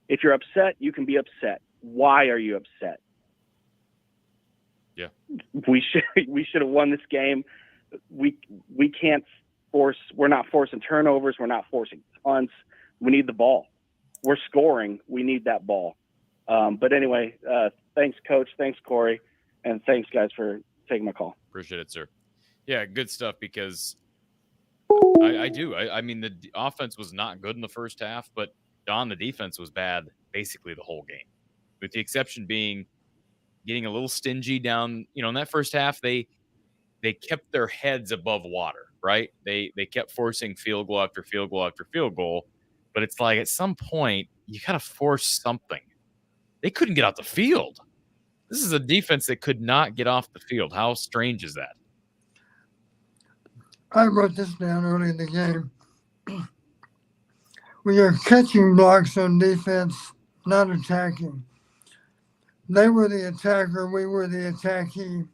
if you're upset, you can be upset. Why are you upset? Yeah. We should have won this game. We can't we're not forcing turnovers. We're not forcing punts. We need the ball. We're scoring. We need that ball. But anyway, thanks, Coach. Thanks, Corey. And thanks, guys, for taking my call. Appreciate it, sir. Yeah, good stuff, because I do. I mean, the offense was not good in the first half, but Don, the defense was bad basically the whole game, with the exception being getting a little stingy down. In that first half, they kept their heads above water, right? They kept forcing field goal after field goal after field goal, but it's like at some point you got to force something. They couldn't get off the field. This is a defense that could not get off the field. How strange is that? I wrote this down early in the game. We are catching blocks on defense, not attacking. They were the attacker. We were the attackee.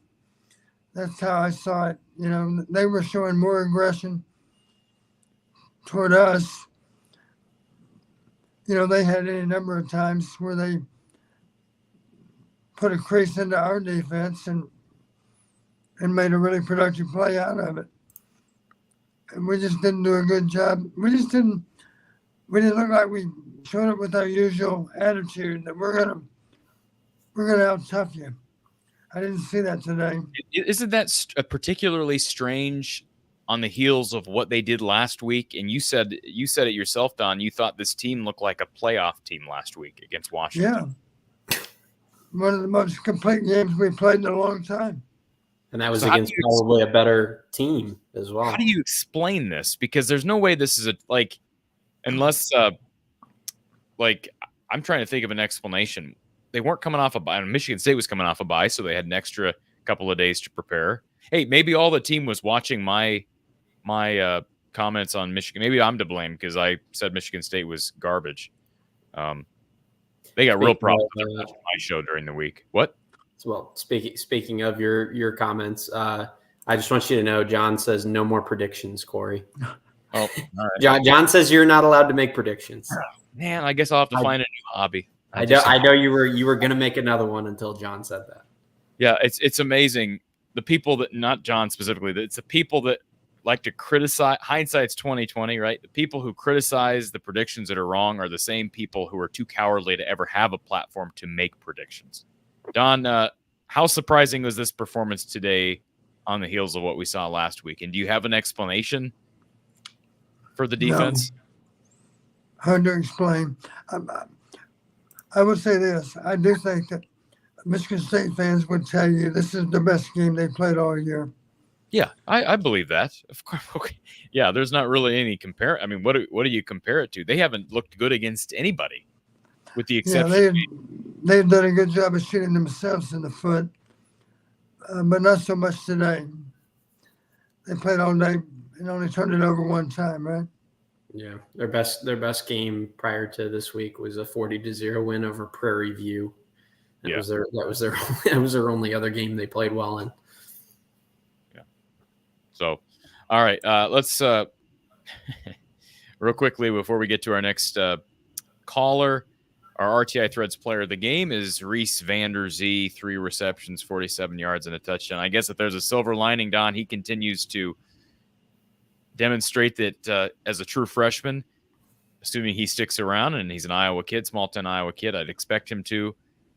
That's how I saw it. They were showing more aggression toward us. They had any number of times where they put a crease into our defense and made a really productive play out of it. And we just didn't do a good job. We didn't look like we showed up with our usual attitude that we're gonna out-tough you. I didn't see that today. Isn't that particularly strange on the heels of what they did last week? And you said it yourself, Don. You thought this team looked like a playoff team last week against Washington. Yeah. One of the most complete games we played in a long time. And that was against probably a better team as well. How do you explain this? Because there's no way this is unless I'm trying to think of an explanation. They weren't coming off a bye. Michigan State was coming off a bye, so they had an extra couple of days to prepare. Hey, maybe all the team was watching my comments on Michigan. Maybe I'm to blame because I said Michigan State was garbage. They got real problems with my show during the week. What? Well, speaking of your comments, I just want you to know, John says no more predictions, Corey. Oh, all right. John says you're not allowed to make predictions. Man, I guess I'll have to find a new hobby. I know you were going to make another one until John said that. Yeah, it's amazing. The people that, not John specifically, it's the people that like to criticize. Hindsight's 20/20, right? The people who criticize the predictions that are wrong are the same people who are too cowardly to ever have a platform to make predictions. Don, how surprising was this performance today on the heels of what we saw last week? And do you have an explanation for the defense? No. Hard to explain. I would say this. I do think that Michigan State fans would tell you this is the best game they played all year. Yeah, I believe that. Of course. Okay. Yeah, there's not really any compare. I mean, what do you compare it to? They haven't looked good against anybody, with the exception. Yeah, they've done a good job of shooting themselves in the foot, but not so much today. They played all day and only turned it over one time, right? Yeah, their best game prior to this week was a 40-0 win over Prairie View. That was their only other game they played well in. Yeah. So, all right, let's real quickly before we get to our next caller. Our RTI Threads player of the game is Reese Vanderzee, 3 receptions, 47 yards, and a touchdown. I guess if there's a silver lining, Don, he continues to demonstrate that as a true freshman, assuming he sticks around and he's an Iowa kid, small town Iowa kid, I'd expect him to.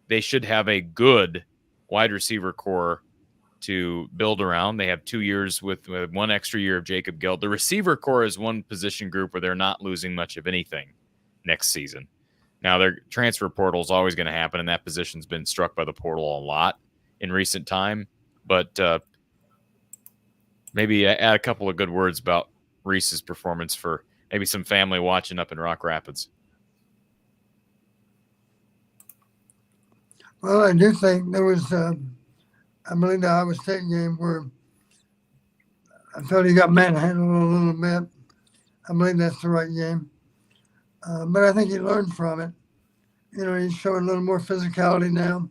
They should have a good wide receiver core to build around. They have 2 years with 1 extra year of Jacob Gill. The receiver core is one position group where they're not losing much of anything next season. Now, their transfer portal is always going to happen, and that position's been struck by the portal a lot in recent time. But maybe add a couple of good words about Reese's performance for maybe some family watching up in Rock Rapids. Well, I do think there was, I believe, the Iowa State game where I thought he got manhandled a little bit. I believe that's the right game. But I think he learned from it. You know, he's showing a little more physicality now.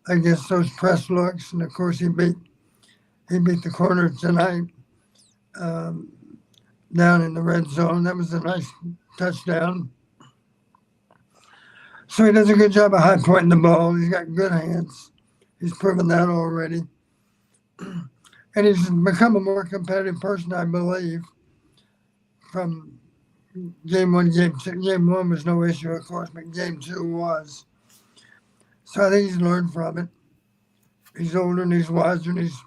I guess those press looks, and of course he beat the corner tonight down in the red zone. That was a nice touchdown. So he does a good job of high pointing the ball. He's got good hands. He's proven that already. And he's become a more competitive person, I believe, from game 1, game 2. Game 1 was no issue, of course, but game 2 was. So I think he's learned from it. He's older and he's wiser and he's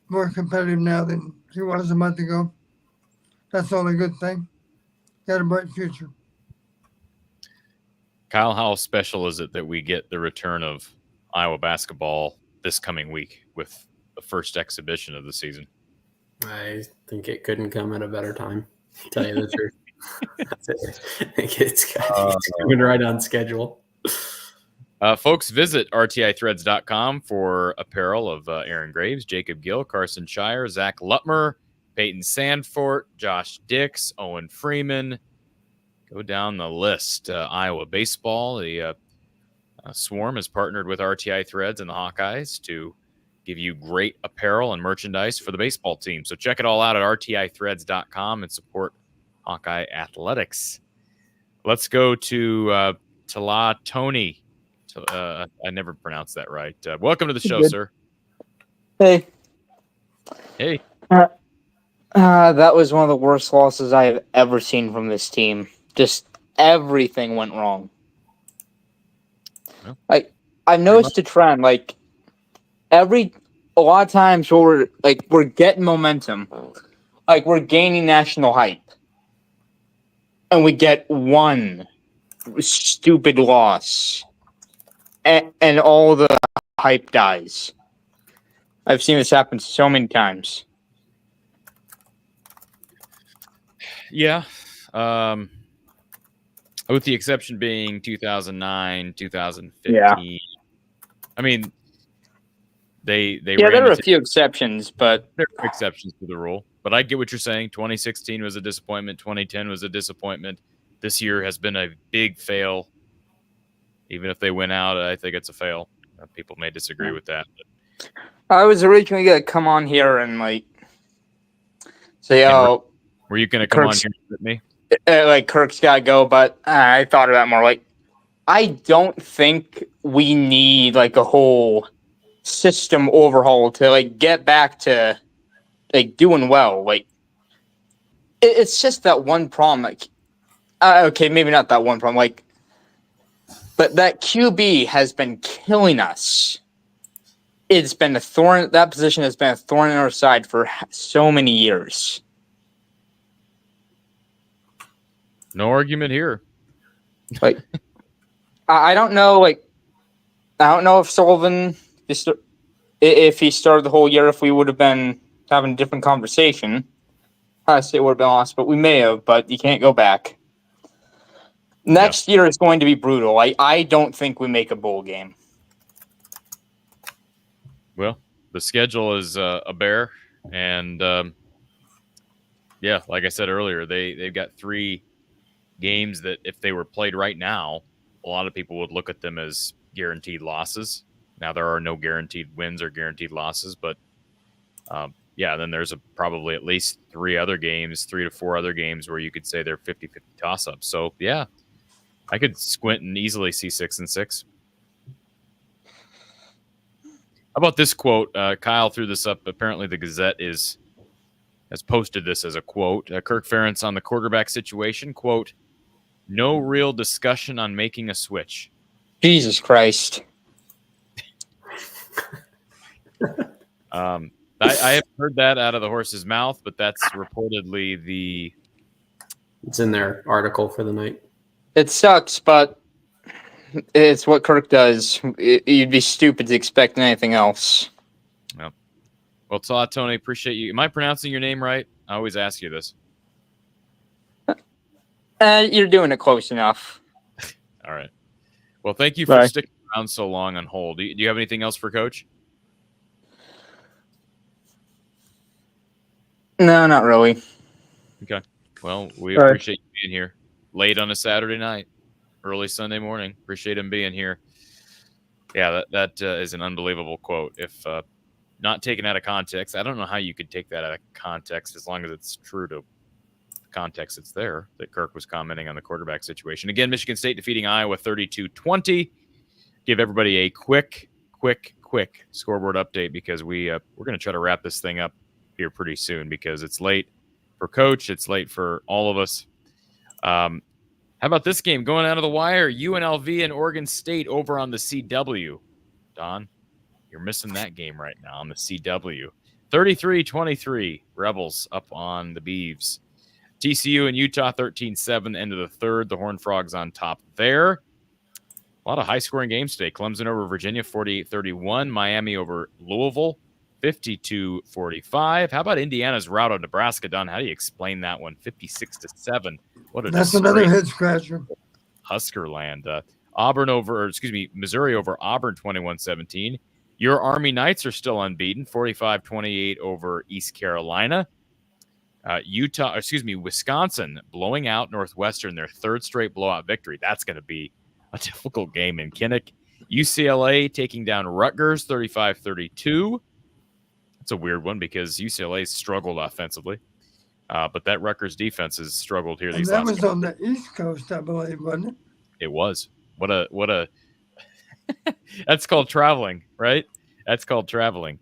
more competitive now than he was a month ago. That's all a good thing. Got a bright future. Kyle, how special is it that we get the return of Iowa basketball this coming week with the first exhibition of the season? I think it couldn't come at a better time, to tell you the truth. I think it's coming right on schedule. Folks, visit rtithreads.com for apparel of Aaron Graves, Jacob Gill, Carson Shire, Zach Lutmer, Peyton Sandfort, Josh Dix, Owen Freeman. Go down the list. Iowa baseball, the Swarm has partnered with RTI Threads and the Hawkeyes to give you great apparel and merchandise for the baseball team. So check it all out at rtithreads.com and support Hawkeye Athletics. Let's go to Tala Tony. I never pronounced that right. Welcome to the show, sir. Hey. Hey. That was one of the worst losses I have ever seen from this team. Just everything went wrong. Well, I've noticed a trend. A lot of times we're getting momentum, we're gaining national hype, and we get one stupid loss, and all the hype dies. I've seen this happen so many times. Yeah. With the exception being 2009, 2015. Yeah. I mean, they there are a few exceptions, but there are exceptions to the rule. But I get what you're saying. 2016 was a disappointment. 2010 was a disappointment. This year has been a big fail. Even if they win out, I think it's a fail. People may disagree with that. But I was originally going to come on here and say, "Oh, were you going to come on here with me?" Kirk's got to go, but I thought about it more. I don't think we need a whole system overhaul to get back to doing well. It's just that one problem. Okay, maybe not that one problem. But that QB has been killing us. It's been that position has been a thorn in our side for so many years. No argument here. I don't know. I don't know if Sullivan, if he started the whole year, if we would have been having a different conversation. I say it would have been lost, but we may have. But you can't go back. Next year is going to be brutal. I don't think we make a bowl game. Well, the schedule is a bear, and like I said earlier, they've got 3 games that if they were played right now, a lot of people would look at them as guaranteed losses. Now, there are no guaranteed wins or guaranteed losses, but then there's probably at least 3 to 4 other games where you could say they're 50-50 toss-ups. So, yeah, I could squint and easily see 6-6. How about this quote? Kyle threw this up. Apparently, the Gazette has posted this as a quote. Kirk Ferentz on the quarterback situation, quote, "No real discussion on making a switch." Jesus Christ. I haven't heard that out of the horse's mouth, but that's reportedly It's in their article for the night. It sucks, but it's what Kirk does. You'd be stupid to expect anything else. Well, it's a lot, Tony. Appreciate you. Am I pronouncing your name right? I always ask you this. You're doing it close enough. All right. Well, thank you for sticking around so long on hold. Do you have anything else for Coach? No, not really. Okay. Well, we appreciate you being here late on a Saturday night, early Sunday morning. Appreciate him being here. Yeah, that is an unbelievable quote. If not taken out of context, I don't know how you could take that out of context as long as it's true to the context it's there, that Kirk was commenting on the quarterback situation. Again, Michigan State defeating Iowa 32-20. Give everybody a quick scoreboard update because we're going to try to wrap this thing up here pretty soon because it's late for Coach. It's late for all of us. How about this game going out of the wire? UNLV and Oregon State over on the CW. Don, you're missing that game right now on the CW. 33-23, Rebels up on the Beavs. TCU and Utah 13-7, end of the third. The Horned Frogs on top there. A lot of high-scoring games today. Clemson over Virginia, 48-31. Miami over Louisville, 52-45. How about Indiana's rout on Nebraska, Don? How do you explain that one? 56-7. That's another head scratcher. Husker land. Missouri over Auburn, 21-17. Your Army Knights are still unbeaten, 45-28 over East Carolina. Wisconsin blowing out Northwestern, their third straight blowout victory. That's going to be a difficult game in Kinnick. UCLA taking down Rutgers, 35-32. It's a weird one because UCLA struggled offensively, but that Rutgers defense has struggled here. That was on the East Coast, I believe, wasn't it? It was. What a that's called traveling, right? That's called traveling.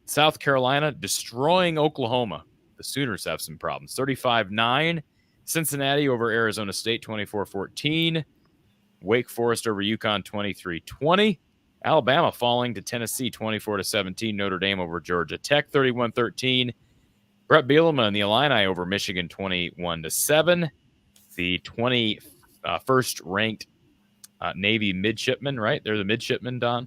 South Carolina destroying Oklahoma. The Sooners have some problems. 35-9. Cincinnati over Arizona State, 24-14. Wake Forest over UConn, 23-20. Alabama falling to Tennessee, 24-17. Notre Dame over Georgia Tech, 31-13. Brett Bielema and the Illini over Michigan, 21-7. The 21st ranked Navy midshipmen, right? They're the midshipmen, Don.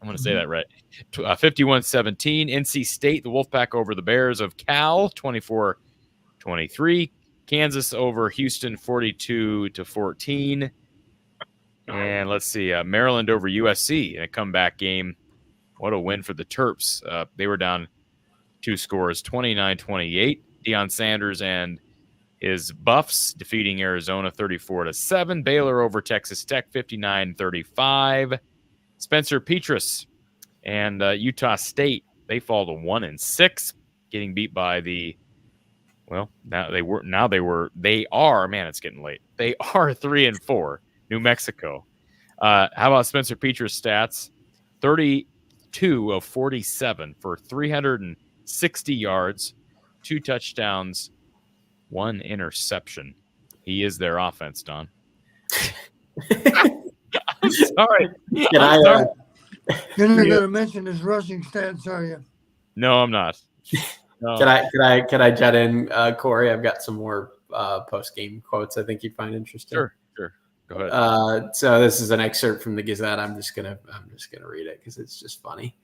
I'm going to say that right. 51-17. NC State, the Wolfpack over the Bears of Cal, 24-23. Kansas over Houston, 42-14. And let's see, Maryland over USC in a comeback game. What a win for the Terps. They were down 2 scores, 29-28. Deion Sanders and his Buffs defeating Arizona 34-7. Baylor over Texas Tech 59-35. Spencer Petras and Utah State, they fall to 1-6, getting beat by they are, man, it's getting late. They are 3-4. New Mexico. How about Spencer Petras' stats? 32 of 47 for 360 yards, 2 touchdowns, 1 interception. He is their offense, Don. I'm sorry. You're not going to mention his rushing stats, are you? No, I'm not. No. Can I jet in, Corey? I've got some more post-game quotes I think you'd find interesting. Sure. Go ahead. So this is an excerpt from the Gazette. I'm just gonna read it because it's just funny.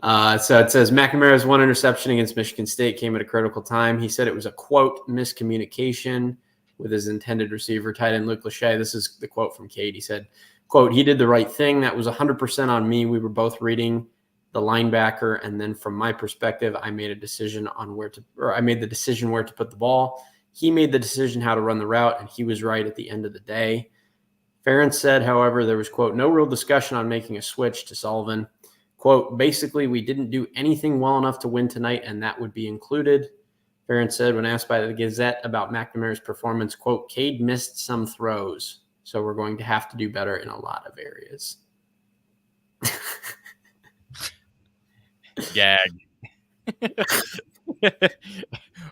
So it says McNamara's 1 interception against Michigan State came at a critical time. He said it was a quote miscommunication with his intended receiver, tight end Luke Lachey. This is the quote from Cade. He said, quote, "He did the right thing. That was 100% on me. We were both reading the linebacker, and then from my perspective, I made the decision where to put the ball. He made the decision how to run the route, and he was right at the end of the day. Ferentz said, however, there was, quote, no real discussion on making a switch to Sullivan. Quote, basically, we didn't do anything well enough to win tonight, and that would be included. Ferentz said, when asked by the Gazette about McNamara's performance, quote, Cade missed some throws, so we're going to have to do better in a lot of areas. Gag.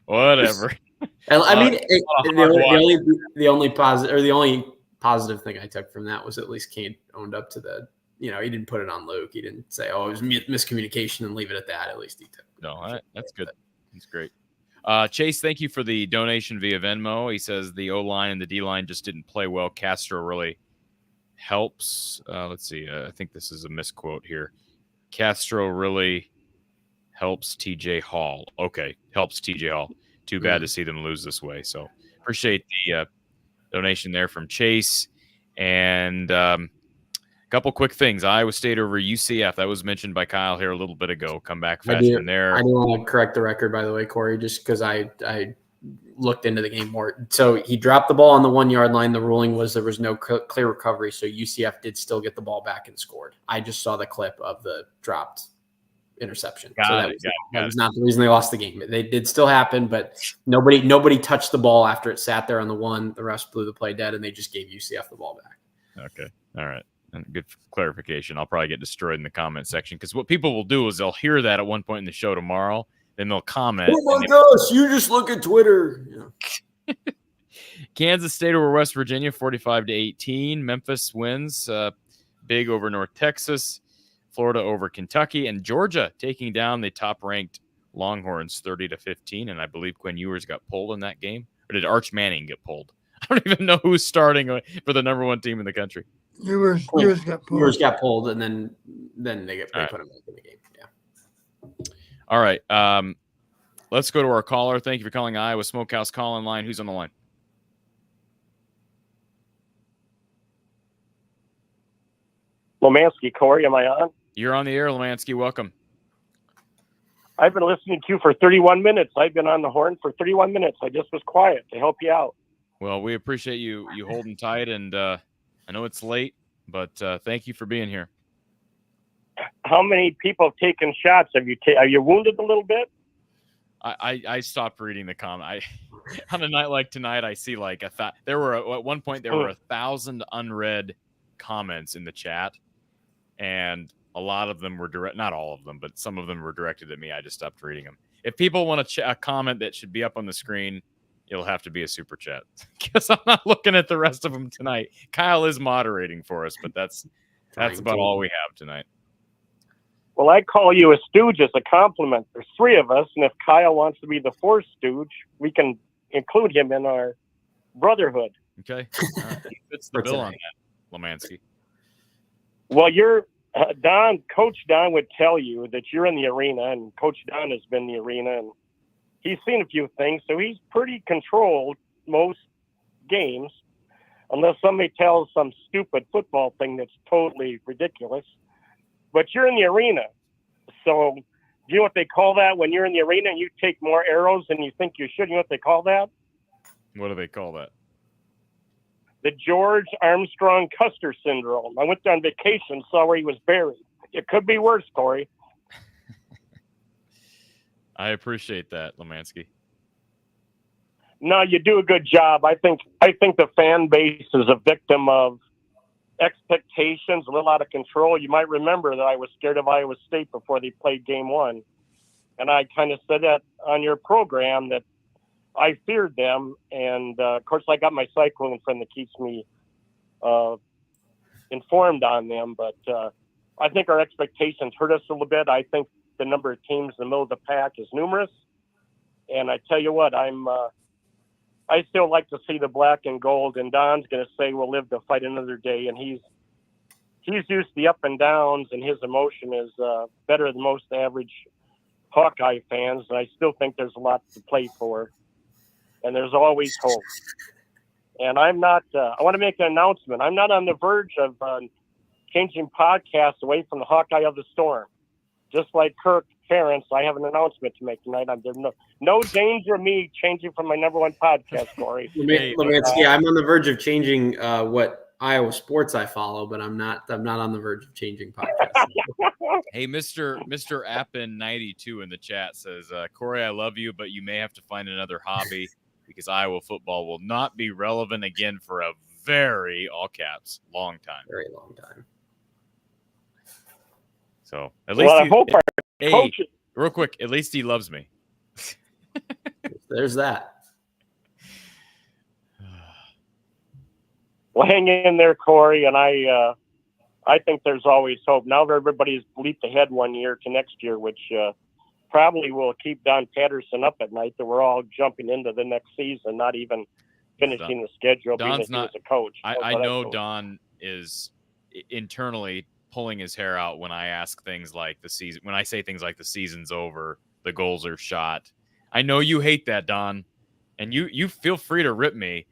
Whatever. I mean, the only positive thing I took from that was at least Cade owned up to the, he didn't put it on Luke. He didn't say, oh, it was miscommunication and leave it at that. At least he took. No, that's good. That's great. Chase, thank you for the donation via Venmo. He says the O-line and the D-line just didn't play well. Castro really helps. Let's see. I think this is a misquote here. Castro really helps TJ Hall. Okay, helps TJ Hall. Too bad to see them lose this way. So appreciate the donation there from Chase. And a couple quick things. Iowa State over UCF. That was mentioned by Kyle here a little bit ago. Come back fast from there. I do want to correct the record, by the way, Corey, just because I looked into the game more. So he dropped the ball on the 1 yard line. The ruling was there was no clear recovery. So UCF did still get the ball back and scored. I just saw the clip of the dropped interception. That was not the reason they lost the game. They did still happen, but nobody touched the ball after it sat there on the one. The rest blew the play dead, and they just gave UCF the ball back. Okay. All right. And good clarification. I'll probably get destroyed in the comment section because what people will do is they'll hear that at one point in the show tomorrow, then they'll comment. Oh my gosh, you just look at Twitter. Yeah. Kansas State over West Virginia, 45-18. Memphis wins big over North Texas. Florida over Kentucky, and Georgia taking down the top-ranked Longhorns 30-15. And I believe Quinn Ewers got pulled in that game. Or did Arch Manning get pulled? I don't even know who's starting for the number one team in the country. Ewers got pulled. Ewers got pulled, and then they put him back in the game. Yeah. All right. Let's go to our caller. Thank you for calling Iowa Smokehouse call-in line. Who's on the line? Lomansky, Corey, am I on? You're on the air, Lomansky. Welcome. I've been listening to you for 31 minutes. I've been on the horn for 31 minutes. I just was quiet to help you out. Well, we appreciate you holding tight, and I know it's late, but thank you for being here. How many people have taken shots? Are you wounded a little bit? I stopped reading the comment. On a night like tonight, I see like there were at one point there were 1,000 unread comments in the chat, and a lot of them were not all of them, but some of them were directed at me. I just stopped reading them. If people want a comment that should be up on the screen, it'll have to be a super chat because I'm not looking at the rest of them tonight. Kyle is moderating for us, but that's about all we have tonight. Well, I call you a stooge as a compliment. There's three of us, and if Kyle wants to be the fourth stooge, we can include him in our brotherhood. Okay. He fits the bill on that, Lomansky. Well, Coach Don would tell you that you're in the arena, and Coach Don has been in the arena, and he's seen a few things, so he's pretty controlled most games, unless somebody tells some stupid football thing that's totally ridiculous. But you're in the arena, so do you know what they call that when you're in the arena and you take more arrows than you think you should? You know what they call that? What do they call that? The George Armstrong Custer syndrome. I went there on vacation, saw where he was buried. It could be worse, Corey. I appreciate that, Lomansky. No, you do a good job. I think the fan base is a victim of expectations, a little out of control. You might remember that I was scared of Iowa State before they played game one. And I kind of said that on your program that I feared them. And, of course, I got my cycling friend that keeps me informed on them. But I think our expectations hurt us a little bit. I think the number of teams in the middle of the pack is numerous. And I tell you what, I still like to see the black and gold. And Don's going to say we'll live to fight another day. And he's used to the up and downs, and his emotion is better than most average Hawkeye fans. And I still think there's a lot to play for. And there's always hope. And I want to make an announcement. I'm not on the verge of changing podcasts away from the Hawkeye of the Storm. Just like Kirk Ferentz, I have an announcement to make tonight. There's no danger of me changing from my number one podcast, Corey. Lomansky, I'm on the verge of changing what Iowa sports I follow, but I'm not on the verge of changing podcasts. Hey, Mr. Appin92 in the chat says, Corey, I love you, but you may have to find another hobby because Iowa football will not be relevant again for a very, all caps, long time. Very long time. So at least I hope our coach. Real quick, at least he loves me. There's that. Well, hang in there, Corey, and I think there's always hope. Now everybody's leaped ahead 1 year to next year, which probably will keep Don Patterson up at night, that we're all jumping into the next season, not even finishing the schedule. Don's being not a coach. I know Don is internally pulling his hair out when I ask things like the season. When I say things like the season's over, the goals are shot. I know you hate that, Don, and you feel free to rip me,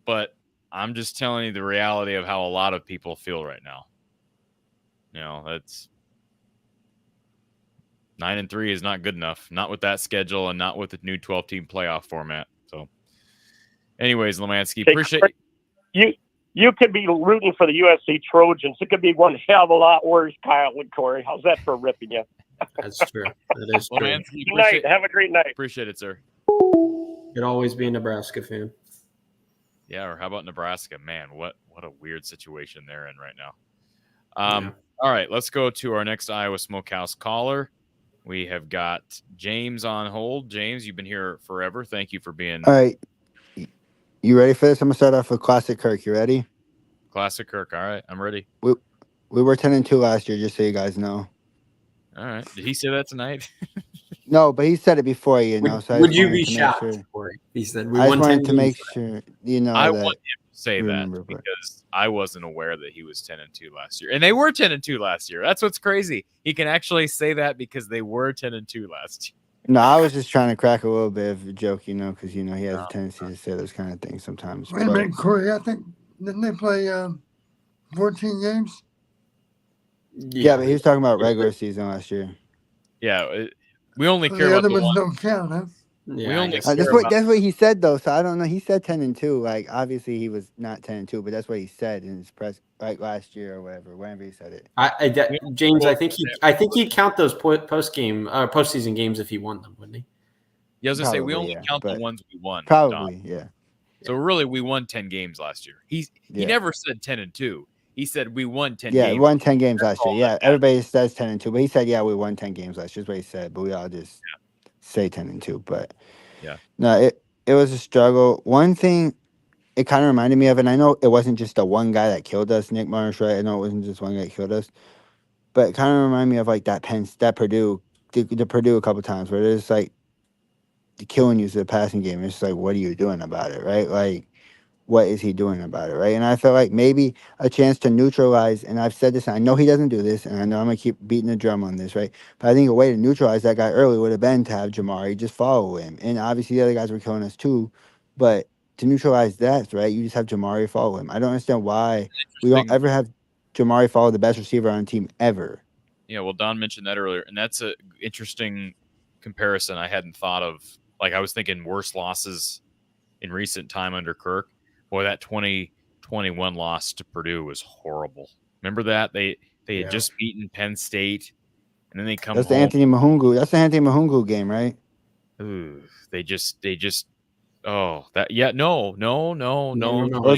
but I'm just telling you the reality of how a lot of people feel right now. You know, that's 9-3 is not good enough. Not with that schedule and not with the new 12-team playoff format. So, anyways, Lemansky, appreciate you. You could be rooting for the USC Trojans. It could be one hell of a lot worse, Kyle and Corey. How's that for ripping you? That's true. That is true. Lemansky, Good night. Have a great night. Appreciate it, sir. Could always be a Nebraska fan. Yeah, or how about Nebraska? Man, what a weird situation they're in right now. All right, let's go to our next Iowa Smokehouse caller. We have got James on hold. James, you've been here forever. Thank you for being. All right. You ready for this? I'm going to start off with Classic Kirk. You ready? Classic Kirk. All right, I'm ready. We were 10-2 last year, just so you guys know. All right. Did he say that tonight? No, but he said it before, you know. So Would you be shocked? Corey? He said we won 10 wanted to games. make sure, you know. I that want him to say that because I wasn't aware that he was 10-2 last year. And they were 10-2 last year. That's what's crazy. He can actually say that because they were 10-2 last year. No, I was just trying to crack a little bit of a joke, you know, because, you know, he has a tendency to say those kind of things sometimes. Wait a minute, Corey. I think, didn't they play 14 games? Yeah, but he was talking about regular season last year. Yeah, we only care the about other the ones one. don't count, huh? We only that's what he said, though. So I don't know. He said 10-2. Like, obviously, he was not 10-2, but that's what he said in his press, like last year or whatever, whenever he said it. James, I think he'd count those postseason games if he won them, wouldn't he? Yeah, I was gonna say we Probably, only yeah, count the but ones we won. Probably, Don. yeah. So really, we won 10 games last year. He never said 10-2. He said we won 10 Yeah, games. we won 10 games last year. Yeah, everybody says 10-2, but he said, yeah, we won 10 games last year. Is what he said, but we all just say 10-2. But no, it was a struggle. One thing it kind of reminded me of, and I know it wasn't just the one guy that killed us, Nick Marsh, right? I know it wasn't just one guy that killed us, but it kind of reminded me of like that Purdue, the Purdue a couple times where it's like killing you to the passing game. It's like, what are you doing about it, right? Like, what is he doing about it, right? And I felt like maybe a chance to neutralize, and I've said this, and I know he doesn't do this, and I know I'm going to keep beating the drum on this, right? But I think a way to neutralize that guy early would have been to have Jamari just follow him. And obviously the other guys were killing us too, but to neutralize that, right, you just have Jamari follow him. I don't understand why we don't ever have Jamari follow the best receiver on the team ever. Yeah, well, Don mentioned that earlier, and that's an interesting comparison I hadn't thought of. Like, I was thinking worse losses in recent time under Kirk. Boy, that 2021 loss to Purdue was horrible. Remember that? They had just beaten Penn State, and then they come That's home. the Anthony Mahungu. That's the Anthony Mahungu game, right? Ooh, they just no. It was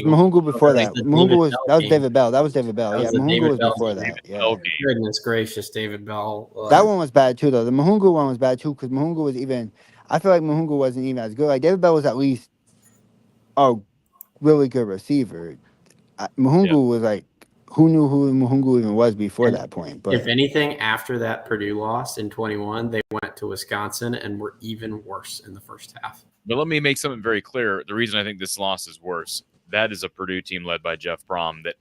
Mahungu before that. That was David Bell. That was David Bell. Yeah, Mahungu was before that. Yeah. Goodness gracious, David Bell. That one was bad too, though. The Mahungu one was bad too because Mahungu was even. I feel like Mahungu wasn't even as good. Like David Bell was at least a really good receiver. Mahungu was like, who knew who Mahungu even was before that point? But if anything, after that Purdue loss in 21, they went to Wisconsin and were even worse in the first half. But let me make something very clear. The reason I think this loss is worse, that is a Purdue team led by Jeff Brom that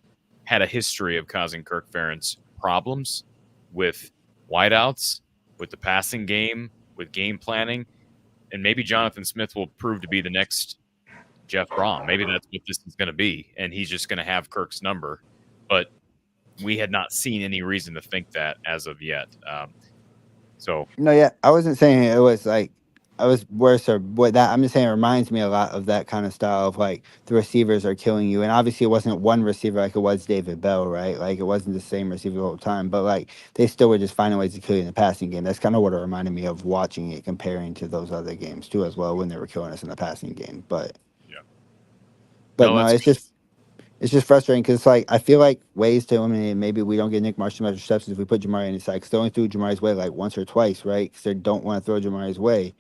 had a history of causing Kirk Ferentz problems with wideouts, with the passing game, with game planning. And maybe Jonathan Smith will prove to be the next Jeff Brom. Maybe that's what this is going to be, and he's just going to have Kirk's number. But we had not seen any reason to think that as of yet. No, yeah, I wasn't saying it was like I was worse or what that I'm just saying it reminds me a lot of that kind of style of like the receivers are killing you. And obviously it wasn't one receiver like it was David Bell, right? Like it wasn't the same receiver the whole time, but like they still were just finding ways to kill you in the passing game. That's kind of what it reminded me of watching it comparing to those other games too as well when they were killing us in the passing game. But no, it's just frustrating because like I feel like ways to eliminate it, maybe we don't get Nick Marshall much receptions if we put Jamari in the side because they only threw Jamari's way like once or twice, right? Because they don't want to throw Jamari's way.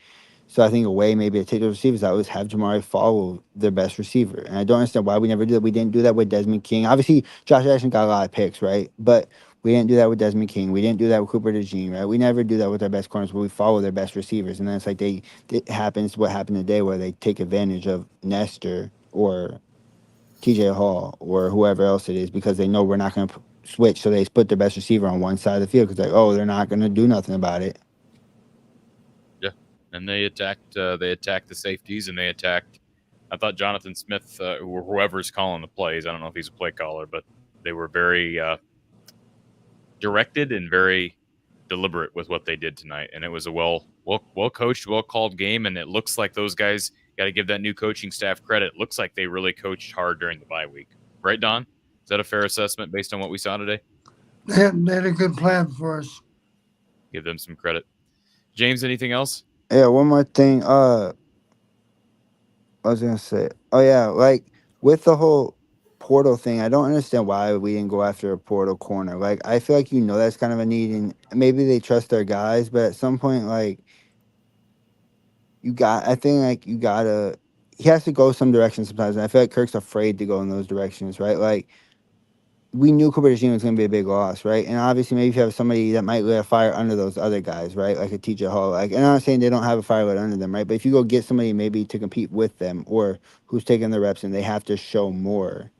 So I think a way maybe to take those receivers out is have Jamari follow their best receiver. And I don't understand why we never did that. We didn't do that with Desmond King. Obviously, Josh Jackson got a lot of picks, right? But we didn't do that with Desmond King. We didn't do that with Cooper DeJean, right? We never do that with our best corners, but we follow their best receivers. And then it's like it happens what happened today where they take advantage of Nestor or TJ Hall or whoever else it is because they know we're not going to switch. So they put their best receiver on one side of the field because like, oh, they're not going to do nothing about it. And they attacked the safeties, and they attacked. I thought Jonathan Smith, or whoever's calling the plays, I don't know if he's a play caller, but they were very directed and very deliberate with what they did tonight. And it was a well coached, well called game. And it looks like those guys got to give that new coaching staff credit. It looks like they really coached hard during the bye week, right, Don? Is that a fair assessment based on what we saw today? They had a good plan for us. Give them some credit. James, anything else? Yeah, one more thing. I was gonna say, oh yeah, like with the whole portal thing, I don't understand why we didn't go after a portal corner. Like, I feel like that's kind of a need, and maybe they trust their guys, but at some point, like, I think like you gotta, he has to go some direction sometimes, and I feel like Kirk's afraid to go in those directions, right? Like, we knew Cooper DeJean was going to be a big loss, right? And obviously, maybe if you have somebody that might lit a fire under those other guys, right? Like a TJ Hall. Like, and I'm not saying they don't have a fire lit under them, right? But if you go get somebody maybe to compete with them or who's taking the reps and they have to show more,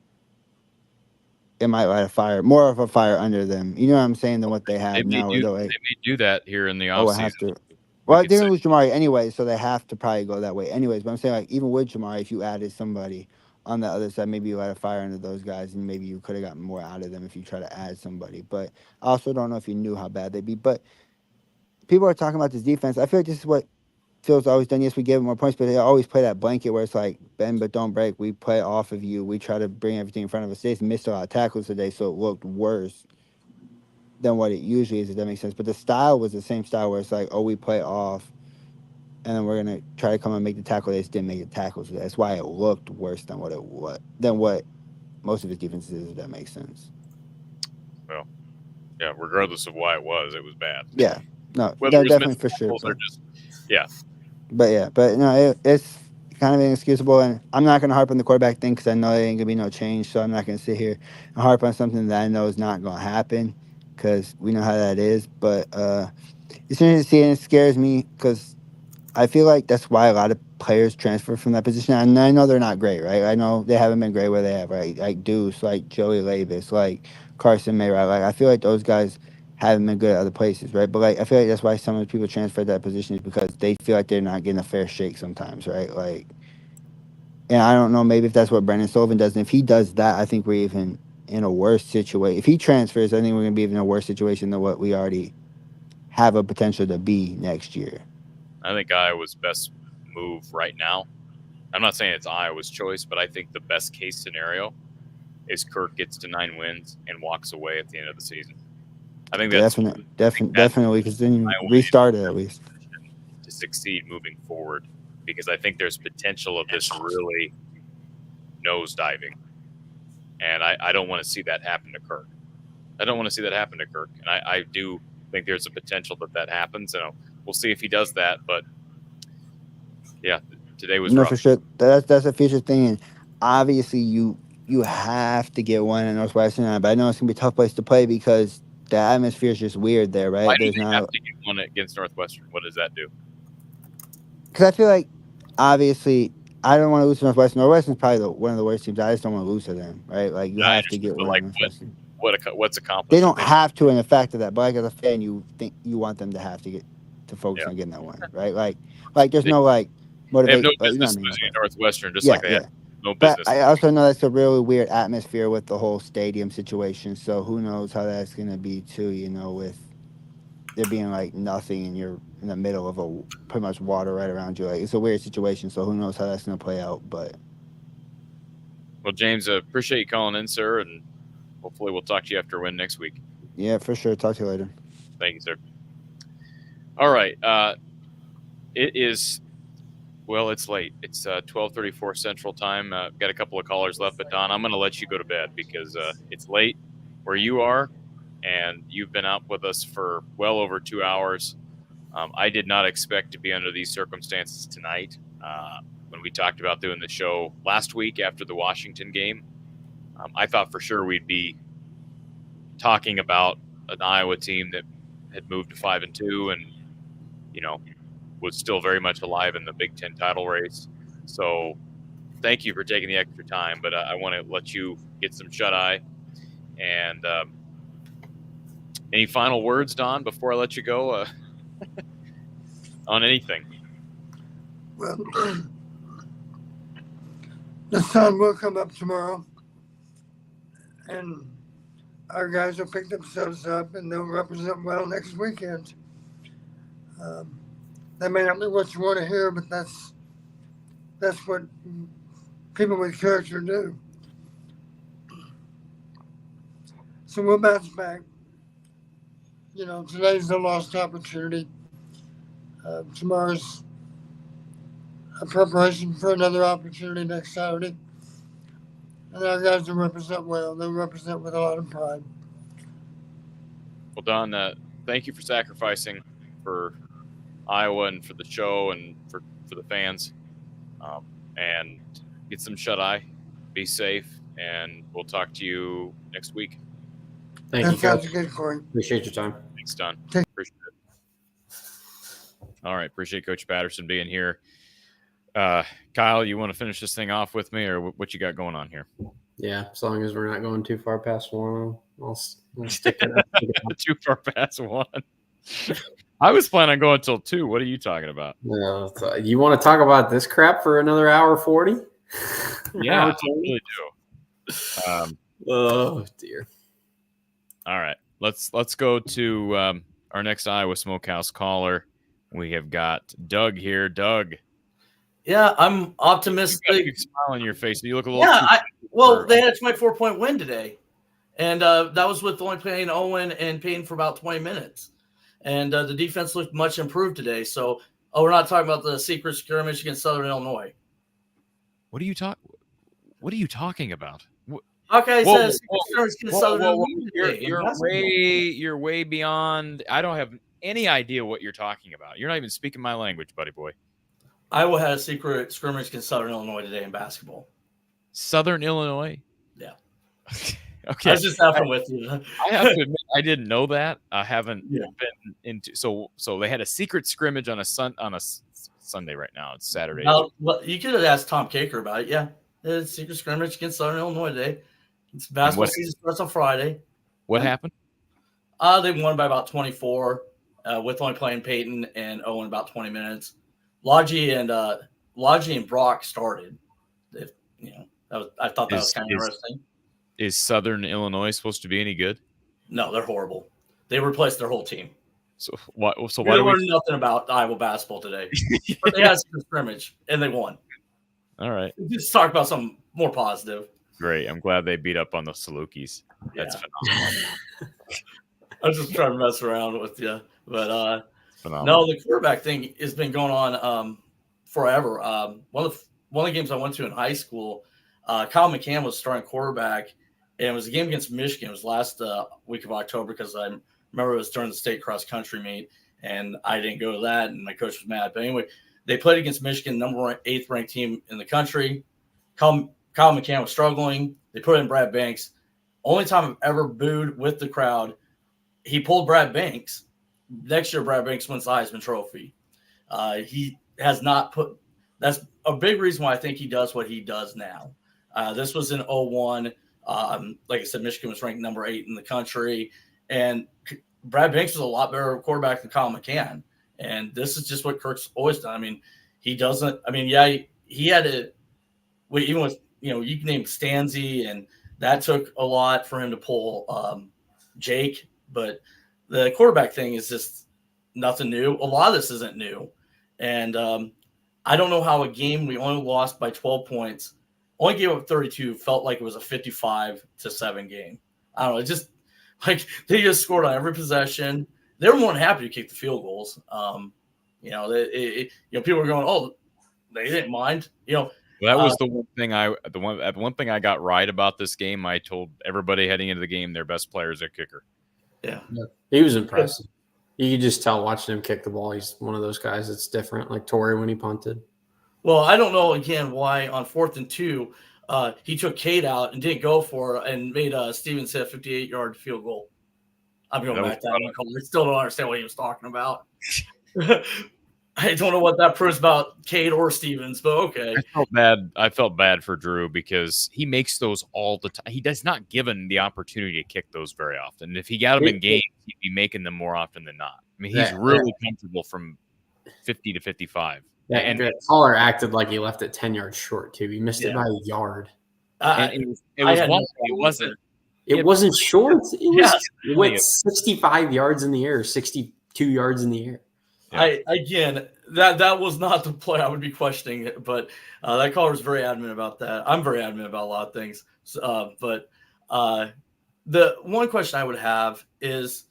it might light a fire, more of a fire under them. You know what I'm saying? Than what they have now. They may do that here in the I offseason. have to. Well, they didn't lose Jamari anyway, so they have to probably go that way anyways. But I'm saying, like, even with Jamari, if you added somebody on the other side, maybe you light a fire under those guys, and maybe you could have gotten more out of them if you try to add somebody. But I also don't know if you knew how bad they'd be. But people are talking about this defense. I feel like this is what Phil's always done. Yes, we give them more points, but they always play that blanket where it's like, bend but don't break. We play off of you. We try to bring everything in front of us. They missed a lot of tackles today, so it looked worse than what it usually is, if that makes sense. But the style was the same style where it's like, oh, we play off, and then we're gonna try to come and make the tackle. They just didn't make the tackles. That's why it looked worse than what most of his defenses is, if that makes sense. Well, yeah, regardless of why it was bad. Yeah, no, whether definitely for sure. But no, it's kind of inexcusable, and I'm not gonna harp on the quarterback thing because I know there ain't gonna be no change. So I'm not gonna sit here and harp on something that I know is not gonna happen because we know how that is. But it's interesting to see, and it scares me because I feel like that's why a lot of players transfer from that position. And I know they're not great, right? I know they haven't been great where they have, right? Like Deuce, like Joey Labus, like Carson May, right? Like, I feel like those guys haven't been good at other places, right? But, like, I feel like that's why some of the people transfer that position is because they feel like they're not getting a fair shake sometimes, right? Like, and I don't know, maybe if that's what Brandon Sullivan does. And if he does that, I think we're even in a worse situation. If he transfers, I think we're going to be even in a worse situation than what we already have a potential to be next year. I think Iowa's best move right now, I'm not saying it's Iowa's choice, but I think the best case scenario is Kirk gets to 9 wins and walks away at the end of the season. I think that's definitely because then you restart it at least to succeed moving forward, because I think there's potential of this really nosediving, and I don't want to see that happen to Kirk. And I do think there's a potential that happens, and we'll see if he does that. But yeah, today was rough. For sure. That's a future thing, and obviously you have to get one in Northwestern. But I know it's gonna be a tough place to play because the atmosphere is just weird there, right? Why do you have to get one against Northwestern? What does that do? Because I feel like obviously I don't want to lose to Northwestern. Northwestern's probably one of the worst teams. I just don't want to lose to them, right? Like you have to get one. Like what's accomplished? They don't have to in the fact of that, but like as a fan, you think you want them to have to get to focus on getting that one, right? Like there's no like motivation. They have no business losing Northwestern, just like they have no business. But I also know that's a really weird atmosphere with the whole stadium situation. So who knows how that's gonna be too? With there being like nothing and you're in the middle of pretty much water right around you. Like, it's a weird situation, so who knows how that's going to play out. But Well, James, appreciate you calling in, sir, and hopefully we'll talk to you after a win next week. yeah, for sure. Talk to you later. Thank you, sir. All right. It is, well, it's late. It's 12:34 Central Time. Got a couple of callers left, but Don, I'm going to let you go to bed because it's late where you are, and you've been out with us for well over 2 hours. I did not expect to be under these circumstances tonight. When we talked about doing the show last week after the Washington game, I thought for sure we'd be talking about an Iowa team that had moved to 5-2 and, was still very much alive in the Big Ten title race. So thank you for taking the extra time, but I want to let you get some shut-eye. And any final words, Don, before I let you go on anything? Well, the sun will come up tomorrow, and our guys will pick themselves up, and they'll represent well next weekend. That may not be what you want to hear, but that's what people with character do. So we'll bounce back. Today's the lost opportunity. Tomorrow's a preparation for another opportunity next Saturday. And our guys will represent well. They'll represent with a lot of pride. Well, Don, thank you for sacrificing for Iowa and for the show and for the fans. And get some shut-eye. Be safe. And we'll talk to you next week. Thank That you, sounds Coach. good, Corey. Appreciate your time. Thanks, Don. Appreciate it. All right. Appreciate Coach Patterson being here. Kyle, you want to finish this thing off with me, or what you got going on here? Yeah, as long as we're not going too far past one, I'll stick it up. Too far past one. I was planning on going till 2. What are you talking about? No, you want to talk about this crap for another hour 40? Yeah, I really do. Oh dear. All right, let's go to our next Iowa Smokehouse caller. We have got Doug here. Doug. Yeah, I'm optimistic. You got a big smile on your face. You look a little. They had a 24-point win today, and that was with only playing Owen and Payton for about 20 minutes. And the defense looked much improved today. So, we're not talking about the secret skirmish against Southern Illinois. What are you talking about? Okay, says secret skirmish against Southern Illinois. You're way beyond. I don't have any idea what you're talking about. You're not even speaking my language, buddy boy. Iowa had a secret skirmish against Southern Illinois today in basketball. Southern Illinois? Yeah. Okay. I was just having with you. I have to admit, I didn't know that. I haven't been into. So they had a secret scrimmage on a Sunday right now. It's Saturday. Well, you could have asked Tom Caker about it. Yeah, they had a secret scrimmage against Southern Illinois today. It's basketball season starts on Friday. What happened? They won by about 24 with only playing Payton and Owen about 20 minutes. Lodgy and Brock started. I thought that was kind of interesting. Is Southern Illinois supposed to be any good? No, they're horrible. They replaced their whole team. So why? So why learned nothing about Iowa basketball today? But they had a scrimmage and they won. All right. Just talk about something more positive. Great. I'm glad they beat up on the Salukis. That's phenomenal. I was just trying to mess around with you, but phenomenal. No, the quarterback thing has been going on forever. One of the games I went to in high school, Kyle McCann was starting quarterback, and it was a game against Michigan. It was last week of October because I remember it was during the state cross country meet, and I didn't go to that, and my coach was mad. But anyway, they played against Michigan, number 8th ranked team in the country. Kyle McCann was struggling. They put in Brad Banks. Only time I've ever booed with the crowd. He pulled Brad Banks. Next year, Brad Banks wins the Heisman Trophy. He has not put – that's a big reason why I think he does what he does now. This was in 2001. Like I said, Michigan was ranked number 8 in the country. And Brad Banks was a lot better quarterback than Kyle McCann. And this is just what Kirk's always done. I mean, he doesn't – I mean, yeah, he had to – even with – you can name Stanzi, and that took a lot for him to pull Jake. But the quarterback thing is just nothing new. A lot of this isn't new. And I don't know how a game we only lost by 12 points, only gave up 32, felt like it was a 55-7 game. I don't know. It just like they just scored on every possession. They were more than happy to kick the field goals. People were going, oh, they didn't mind. That was the one thing I got right about this game. I told everybody heading into the game their best player is a kicker. Yeah. He was impressive. You could just tell watching him kick the ball. He's one of those guys that's different, like Torrey when he punted. Well, I don't know, again, why on 4th and 2, he took Cade out and didn't go for it and made Stevens hit a 58-yard field goal. I'm going back to that one. I still don't understand what he was talking about. I don't know what that proves about Cade or Stevens, but okay. I felt bad for Drew because he makes those all the time. He does not give him the opportunity to kick those very often. If he got them in games, he'd be making them more often than not. I mean, he's really comfortable from 50 to 55. Yeah, and the caller acted like he left it 10 yards short too. He missed it by a yard. It wasn't short. It went 65 yards in the air, 62 yards in the air. Yeah. That was not the play I would be questioning it, but that caller was very adamant about that. I'm very adamant about a lot of things. But the one question I would have is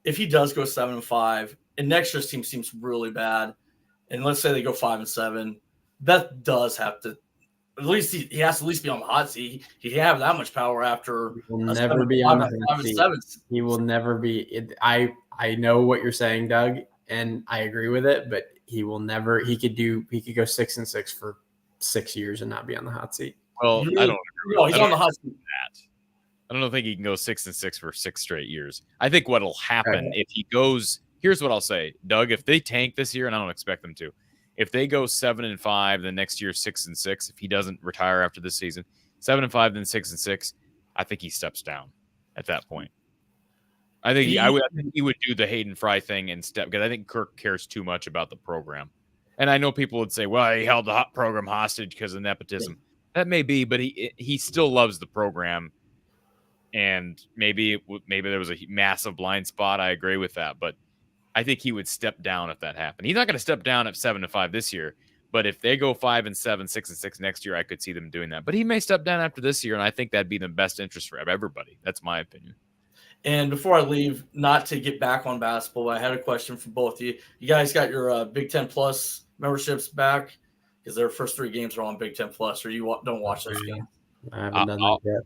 if he does go 7-5 and next year's team seems really bad, and let's say they go 5-7, Beth does have to at least he has to at least be on the hot seat. He can't have that much power after he will never be on the hot seat. He will never be. I know what you're saying, Doug, and I agree with it, but he will never. He could go 6-6 for 6 years and not be on the hot seat. Well, I don't agree. No, he's on the hot seat. I don't think he can go 6-6 for 6 straight years. I think what'll happen if he goes. Here's what I'll say, Doug. If they tank this year, and I don't expect them to, if they go 7-5, then next year 6-6. If he doesn't retire after this season, 7-5, then 6-6. I think he steps down at that point. I think he would do the Hayden Fry thing and step because I think Kirk cares too much about the program. And I know people would say, "Well, he held the program hostage because of nepotism." That may be, but he still loves the program. And maybe there was a massive blind spot. I agree with that, but I think he would step down if that happened. He's not going to step down at 7-5 this year, but if they go 5-7, 6-6 next year, I could see them doing that. But he may step down after this year, and I think that'd be the best interest for everybody. That's my opinion. And before I leave, not to get back on basketball, I had a question for both of you. You guys got your Big Ten Plus memberships back because their first 3 games are on Big Ten Plus, or you don't watch those games? I haven't done that yet.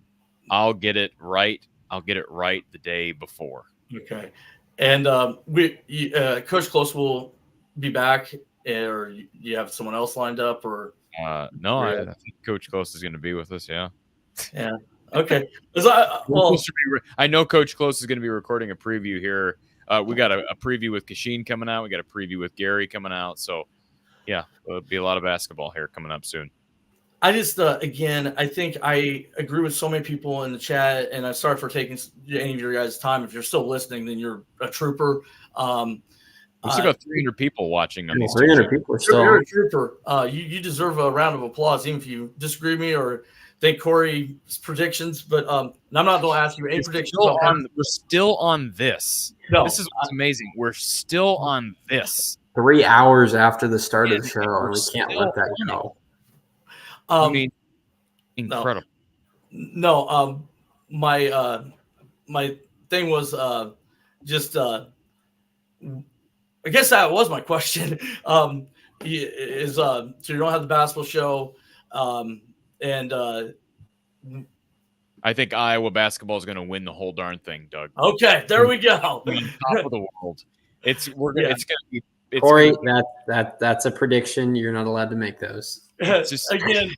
I'll get it right. I'll get it right the day before. Okay. And Coach Close will be back, or you have someone else lined up, or no? I think Coach Close is going to be with us. Yeah. Yeah. Okay. I know Coach Close is going to be recording a preview here. We got a preview with Michian coming out. We got a preview with Gary coming out. So, yeah, there'll be a lot of basketball here coming up soon. I just, again, I think I agree with so many people in the chat, and I'm sorry for taking any of your guys' time. If you're still listening, then you're a trooper. We still got 300 people watching. 300 people are still. You're a trooper. You deserve a round of applause, even if you disagree with me or think Corey's predictions. But I'm not going to ask you any predictions. We're still on this. No, this is what's amazing. We're still on this. 3 hours after the start of the show, and we can't let that go. I mean, incredible. No, my thing was just I guess that was my question. So you don't have the basketball show, and I think Iowa basketball is going to win the whole darn thing, Doug. Okay, there we go. Top of the world. It's going to be. Corey, that's a prediction. You're not allowed to make those. Just again,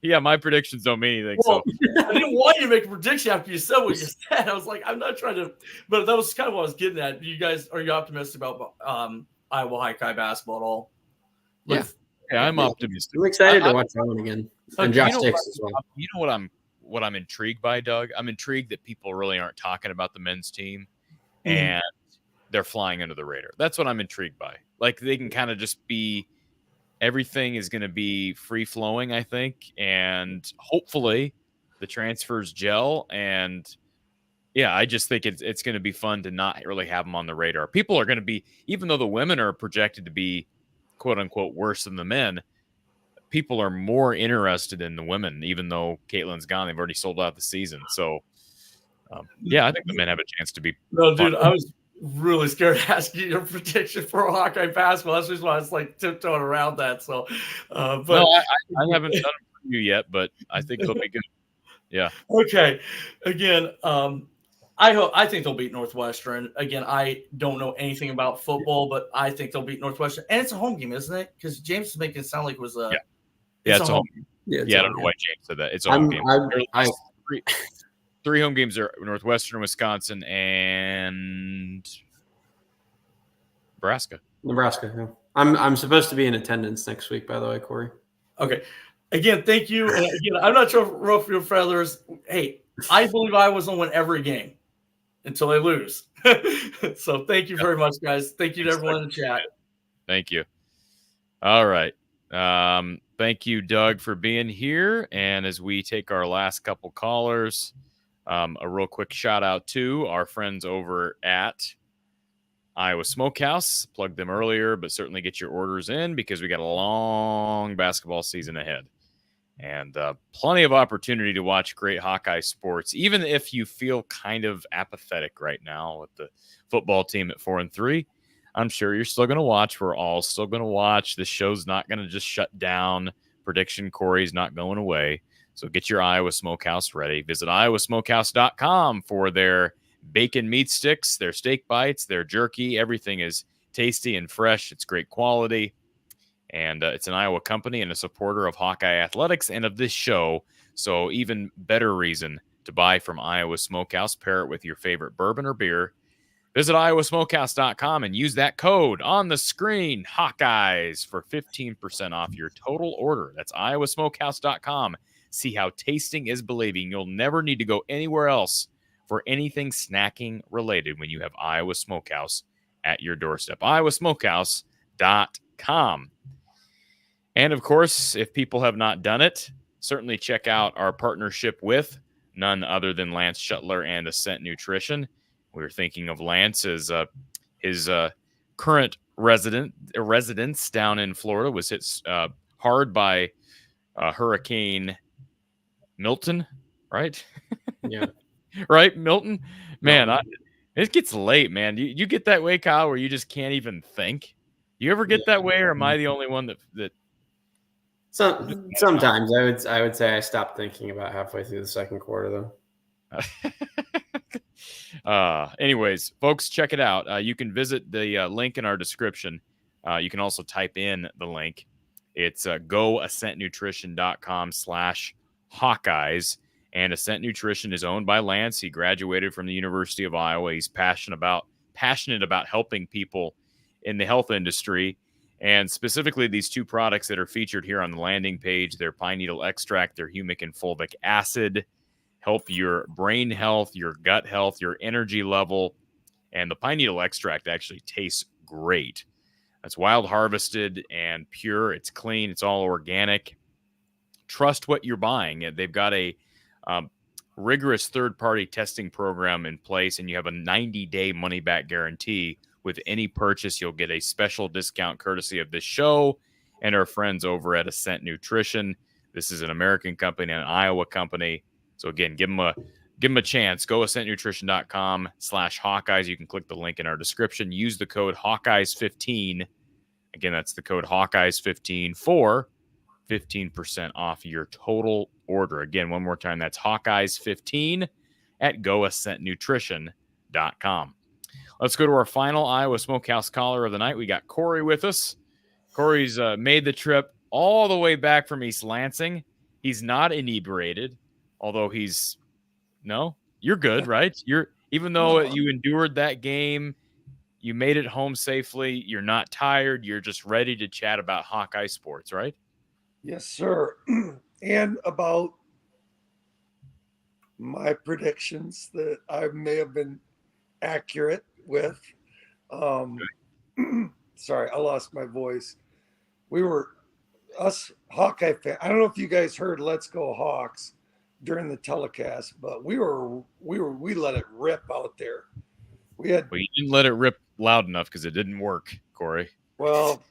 yeah, my predictions don't mean anything. Well, I didn't want you to make a prediction after you said what you said. I was like, I'm not trying to, but that was kind of what I was getting at. You guys, are you optimistic about Iowa High basketball at all? Yeah, I'm optimistic. I'm excited to watch that one again. And Josh Dix as well. You know what I'm intrigued by, Doug? I'm intrigued that people really aren't talking about the men's team, and they're flying under the radar. That's what I'm intrigued by. Like they can kind of just be. Everything is going to be free flowing, I think, and hopefully the transfers gel and yeah, I just think it's going to be fun to not really have them on the radar. People are going to be, even though the women are projected to be quote unquote worse than the men, people are more interested in the women, even though Caitlin's gone. They've already sold out the season. So, yeah, I think the men have a chance to be. No, dude, fun. I was really scared to ask you your prediction for Hawkeye basketball. That's the reason why I was like tiptoeing around that. So, but No, I haven't done it for you yet, but I think they'll be good. Yeah. Okay. Again, I think they'll beat Northwestern. Again, I don't know anything about football, but I think they'll beat Northwestern. And it's a home game, isn't it? Because James is making it sound like it was a Yeah, it's a home game. Yeah, I don't know why James said that. It's a home game. Three home games are Northwestern, Wisconsin, and Nebraska. Yeah. I'm supposed to be in attendance next week, by the way, Corey. Okay. Again, thank you. And again, I'm not sure if Rofield Feathers. Hey, I believe I was going to win every game until they lose. So thank you very much, guys. Thank you to everyone in the chat. Thank you. All right. Thank you, Doug, for being here. And as we take our last couple callers, a real quick shout out to our friends over at Iowa Smokehouse. Plugged them earlier, but certainly get your orders in because we got a long basketball season ahead. And plenty of opportunity to watch great Hawkeye sports, even if you feel kind of apathetic right now with the football team at 4-3. I'm sure you're still going to watch. We're all still going to watch. The show's not going to just shut down. Prediction Corey's not going away. So get your Iowa Smokehouse ready. Visit iowasmokehouse.com for their bacon meat sticks, their steak bites, their jerky. Everything is tasty and fresh. It's great quality. And it's an Iowa company and a supporter of Hawkeye Athletics and of this show. So even better reason to buy from Iowa Smokehouse. Pair it with your favorite bourbon or beer. Visit iowasmokehouse.com and use that code on the screen, Hawkeyes, for 15% off your total order. That's iowasmokehouse.com. See how tasting is believing. You'll never need to go anywhere else for anything snacking related when you have Iowa Smokehouse at your doorstep. iowasmokehouse.com. And of course, if people have not done it, certainly check out our partnership with none other than Lance Shuttler and Ascent Nutrition. We were thinking of Lance as his current residence down in Florida was hit hard by Hurricane Milton, right? Yeah. Right, Milton? Man, it gets late, man. You get that way, Kyle, where you just can't even think? You ever get that way, or am I the only one that Sometimes I would say I stopped thinking about halfway through the second quarter, though. Anyways, folks, check it out. You can visit the link in our description. You can also type in the link. It's goascentnutrition.com/Hawkeyes. And Ascent Nutrition is owned by Lance. He graduated from the University of Iowa. He's passionate about helping people in the health industry. And specifically, these two products that are featured here on the landing page, their pine needle extract, their humic and fulvic acid, help your brain health, your gut health, your energy level. And the pine needle extract actually tastes great. It's wild harvested and pure. It's clean. It's all organic. Trust what you're buying. They've got a rigorous third-party testing program in place, and you have a 90-day money-back guarantee. With any purchase, you'll get a special discount courtesy of this show and our friends over at Ascent Nutrition. This is an American company and an Iowa company. So again, give them a chance. Go ascentnutrition.com/Hawkeyes. You can click the link in our description. Use the code Hawkeyes15. Again, that's the code Hawkeyes15 for 15% off your total order. Again, one more time, that's Hawkeyes15 at goascentnutrition.com. Let's go to our final Iowa Smokehouse caller of the night. We got Corey with us. Corey's made the trip all the way back from East Lansing. He's not inebriated, although you're good, right? Even though you endured that game, you made it home safely. You're not tired. You're just ready to chat about Hawkeye sports, right? Yes, sir. And about my predictions that I may have been accurate with. Sorry, I lost my voice. Us Hawkeye fans. I don't know if you guys heard Let's Go Hawks, during the telecast, but we let it rip out there. We had Well, you didn't let it rip loud enough because it didn't work, Corey. well,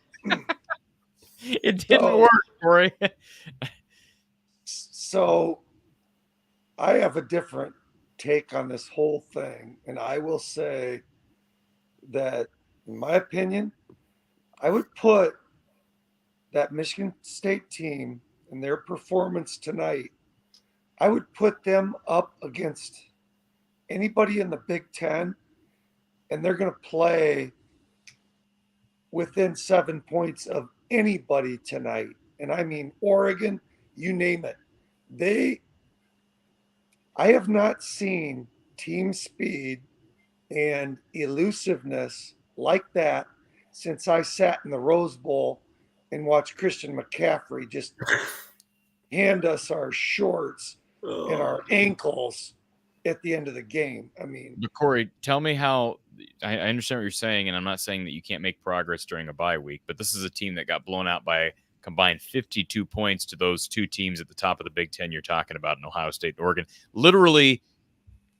it didn't work, Corey. So I have a different take on this whole thing, and I will say that, in my opinion, I would put that Michigan State team and their performance tonight, I would put them up against anybody in the Big Ten, and they're going to play within 7 points of anybody tonight. And I mean, Oregon, you name it. I have not seen team speed and elusiveness like that since I sat in the Rose Bowl and watched Christian McCaffrey just hand us our shorts and our ankles at the end of the game. I mean, but Corey, tell me how. I understand what you're saying, and I'm not saying that you can't make progress during a bye week, but this is a team that got blown out by combined 52 points to those two teams at the top of the Big Ten you're talking about in Ohio State and Oregon. Literally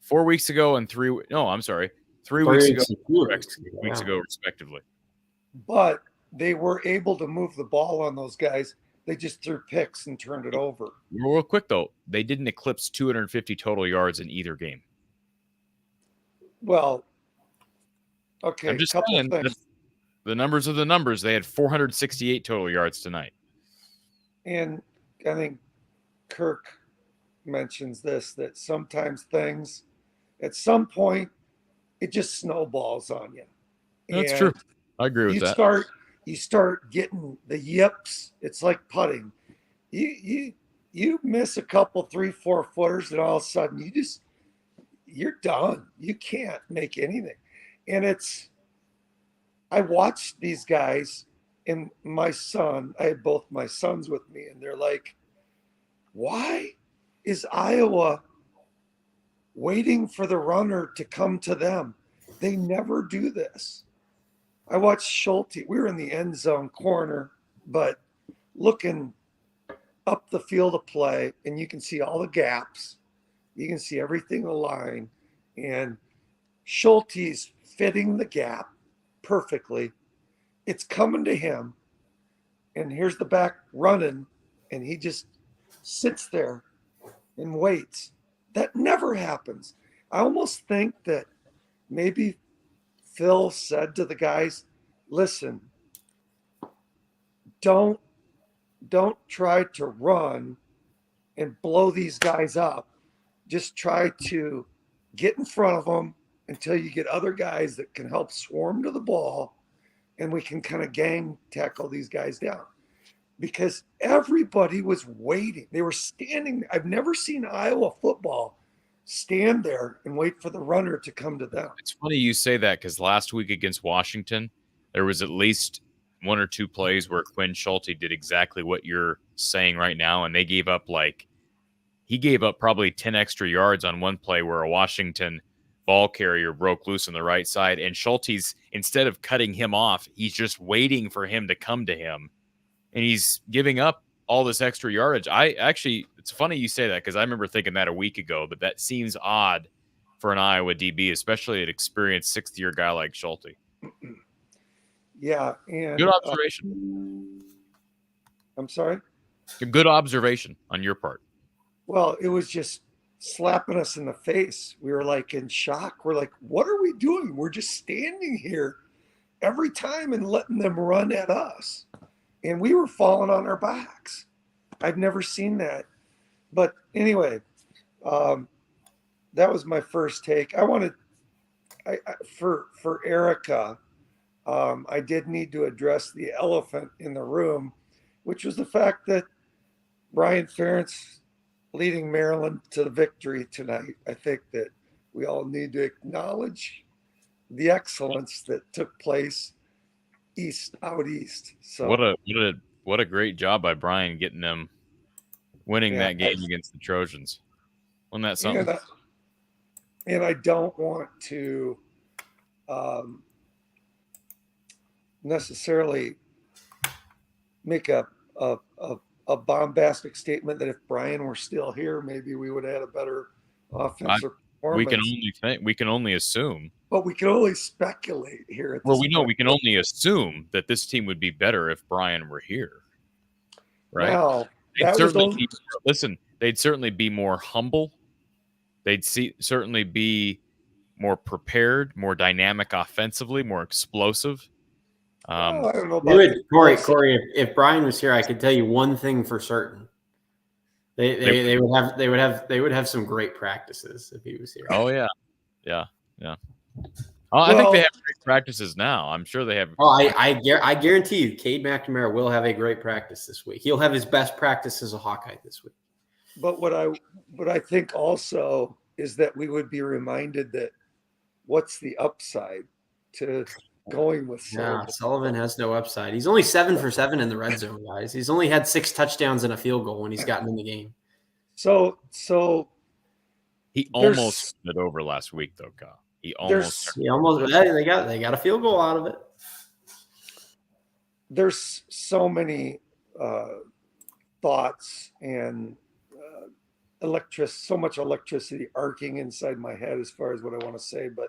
4 weeks ago and 3 weeks ago, respectively. But they were able to move the ball on those guys. They just threw picks and turned it over. Real quick, though, they didn't eclipse 250 total yards in either game. Well, okay, I'm just saying, the numbers are the numbers. They had 468 total yards tonight. And I think Kirk mentions this, that sometimes things, at some point, it just snowballs on you. That's true. I agree with that. You start getting the yips. It's like putting. You miss a couple 3-4 footers, and all of a sudden you're done. You can't make anything. And I watched these guys, and my son, I had both my sons with me, and they're like, why is Iowa waiting for the runner to come to them? They never do this. I watched Schulte. We were in the end zone corner, but looking up the field of play, and you can see all the gaps. You can see everything aligned, and Schulte's fitting the gap perfectly. It's coming to him, and here's the back running, and he just sits there and waits. That never happens. I almost think that maybe Phil said to the guys, listen, don't try to run and blow these guys up. Just try to get in front of them until you get other guys that can help swarm to the ball, and we can kind of gang tackle these guys down. Because everybody was waiting. They were standing. I've never seen Iowa football stand there and wait for the runner to come to them. It's funny you say that, because last week against Washington, there was at least one or two plays where Quinn Schulte did exactly what you're saying right now, and he gave up probably 10 extra yards on one play where a Washington ball carrier broke loose on the right side, and Schulte's, instead of cutting him off, he's just waiting for him to come to him, and he's giving up all this extra yardage. It's funny you say that, because I remember thinking that a week ago, but that seems odd for an Iowa DB, especially an experienced sixth-year guy like Schulte. Yeah, and good observation. I'm sorry? A good observation on your part. Well, it was just slapping us in the face. We were like in shock. We're like, what are we doing? We're just standing here every time and letting them run at us. And we were falling on our backs. I've never seen that. But anyway, that was my first take. For Erica, I did need to address the elephant in the room, which was the fact that Brian Ferentz leading Maryland to the victory tonight. I think that we all need to acknowledge the excellence that took place out east. So what a great job by Brian getting them winning that game against the Trojans. Wasn't that something? And I don't want to necessarily make a a bombastic statement that if Brian were still here, maybe we would have had a better offensive performance. We can only think. We can only assume. But we can only speculate here at this Well, we know point. we can only assume that this team would be better if Brian were here. Right? Now, They'd that was certainly listen, they'd certainly be more humble. They'd certainly be more prepared, more dynamic offensively, more explosive. I don't know You about would, Corey. If Brian was here, I could tell you one thing for certain. They would have some great practices if he was here. Oh yeah. Oh, I think they have great practices now. I'm sure they have. Oh, I guarantee you, Cade McNamara will have a great practice this week. He'll have his best practice as a Hawkeye this week. But what I think also is that we would be reminded that what's the upside to going with Sullivan? Yeah, Sullivan has no upside. He's only 7 for 7 in the red zone, guys. He's only had 6 touchdowns and a field goal when he's gotten in the game. So he almost put it over last week, though, Kyle. He almost they got a field goal out of it. There's so many thoughts and so much electricity arcing inside my head as far as what I want to say, but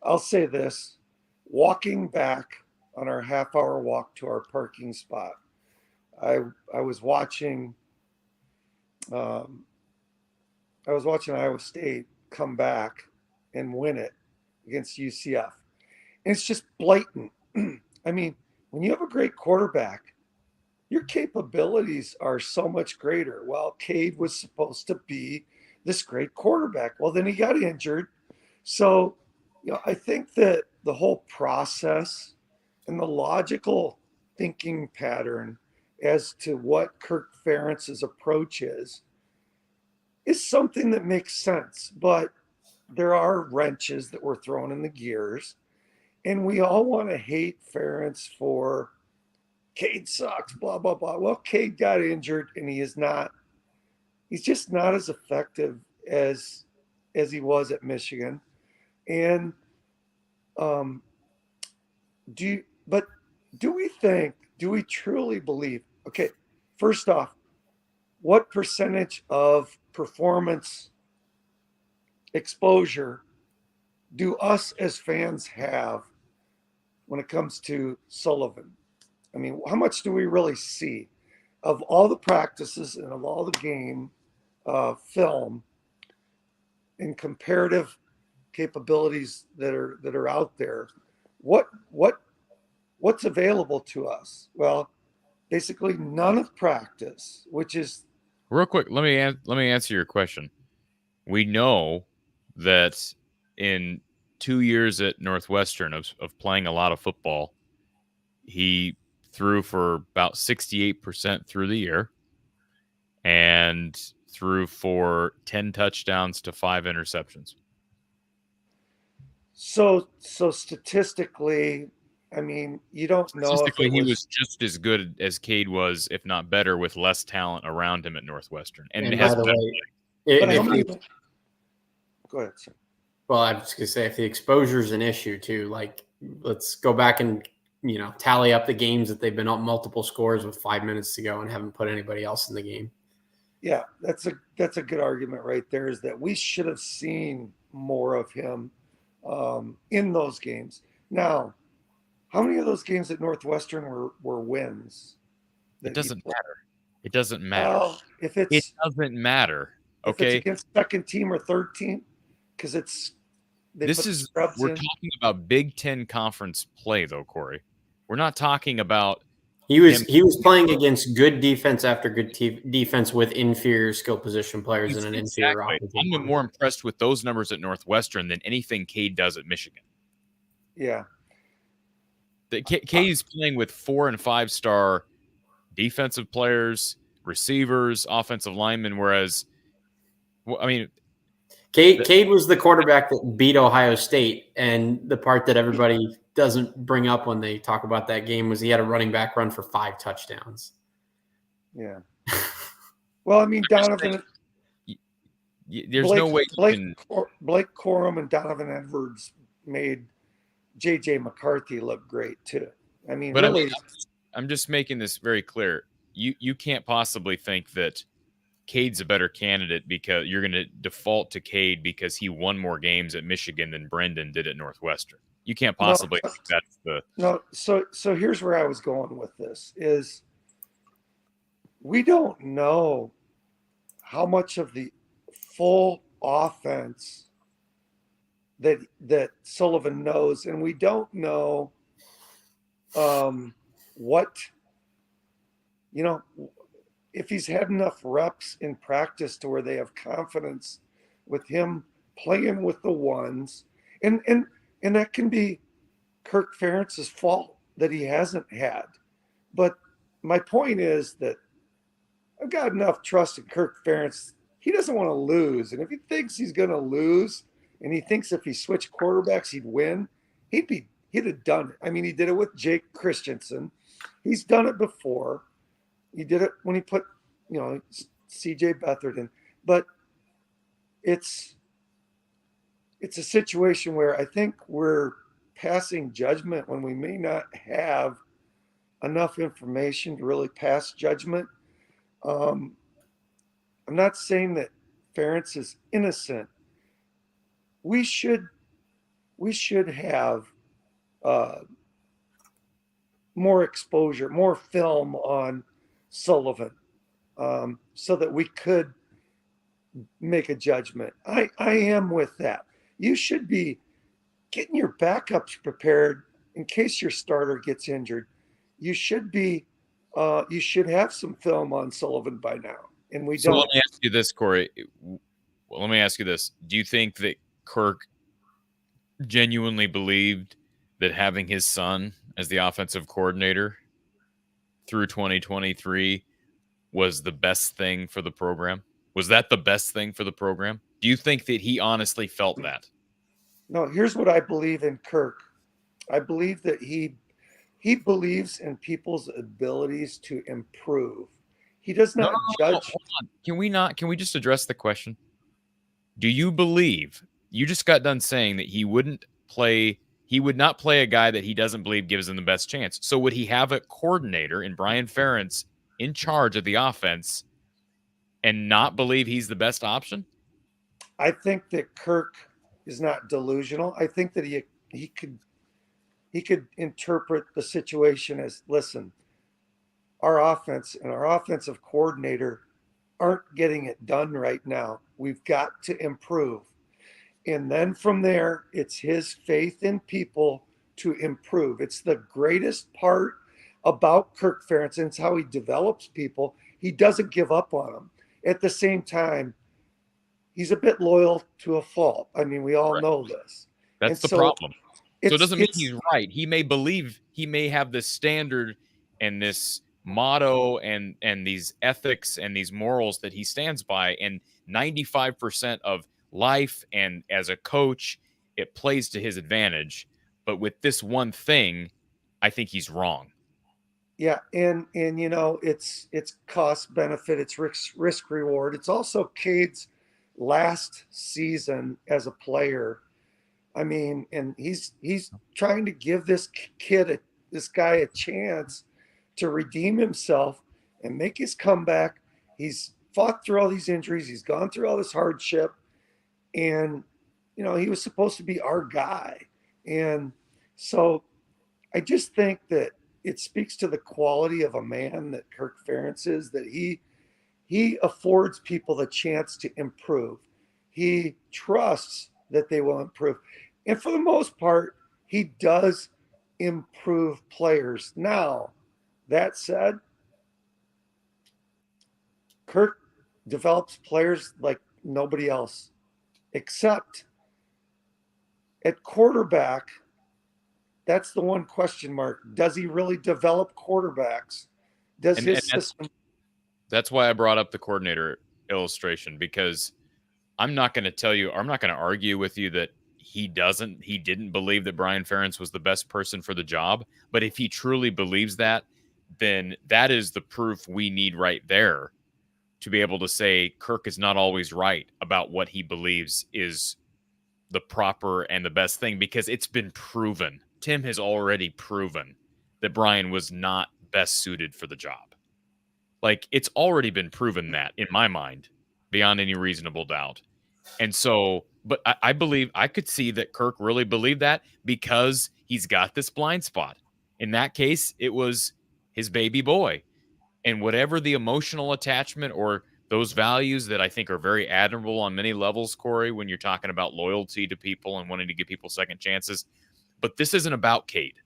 I'll say this: walking back on our half-hour walk to our parking spot, I was watching Iowa State come back and win it against UCF. And it's just blatant. I mean, when you have a great quarterback, your capabilities are so much greater. Well, Cade was supposed to be this great quarterback. Well, then he got injured. So, I think that the whole process and the logical thinking pattern as to what Kirk Ferentz's approach is something that makes sense. But there are wrenches that were thrown in the gears, and we all want to hate Ferentz for Cade sucks, blah, blah, blah. Well, Cade got injured, and he's just not as effective as he was at Michigan. And do we truly believe, okay, first off, what percentage of performance exposure do us as fans have when it comes to Sullivan? I mean, how much do we really see of all the practices and of all the game film and comparative capabilities that are out there? What's available to us? Well, basically none of practice, which is real quick. Let me answer your question. We know that in 2 years at Northwestern of playing a lot of football, he threw for about 68% through the year and threw for 10 touchdowns to 5 interceptions. So statistically, I mean, you don't know. Statistically, he was just as good as Cade was, if not better, with less talent around him at Northwestern. And it has by the been. way, Go ahead, sir. Well, I was just gonna say, if the exposure is an issue too, like let's go back and tally up the games that they've been up multiple scores with 5 minutes to go and haven't put anybody else in the game. Yeah, that's a good argument right there. Is that we should have seen more of him in those games. Now, how many of those games at Northwestern were wins? It doesn't matter. It doesn't matter. Well, it doesn't matter. If Okay. it's against second team or third team, because we're talking about Big Ten conference play, though, Corey. We're not talking about he was playing against good defense after good defense with inferior skill position players and an inferior offense. I'm more impressed with those numbers at Northwestern than anything Cade does at Michigan. Yeah. Cade's playing with 4- and 5-star defensive players, receivers, offensive linemen, whereas, I mean, Cade was the quarterback that beat Ohio State, and the part that everybody doesn't bring up when they talk about that game was he had a running back run for 5 touchdowns. Yeah. Well, I mean, Donovan. There's no way Blake Corum and Donovan Edwards made J.J. McCarthy look great too. I mean, but really, I'm just making this very clear. you can't possibly think that Cade's a better candidate because you're going to default to Cade because he won more games at Michigan than Brendan did at Northwestern. You can't possibly think that's the No, so here's where I was going with this is we don't know how much of the full offense that Sullivan knows, and we don't know what, if he's had enough reps in practice to where they have confidence with him playing with the ones, and that can be Kirk Ferentz's fault that he hasn't had. But my point is that I've got enough trust in Kirk Ferentz. He doesn't want to lose. And if he thinks he's going to lose and he thinks if he switched quarterbacks, he'd win, he'd have done it. I mean, he did it with Jake Christensen. He's done it before. He did it when he put, CJ Beathard in. But it's a situation where I think we're passing judgment when we may not have enough information to really pass judgment. I'm not saying that Ferentz is innocent. We should have more exposure, more film on Sullivan, so that we could make a judgment. I am with that. You should be getting your backups prepared in case your starter gets injured. You should have some film on Sullivan by now, and we So don't. let me ask you this, Corey. Well, let me ask you this. Do you think that Kirk genuinely believed that having his son as the offensive coordinator through 2023 was the best thing for the program? Was that the best thing for the program? Do you think that he honestly felt that? No, here's what I believe in Kirk. I believe that he believes in people's abilities to improve. He does not judge. Hold on. Can we just address the question? Do you believe, you just got done saying that he would not play a guy that he doesn't believe gives him the best chance. So would he have a coordinator in Brian Ferentz in charge of the offense and not believe he's the best option? I think that Kirk is not delusional. I think that he could interpret the situation as, listen, our offense and our offensive coordinator aren't getting it done right now. We've got to improve. And then from there, it's his faith in people to improve. It's the greatest part about Kirk Ferentz, and it's how he develops people. He doesn't give up on them. At the same time, he's a bit loyal to a fault. I mean, we all know this. That's the problem. So it doesn't mean he's right. He may have this standard and this motto and these ethics and these morals that he stands by, and 95% of life and as a coach, it plays to his advantage. But with this one thing, I think he's wrong. Yeah, and it's cost benefit, it's risk reward. It's also Cade's last season as a player. I mean, and he's trying to give this guy a chance to redeem himself and make his comeback. He's fought through all these injuries. He's gone through all this hardship, and he was supposed to be our guy. And so I just think that it speaks to the quality of a man that Kirk Ferentz is, that he affords people the chance to improve. He trusts that they will improve. And for the most part, he does improve players. Now, that said, Kirk develops players like nobody else, except at quarterback. That's the one question mark. Does he really develop quarterbacks? Does his system? That's why I brought up the coordinator illustration, because I'm not going to argue with you that he didn't believe that Brian Ferentz was the best person for the job. But if he truly believes that, then that is the proof we need right there to be able to say Kirk is not always right about what he believes is the proper and the best thing, because it's been proven. Tim has already proven that Brian was not best suited for the job. Like, it's already been proven that, in my mind, beyond any reasonable doubt. And so, but I believe I could see that Kirk really believed that because he's got this blind spot. In that case, it was his baby boy. And whatever the emotional attachment or those values that I think are very admirable on many levels, Corey, when you're talking about loyalty to people and wanting to give people second chances. But this isn't about Cade.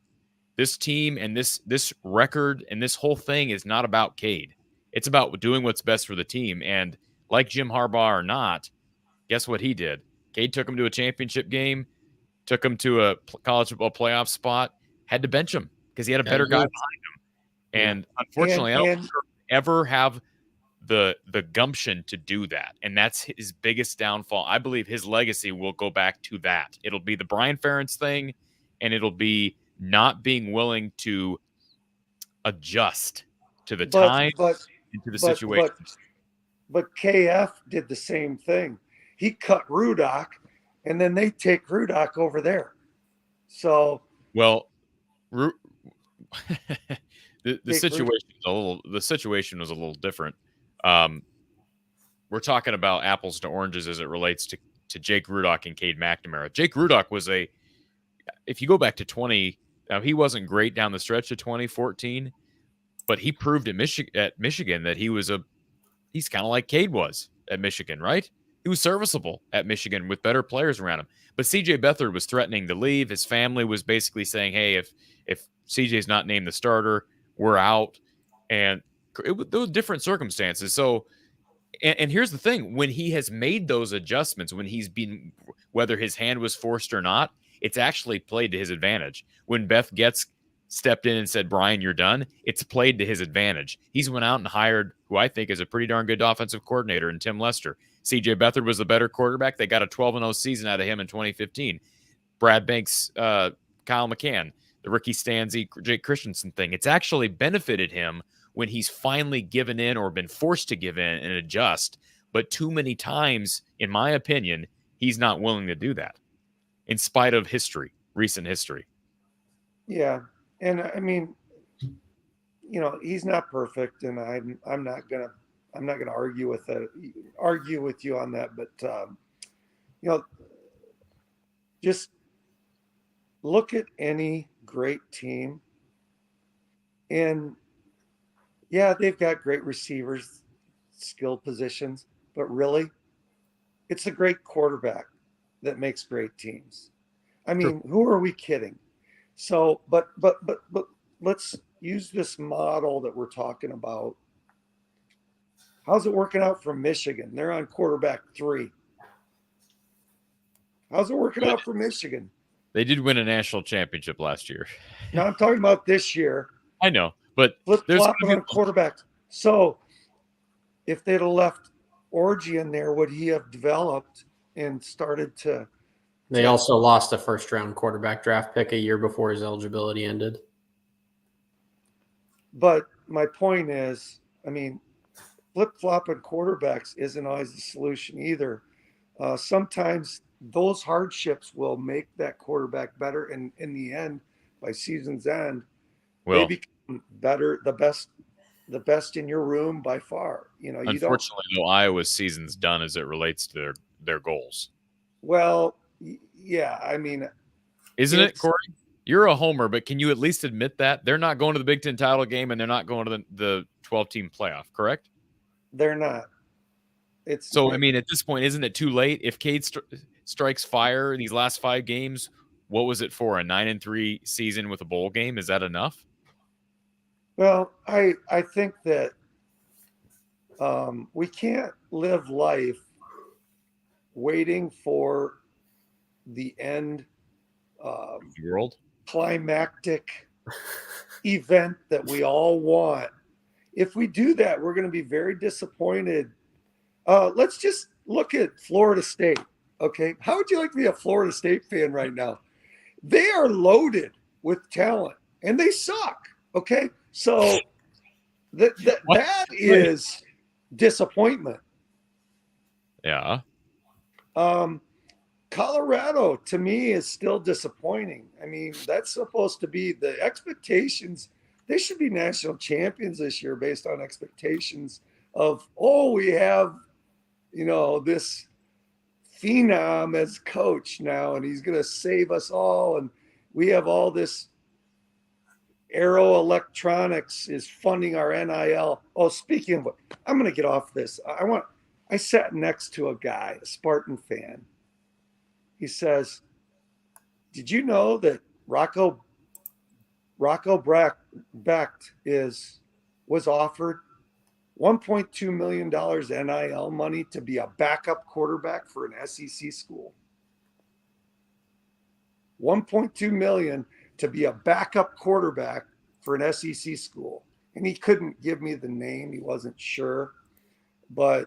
This team and this record and this whole thing is not about Cade. It's about doing what's best for the team. And like Jim Harbaugh or not, guess what he did? Cade took him to a championship game, took him to a college football playoff spot, had to bench him because he had a better guy behind him. And unfortunately, I don't think he'll ever have the gumption to do that. And that's his biggest downfall. I believe his legacy will go back to that. It'll be the Brian Ferentz thing, and it'll be not being willing to adjust to the time and to the situation. But KF did the same thing. He cut Rudock, and then they take Rudock over there. So well, the situation was a little different. We're talking about apples to oranges as it relates to Jake Rudock and Cade McNamara. Jake Rudock was if you go back to 20, now he wasn't great down the stretch of 2014, but he proved at Michigan that he's kind of like Cade was at Michigan, right? He was serviceable at Michigan with better players around him. But CJ Beathard was threatening to leave. His family was basically saying, hey, if CJ's not named the starter, we're out. And there were different circumstances. So, and here's the thing. When he has made those adjustments, when he's been, whether his hand was forced or not, it's actually played to his advantage. When Beth Getz stepped in and said, Brian, you're done, it's played to his advantage. He's went out and hired who I think is a pretty darn good offensive coordinator in Tim Lester. CJ Beathard was the better quarterback. They got a 12-0 season out of him in 2015. Brad Banks, Kyle McCann, the Ricky Stanzi, Jake Christensen thing. It's actually benefited him when he's finally given in or been forced to give in and adjust. But too many times, in my opinion, he's not willing to do that in spite of history, recent history. Yeah. And I mean, he's not perfect, and I'm not gonna argue with you on that. But just look at any great team, and yeah, they've got great receivers, skilled positions, but really, it's a great quarterback that makes great teams. I mean, who are we kidding? So, but let's use this model that we're talking about. How's it working out for Michigan? They're on quarterback 3. How's it working out for Michigan? They did win a national championship last year. Now I'm talking about this year. I know, but flip-flopping on quarterbacks. So if they'd have left Orgy in there, would he have developed and started to? They also lost a first-round quarterback draft pick a year before his eligibility ended. But my point is, I mean, flip-flopping quarterbacks isn't always the solution either. Sometimes those hardships will make that quarterback better, and in the end, by season's end, they become better, the best in your room by far. Unfortunately, though, Iowa's season's done as it relates to their goals. Well, yeah, I mean, isn't it, Corey? You're a homer, but can you at least admit that they're not going to the Big Ten title game and they're not going to the 12-team playoff? Correct? They're not. I mean, at this point, isn't it too late? If Cade strikes fire in these last 5 games, what was it for? A 9-3 season with a bowl game? Is that enough? Well, I think that we can't live life waiting for the end world climactic event that we all want. If we do that, we're going to be very disappointed. Let's just look at Florida State. Okay. How would you like to be a Florida State fan right now? They are loaded with talent and they suck. Okay. So that is disappointment. Yeah. Colorado to me is still disappointing. I mean, that's supposed to be the expectations they should be national champions this year based on expectations of, oh, we have, this phenom as coach now, and he's going to save us all. And we have all this Aero Electronics is funding our NIL. Oh, speaking of, I'm going to get off this. I sat next to a guy, a Spartan fan. He says, did you know that Rocco Becht was offered $1.2 million NIL money to be a backup quarterback for an SEC school? $1.2 million to be a backup quarterback for an SEC school. And he couldn't give me the name. He wasn't sure. But,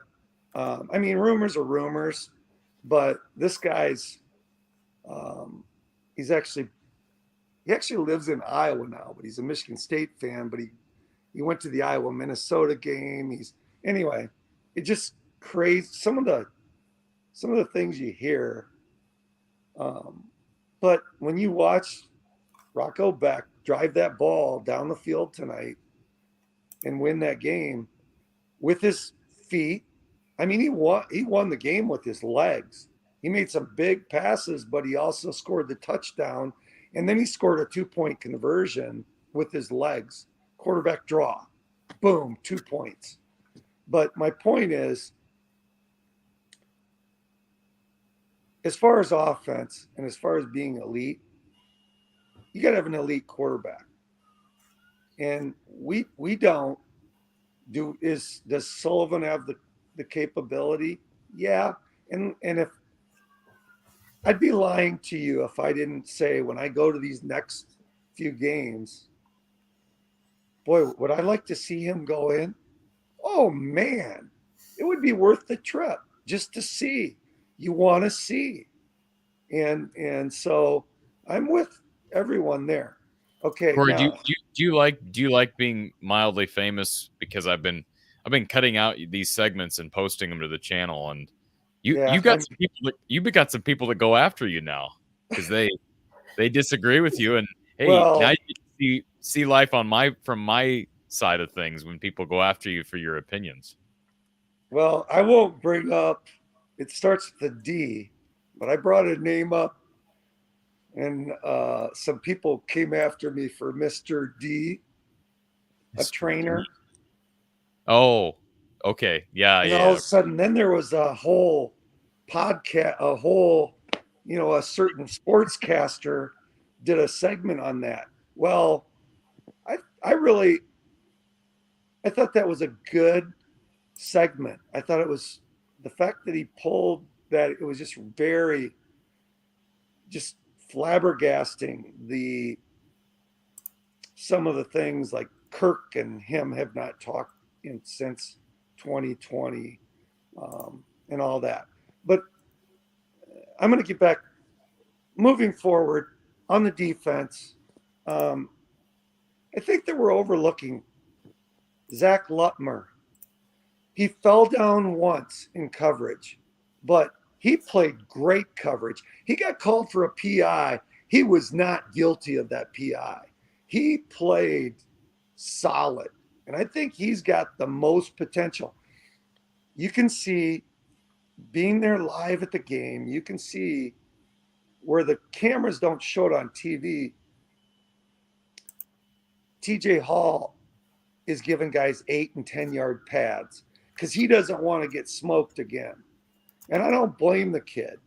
rumors are rumors. But this guy's, he actually lives in Iowa now, but he's a Michigan State fan. But he went to the Iowa-Minnesota game. Anyway, it just crazy. Some of the things you hear. But when you watch Rocco Becht drive that ball down the field tonight and win that game with his feet, he won the game with his legs. He made some big passes, but he also scored the touchdown. And then he scored a 2-point conversion with his legs. Quarterback draw. Boom, 2 points. But my point is, as far as offense and as far as being elite, you got to have an elite quarterback. And we don't. Does Sullivan have the capability? Yeah. And if I'd be lying to you if I didn't say, when I go to these next few games, boy, would I like to see him go in? Oh man, it would be worth the trip just to see. You want to see. And so I'm with everyone there. Okay. Corey, now, do you like being mildly famous? Because I've been cutting out these segments and posting them to the channel, and you got some people that go after you now because they disagree with you. And hey, now you can see life from my side of things when people go after you for your opinions. Well, I won't bring up. It starts with a D, but I brought a name up, and some people came after me for Mr. D, a trainer. Oh, okay. Yeah, and yeah. all of a sudden, then there was a whole podcast, a certain sportscaster did a segment on that. Well, I thought that was a good segment. I thought it was the fact that he pulled that, it was just very, just flabbergasting. Some of the things like Kirk and him have not talked since 2020 and all that. But I'm going to get back, moving forward on the defense. I think that we're overlooking Zach Lutmer. He fell down once in coverage, but he played great coverage. He got called for a PI. He was not guilty of that PI. He played solid. And I think he's got the most potential. You can see, being there live at the game, you can see where the cameras don't show it on TV. TJ Hall is giving guys 8 and 10 yard pads because he doesn't want to get smoked again. And I don't blame the kid.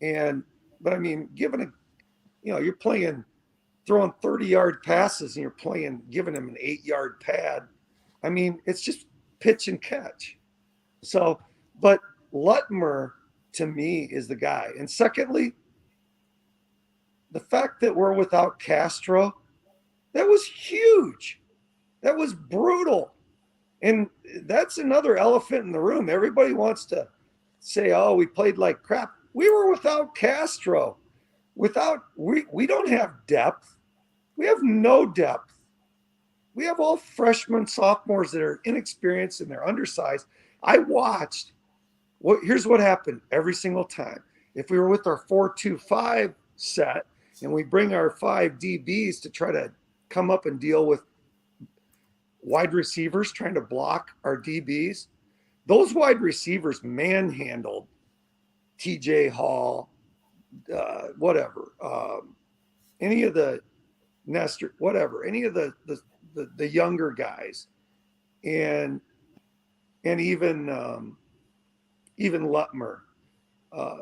But you're playing, throwing 30-yard passes, and you're giving him an 8-yard pad. It's just pitch and catch. So, but Lutmer to me is the guy. And secondly, the fact that we're without Castro, that was huge. That was brutal. And that's another elephant in the room. Everybody wants to say, oh, we played like crap. We were without Castro. We don't have depth. We have no depth. We have all freshmen, sophomores that are inexperienced and they're undersized. I watched. Here's what happened every single time. If we were with our 4-2-5 set and we bring our 5 DBs to try to come up and deal with wide receivers trying to block our DBs. Those wide receivers manhandled TJ Hall, whatever, any of the Nestor, whatever, any of the younger guys, and even Lutmer.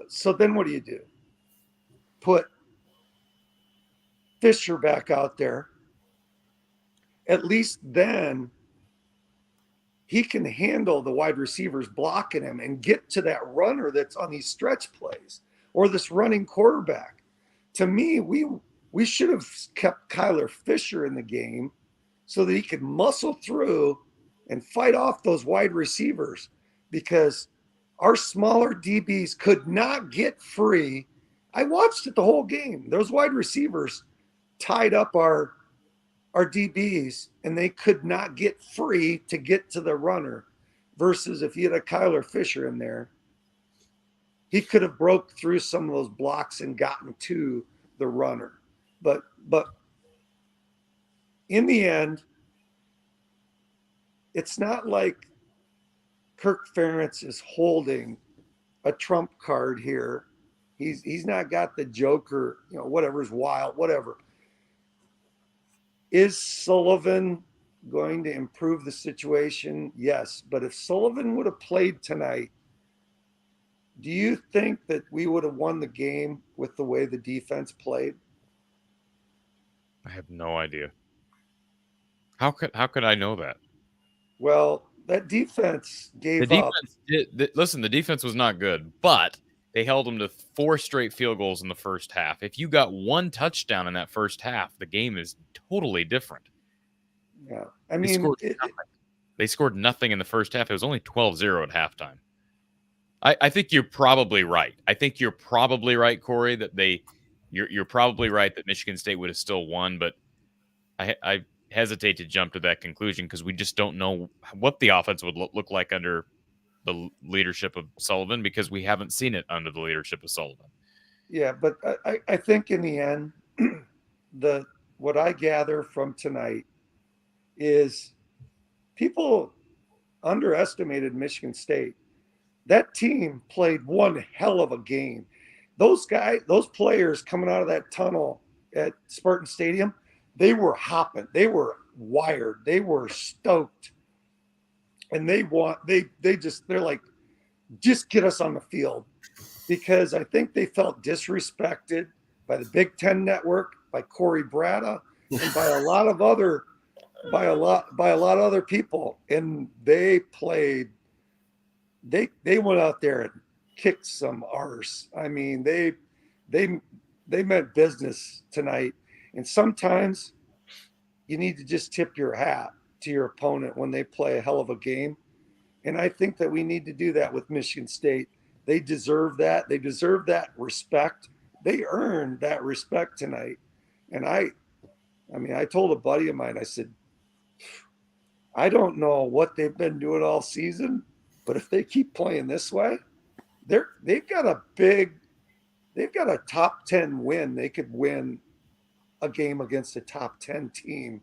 So then what do? Put Fisher back out there. At least then he can handle the wide receivers blocking him and get to that runner that's on these stretch plays or this running quarterback. To me, we should have kept Kyler Fisher in the game so that he could muscle through and fight off those wide receivers, because our smaller DBs could not get free. I watched it the whole game. Those wide receivers tied up our DBs, and they could not get free to get to the runner. Versus if you had a Kyler Fisher in there, he could have broke through some of those blocks and gotten to the runner. But in the end, it's not like Kirk Ferentz is holding a trump card here. He's not got the Joker, whatever's wild, whatever. Is Sullivan going to improve the situation? Yes. But if Sullivan would have played tonight, do you think that we would have won the game with the way the defense played? I have no idea. How could I know that? Well, that defense gave the up. Listen, the defense was not good, but they held them to 4 straight field goals in the first half. If you got 1 touchdown in that first half, the game is totally different. Yeah. I mean, they scored nothing in the first half. It was only 12-0 at halftime. I think you're probably right. I think you're probably right, Corey, that you're probably right that Michigan State would have still won, but I hesitate to jump to that conclusion because we just don't know what the offense would look like under the leadership of Sullivan, because we haven't seen it under the leadership of Sullivan. Yeah, but I think in the end, what I gather from tonight is people underestimated Michigan State. That team played one hell of a game. Those players coming out of that tunnel at Spartan Stadium, they were hopping. They were wired. They were stoked. And they're like, just get us on the field, because I think they felt disrespected by the Big Ten Network, by Corey Bratta, and by a lot of other people. And they played. They went out there and kicked some arse. I mean, they meant business tonight. And sometimes you need to just tip your hat to your opponent when they play a hell of a game. And I think that we need to do that with Michigan State. They deserve that. They deserve that respect. They earned that respect tonight. And I told a buddy of mine, I said, I don't know what they've been doing all season, but if they keep playing this way, they've got a top 10 win. They could win a game against a top 10 team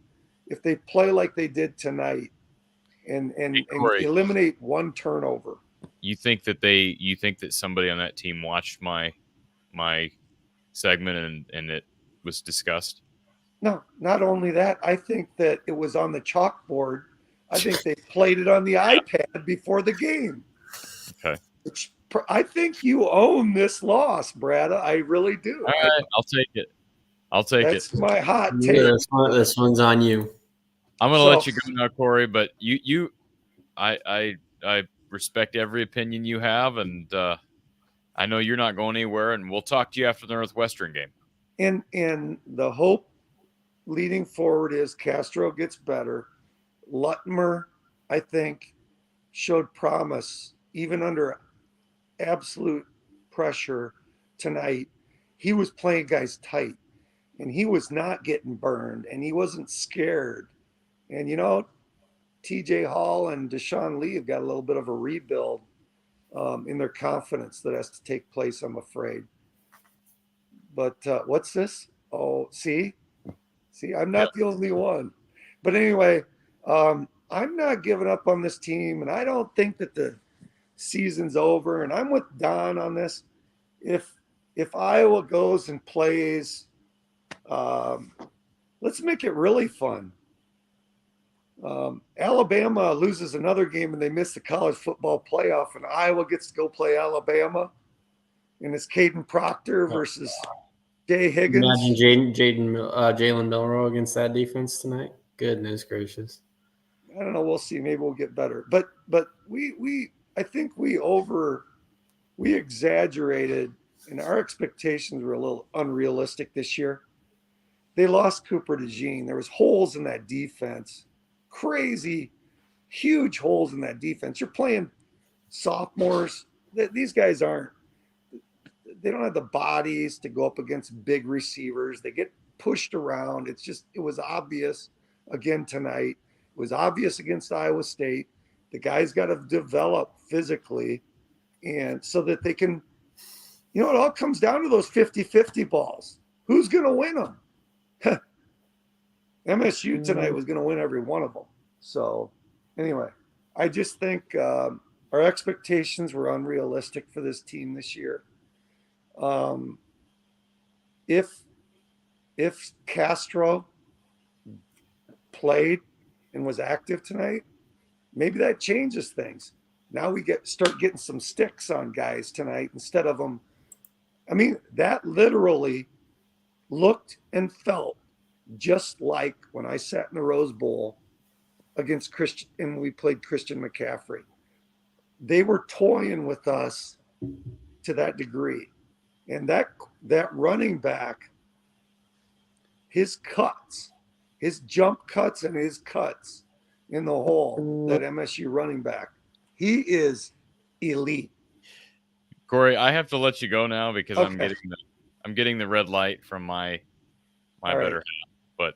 if they play like they did tonight and eliminate one turnover. You think that somebody on that team watched my segment and it was discussed? No, not only that, I think that it was on the chalkboard. I think they played it on the iPad before the game. Okay. I think you own this loss, Brad. I really do. All right, I'll take it. That's my hot take. Yeah, this one's on you. I'm going to let you go now, Corey, but I respect every opinion you have, and I know you're not going anywhere, and we'll talk to you after the Northwestern game. And the hope leading forward is Castro gets better. Lutmer, I think, showed promise even under absolute pressure tonight. He was playing guys tight, and he was not getting burned, and he wasn't scared. And, TJ Hall and Deshaun Lee have got a little bit of a rebuild in their confidence that has to take place, I'm afraid. But what's this? Oh, see, I'm not the only one. But anyway, I'm not giving up on this team, and I don't think that the season's over. And I'm with Don on this. If Iowa goes and plays, let's make it really fun. Alabama loses another game and they miss the college football playoff, and Iowa gets to go play Alabama, and it's Caden Proctor versus Jay Higgins. Imagine Jalen Milroe against that defense tonight. Goodness gracious. I don't know. We'll see. Maybe we'll get better. But I think we exaggerated, and our expectations were a little unrealistic this year. They lost Cooper DeJean. There was holes in that defense. Crazy, huge holes in that defense. You're playing sophomores. These guys they don't have the bodies to go up against big receivers. They get pushed around. It was obvious again tonight. It was obvious against Iowa State. The guys got to develop physically, and so that they can, it all comes down to those 50-50 balls. Who's going to win them? MSU tonight was going to win every one of them. So anyway, I just think our expectations were unrealistic for this team this year. If Castro played and was active tonight, maybe that changes things. Now we start getting some sticks on guys tonight instead of them. I mean, that literally looked and felt just like when I sat in the Rose Bowl against Christian and we played Christian McCaffrey. They were toying with us to that degree. And that running back, his jump cuts and his cuts in the hole, that MSU running back, he is elite. Corey, I have to let you go now because Okay. I'm getting the red light from my All right. better half. But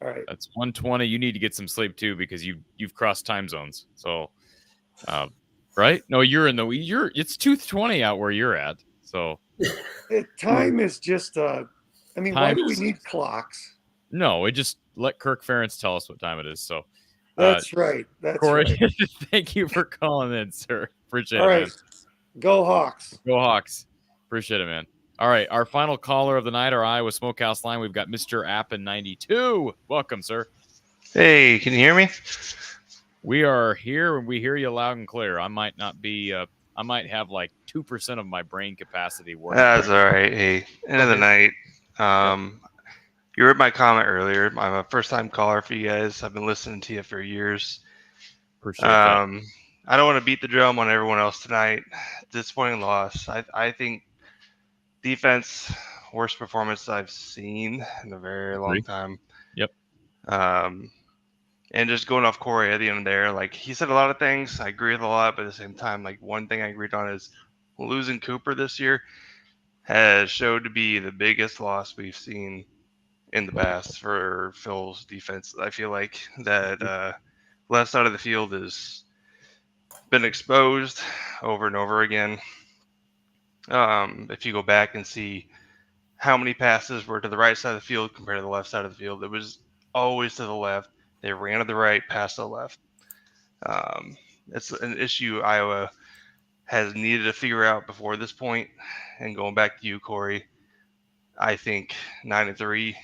all right, that's 1:20. You need to get some sleep too because you've crossed time zones. So, right? No, it's 2:20 out where you're at. So time is just. I mean, why do we need clocks? No, we just let Kirk Ferentz tell us what time it is. So that's right. That's Corey, right. thank you for calling in, sir. Appreciate All it. right. Man. Go Hawks. Go Hawks. Appreciate it, man. All right. Our final caller of the night, our Iowa Smokehouse line. We've got Mr. App in 92. Welcome, sir. Hey, can you hear me? We are here and we hear you loud and clear. I might not be, I might have like 2% of my brain capacity working. That's all right. Hey, end of the night. You read my comment earlier. I'm a first-time caller for you guys. I've been listening to you for years. Appreciate that. I don't want to beat the drum on everyone else tonight. Disappointing loss. I think defense, worst performance I've seen in a very long time. Yep. And just going off Corey at the end there, like he said a lot of things. I agree with a lot, but at the same time, like one thing I agreed on is losing Cooper this year has showed to be the biggest loss we've seen in the past for Phil's defense. I feel like that left side of the field has been exposed over and over again. If you go back and see how many passes were to the right side of the field compared to the left side of the field, it was always to the left. They ran to the right, passed to the left. It's an issue Iowa has needed to figure out before this point. And going back to you, Corey, I think 9-3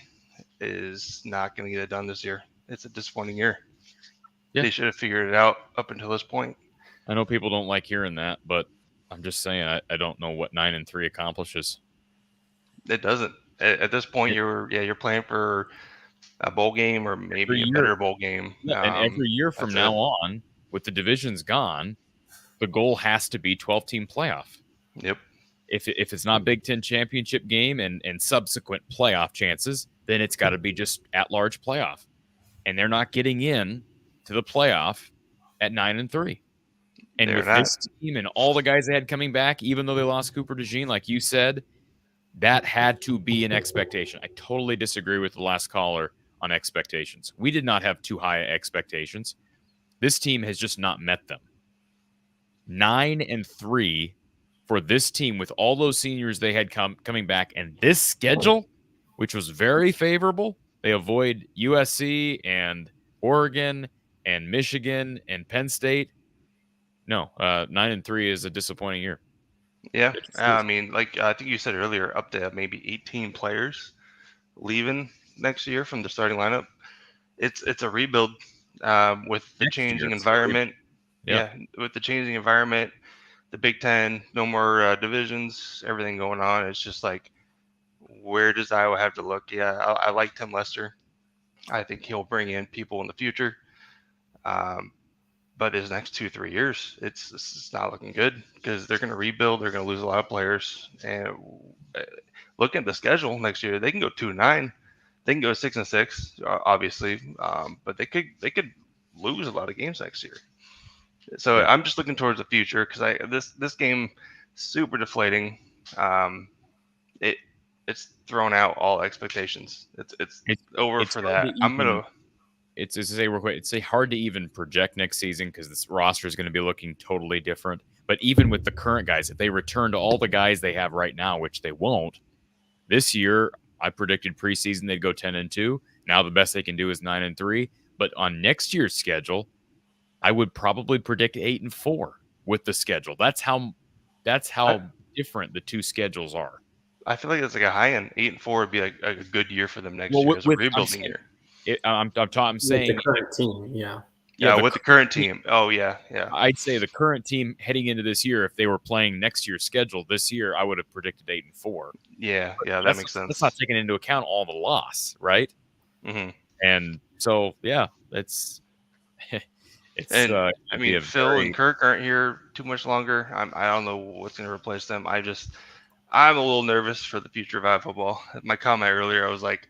is not going to get it done this year. It's a disappointing year. Yeah. They should have figured it out up until this point. I know people don't like hearing that, but I'm just saying I don't know what 9-3 accomplishes. It doesn't. At this point, you're playing for a bowl game or maybe a better bowl game. Yeah, and every year from now on, with the divisions gone, the goal has to be 12-team playoff. Yep. If it's not Big Ten championship game and subsequent playoff chances, then it's got to be just at-large playoff. And they're not getting in to the playoff at 9-3. And with this team and all the guys they had coming back, even though they lost Cooper DeJean, like you said, that had to be an expectation. I totally disagree with the last caller on expectations. We did not have too high expectations. This team has just not met them. 9-3 for this team with all those seniors they had coming back, and this schedule, which was very favorable. They avoid USC and Oregon and Michigan and Penn State. No, 9-3 is a disappointing year. Yeah, I mean, like I think you said earlier, up to maybe 18 players leaving next year from the starting lineup. It's a rebuild with the changing environment. Yeah, with the changing environment, the Big Ten, no more divisions, everything going on. It's just like, where does Iowa have to look? Yeah, I like Tim Lester. I think he'll bring in people in the future. But his next 2-3 years, it's not looking good because they're going to rebuild. They're going to lose a lot of players. And looking at the schedule next year, they can go 2-9. They can go 6-6, obviously, but they could lose a lot of games next year. So I'm just looking towards the future because this game super deflating. It's thrown out all expectations. It's over for that. It's to say real quick, it's hard to even project next season because this roster is going to be looking totally different. But even with the current guys, if they return to all the guys they have right now, which they won't, this year I predicted preseason they'd go 10-2. Now the best they can do is 9-3. But on next year's schedule, I would probably predict 8-4 with the schedule. That's how different the two schedules are. I feel like it's like a high end. 8-4 would be like a good year for them next year as a rebuilding year. I'm saying with the current team, with the current team. Oh yeah. I'd say the current team heading into this year, if they were playing next year's schedule this year, I would have predicted 8-4. Yeah, that makes sense. That's not taking into account all the loss, right? Mm-hmm. And so it's. I mean, Phil and Kirk aren't here too much longer. I don't know what's going to replace them. I'm a little nervous for the future of Iowa football. My comment earlier, I was like,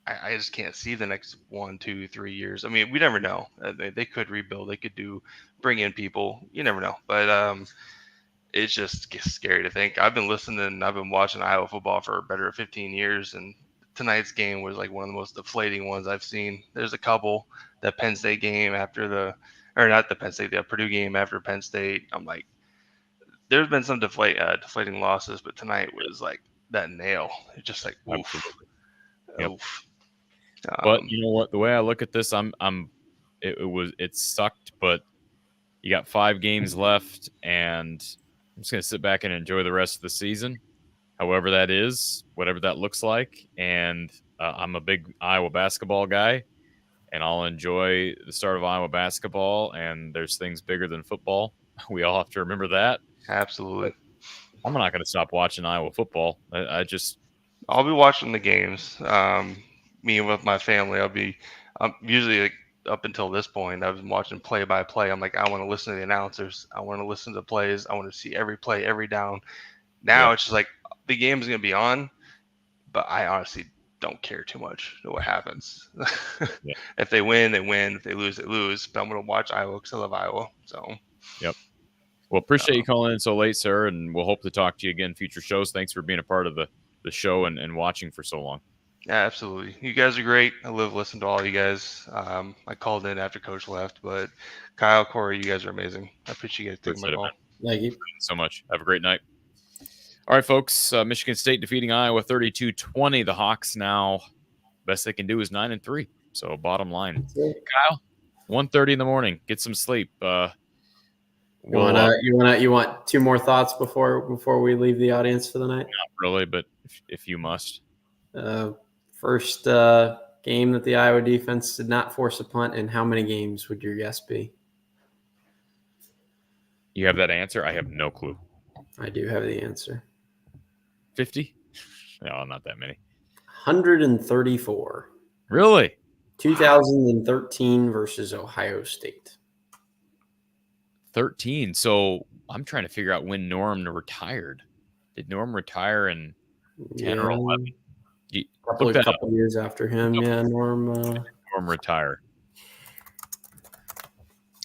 I just can't see the next 1, 2, 3 years. I mean, we never know. They could rebuild. They could bring in people. You never know. But it's just scary to think. I've been listening. I've been watching Iowa football for a better 15 years, and tonight's game was like one of the most deflating ones I've seen. There's a couple. That Penn State game the Purdue game after Penn State. I'm like, there's been some deflating losses, but tonight was like that nail. It's just like, oof. Oof. But you know what? The way I look at this, it sucked, but you got 5 games left, and I'm just gonna sit back and enjoy the rest of the season, however that is, whatever that looks like. And I'm a big Iowa basketball guy, and I'll enjoy the start of Iowa basketball. And there's things bigger than football. We all have to remember that. Absolutely. But I'm not going to stop watching Iowa football. I'll be watching the games. Me and with my family, I'm usually like, up until this point, I've been watching play by play. I'm like, I want to listen to the announcers. I want to listen to the plays. I want to see every play, every down. Now it's just like the game is going to be on, but I honestly don't care too much what happens. If they win, they win. If they lose, they lose. But I'm going to watch Iowa because I love Iowa. So. Yep. Well, appreciate you calling in so late, sir, and we'll hope to talk to you again in future shows. Thanks for being a part of the show and watching for so long. Yeah, absolutely. You guys are great. I love listening to all you guys. I called in after Coach left, but Kyle, Corey, you guys are amazing. I appreciate you guys taking my call. Thank you so much. Have a great night. All right, folks. Michigan State defeating Iowa 32-20. The Hawks now, best they can do is 9-3. So bottom line, Kyle, 1:30 in the morning. Get some sleep. You want 2 more thoughts before we leave the audience for the night? Not really, but if you must. First game that the Iowa defense did not force a punt, and how many games would your guess be? You have that answer? I have no clue. I do have the answer. 50? No, not that many. 134. Really? 2013 versus Ohio State. 13. So I'm trying to figure out when Norm retired. Did Norm retire in 10 or 11? A couple years after him. Yeah, Norm retired.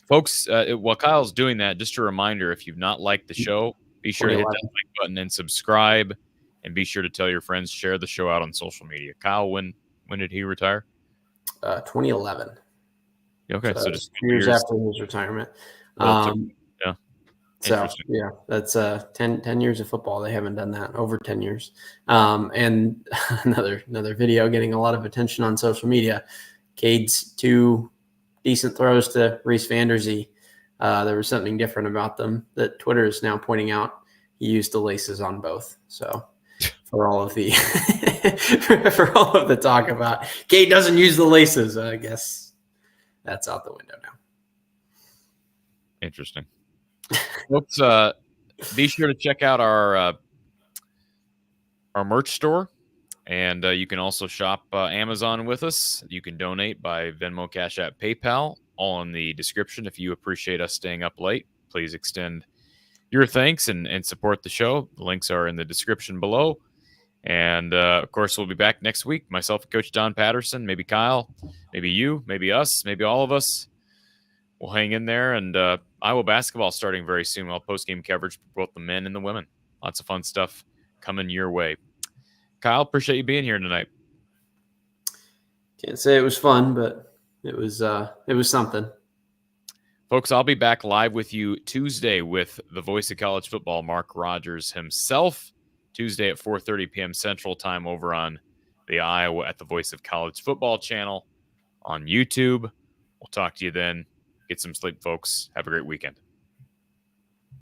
Folks, while Kyle's doing that, just a reminder, if you've not liked the show, be sure to hit that like button and subscribe, and be sure to tell your friends, share the show out on social media. Kyle, when did he retire? 2011. Okay, so just 2 years after his retirement. So yeah, that's 10 years of football. They haven't done that over 10 years. And another video getting a lot of attention on social media. Cade's 2 decent throws to Reese Vanderzee. There was something different about them that Twitter is now pointing out. He used the laces on both. So for all of the for all of the talk about Kate doesn't use the laces, I guess that's out the window now. Interesting. Folks, be sure to check out our merch store, and you can also shop Amazon with us. You can donate by Venmo, Cash App, PayPal, all in the description. If you appreciate us staying up late, please extend your thanks and support the show. The links are in the description below. And, of course, we'll be back next week. Myself and Coach Don Patterson, maybe Kyle, maybe you, maybe us, maybe all of us. We'll hang in there. And Iowa basketball starting very soon. I'll post-game coverage for both the men and the women. Lots of fun stuff coming your way. Kyle, appreciate you being here tonight. Can't say it was fun, but it was something. Folks, I'll be back live with you Tuesday with the voice of college football, Mark Rogers himself. Tuesday at 4:30 p.m. Central Time over on the Iowa at the Voice of College Football channel on YouTube. We'll talk to you then. Get some sleep, folks. Have a great weekend.